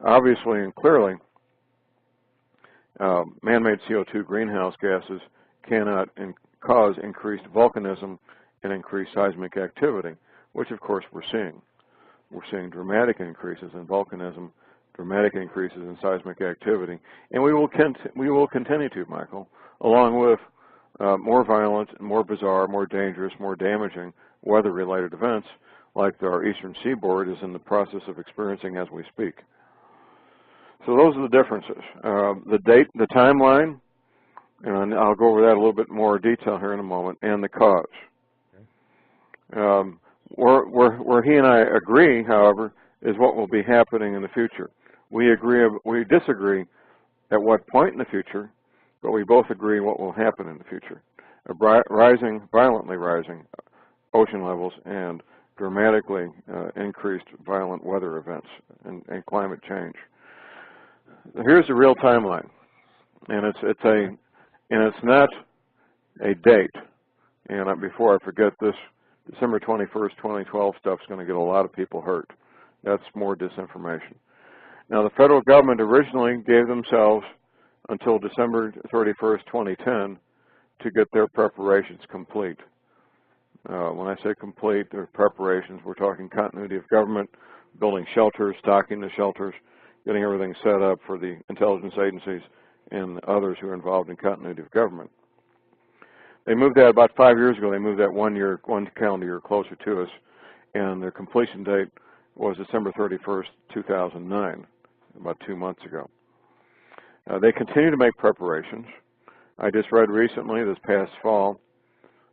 Obviously and clearly, man-made CO2 greenhouse gases cannot cause increased volcanism and increased seismic activity, which of course we're seeing. We're seeing dramatic increases in volcanism, dramatic increases in seismic activity, and we will continue to, Michael, along with more violent, more bizarre, more dangerous, more damaging weather-related events like our eastern seaboard is in the process of experiencing as we speak. So those are the differences. The date, the timeline, and I'll go over that a little bit more detail here in a moment, and the cause. Where he and I agree, however, is what will be happening in the future. We disagree at what point in the future, but we both agree what will happen in the future. Violently rising ocean levels and dramatically increased violent weather events and climate change. Here's the real timeline, and it's not a date. And before I forget this, December 21st, 2012 stuff is going to get a lot of people hurt. That's more disinformation. Now, the federal government originally gave themselves until December 31st, 2010 to get their preparations complete. When I say complete, their preparations, we're talking continuity of government, building shelters, stocking the shelters, getting everything set up for the intelligence agencies and others who are involved in continuity of government. They moved that about 5 years ago. They moved that one calendar year closer to us, and their completion date was December 31st, 2009, about 2 months ago. They continue to make preparations. I just read recently, this past fall,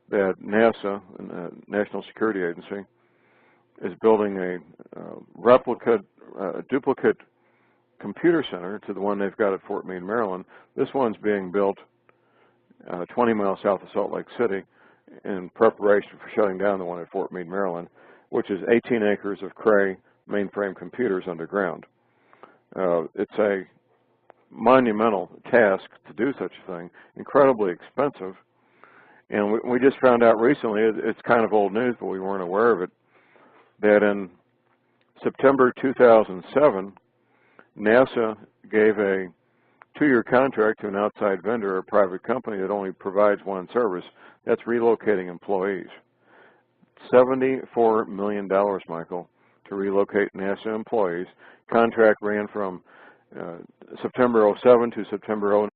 that NASA, the National Security Agency, is building a duplicate computer center to the one they've got at Fort Meade, Maryland. This one's being built 20 miles south of Salt Lake City in preparation for shutting down the one at Fort Meade, Maryland, which is 18 acres of Cray mainframe computers underground. It's a monumental task to do such a thing, incredibly expensive, and we just found out recently, it's kind of old news, but we weren't aware of it, that in September 2007, NASA gave a 2-year contract to an outside vendor, a private company that only provides one service. That's relocating employees. $74 million, Michael, to relocate NASA employees. Contract ran from September 07 to September 09.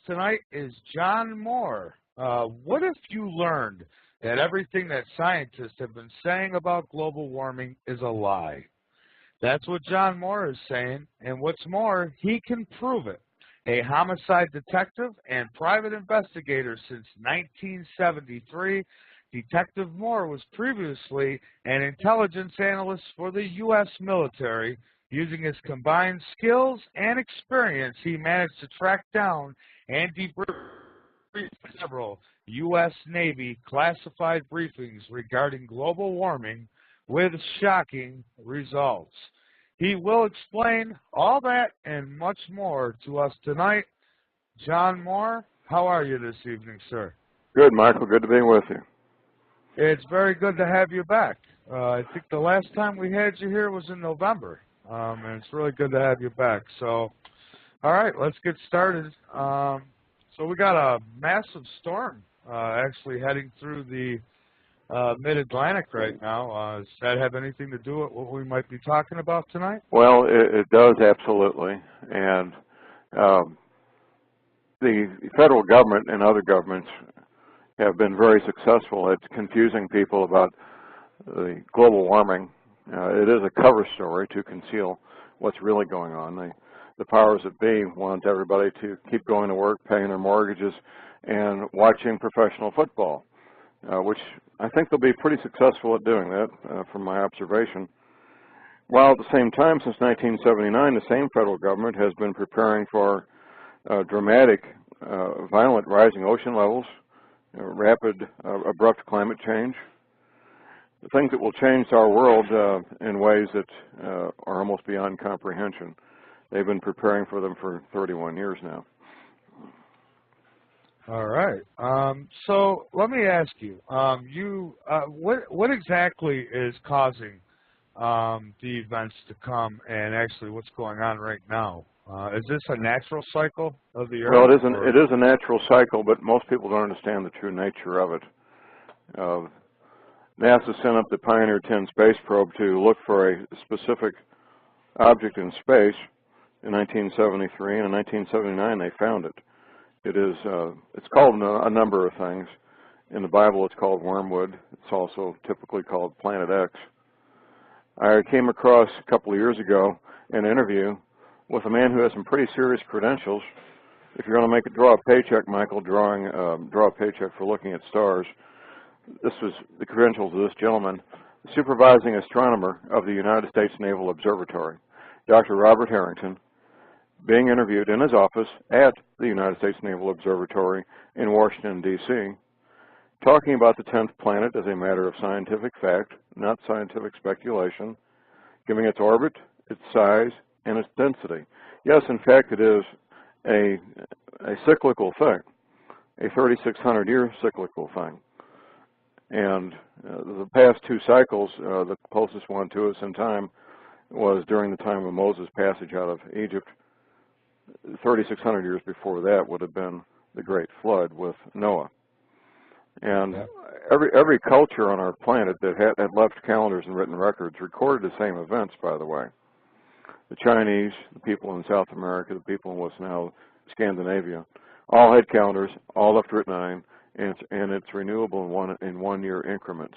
Tonight is John Moore. What if you learned that everything that scientists have been saying about global warming is a lie? That's what John Moore is saying, and what's more, he can prove it. A homicide detective and private investigator since 1973, Detective Moore was previously an intelligence analyst for the U.S. military. Using his combined skills and experience, he managed to track down and debrief several U.S. Navy classified briefings regarding global warming with shocking results. He will explain all that and much more to us tonight. John Moore, how are you this evening, sir? Good, Michael. Good to be with you. It's very good to have you back. I think the last time we had you here was in November, and it's really good to have you back. So, all right, let's get started. So we got a massive storm actually heading through the mid-Atlantic right now. Does that have anything to do with what we might be talking about tonight? Well, it does, absolutely. And the federal government and other governments have been very successful at confusing people about the global warming. It is a cover story to conceal what's really going on. The powers that be want everybody to keep going to work, paying their mortgages, and watching professional football, which I think they'll be pretty successful at doing that from my observation. While at the same time, since 1979, the same federal government has been preparing for dramatic, violent rising ocean levels, rapid, abrupt climate change, the things that will change our world in ways that are almost beyond comprehension. They've been preparing for them for 31 years now. All right. So let me ask you, what exactly is causing the events to come, and actually what's going on right now? Is this a natural cycle of the Earth? Well, it is a natural cycle, but most people don't understand the true nature of it. NASA sent up the Pioneer 10 space probe to look for a specific object in space in 1973, and in 1979 they found it. It's called a number of things. In the Bible it's called wormwood. It's also typically called Planet X. I came across a couple of years ago an interview with a man who has some pretty serious credentials. If you're going to draw a paycheck, Michael, draw a paycheck for looking at stars. This was the credentials of this gentleman, supervising astronomer of the United States Naval Observatory, Dr. Robert Harrington, being interviewed in his office at the United States Naval Observatory in Washington, D.C., talking about the 10th planet as a matter of scientific fact, not scientific speculation, giving its orbit, its size, and its density. Yes, in fact, it is a cyclical thing, a 3,600-year cyclical thing. And the past two cycles, the closest one to us in time was during the time of Moses' passage out of Egypt. 3,600 years before that would have been the Great Flood with Noah. And every culture on our planet that had left calendars and written records recorded the same events, by the way. The Chinese, the people in South America, the people in what's now Scandinavia, all had calendars, all left written on, and it's renewable in one-year increments.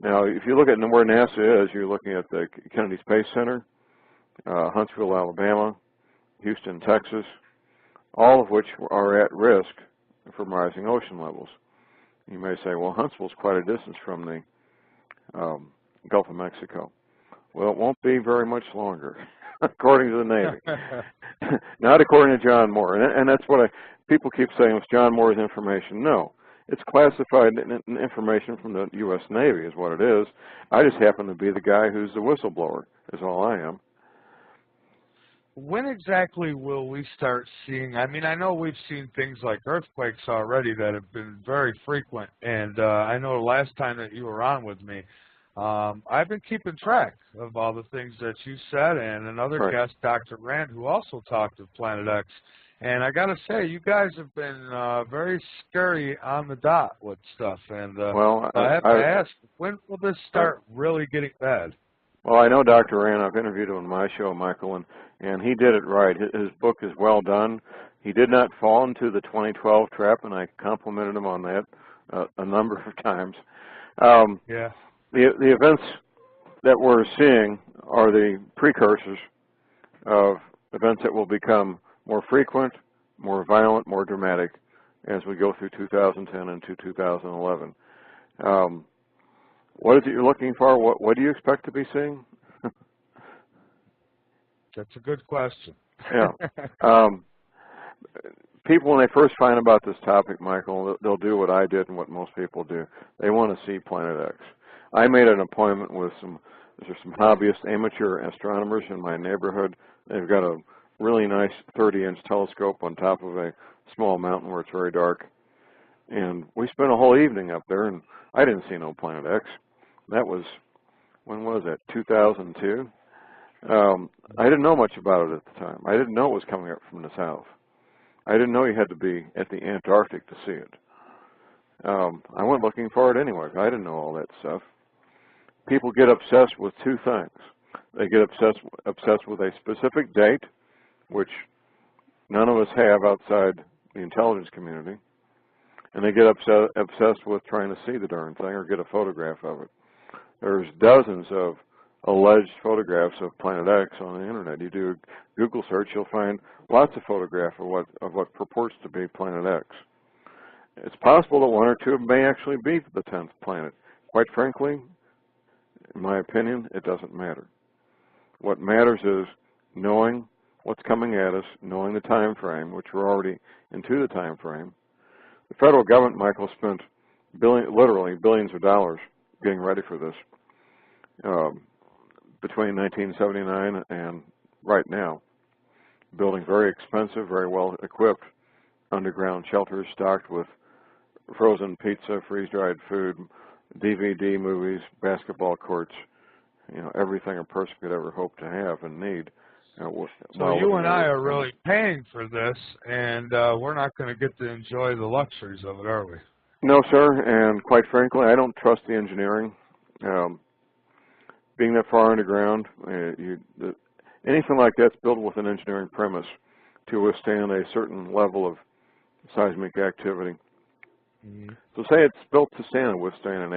Now, if you look at where NASA is, you're looking at the Kennedy Space Center, Huntsville, Alabama, Houston, Texas, all of which are at risk from rising ocean levels. You may say, well, Huntsville's quite a distance from the Gulf of Mexico. Well, it won't be very much longer, according to the Navy. Not according to John Moore. And that's what people keep saying, it's John Moore's information. No, it's classified information from the U.S. Navy is what it is. I just happen to be the guy who's the whistleblower, is all I am. When exactly will we start seeing, I mean, I know we've seen things like earthquakes already that have been very frequent, and I know the last time that you were on with me, I've been keeping track of all the things that you said, and another guest, Dr. Rand, who also talked of Planet X. And I got to say, you guys have been very scary on the dot with stuff. And I have to ask, when will this start really getting bad? Well, I know Dr. Rand. I've interviewed him on my show, Michael, and he did it right. His book is well done. He did not fall into the 2012 trap, and I complimented him on that a number of times. The events that we're seeing are the precursors of events that will become more frequent, more violent, more dramatic as we go through 2010 and to 2011. What is it you're looking for? What do you expect to be seeing? That's a good question. Yeah. People, when they first find about this topic, Michael, they'll do what I did and what most people do. They want to see Planet X. I made an appointment with some hobbyist amateur astronomers in my neighborhood. They've got a really nice 30-inch telescope on top of a small mountain where it's very dark. And we spent a whole evening up there, and I didn't see no Planet X. That was, when was that, 2002? I didn't know much about it at the time. I didn't know it was coming up from the south. I didn't know you had to be at the Antarctic to see it. I went looking for it anyway. I didn't know all that stuff. People get obsessed with two things. They get obsessed with a specific date, which none of us have outside the intelligence community, and they get obsessed with trying to see the darn thing or get a photograph of it. There's dozens of alleged photographs of Planet X on the internet. You do a Google search, you'll find lots of photographs of what purports to be Planet X. It's possible that one or two may actually be the 10th planet. Quite frankly, in my opinion, it doesn't matter. What matters is knowing what's coming at us, knowing the time frame, which we're already into the time frame. The federal government, Michael, spent literally billions of dollars getting ready for this between 1979 and right now, building very expensive, very well-equipped underground shelters stocked with frozen pizza, freeze-dried food, DVD movies, basketball courts, everything a person could ever hope to have and need. So you and I are really paying for this, and we're not going to get to enjoy the luxuries of it, are we? No, sir, and quite frankly, I don't trust the engineering. Being that far underground, anything like that's built with an engineering premise to withstand a certain level of seismic activity. So say it's built to withstand an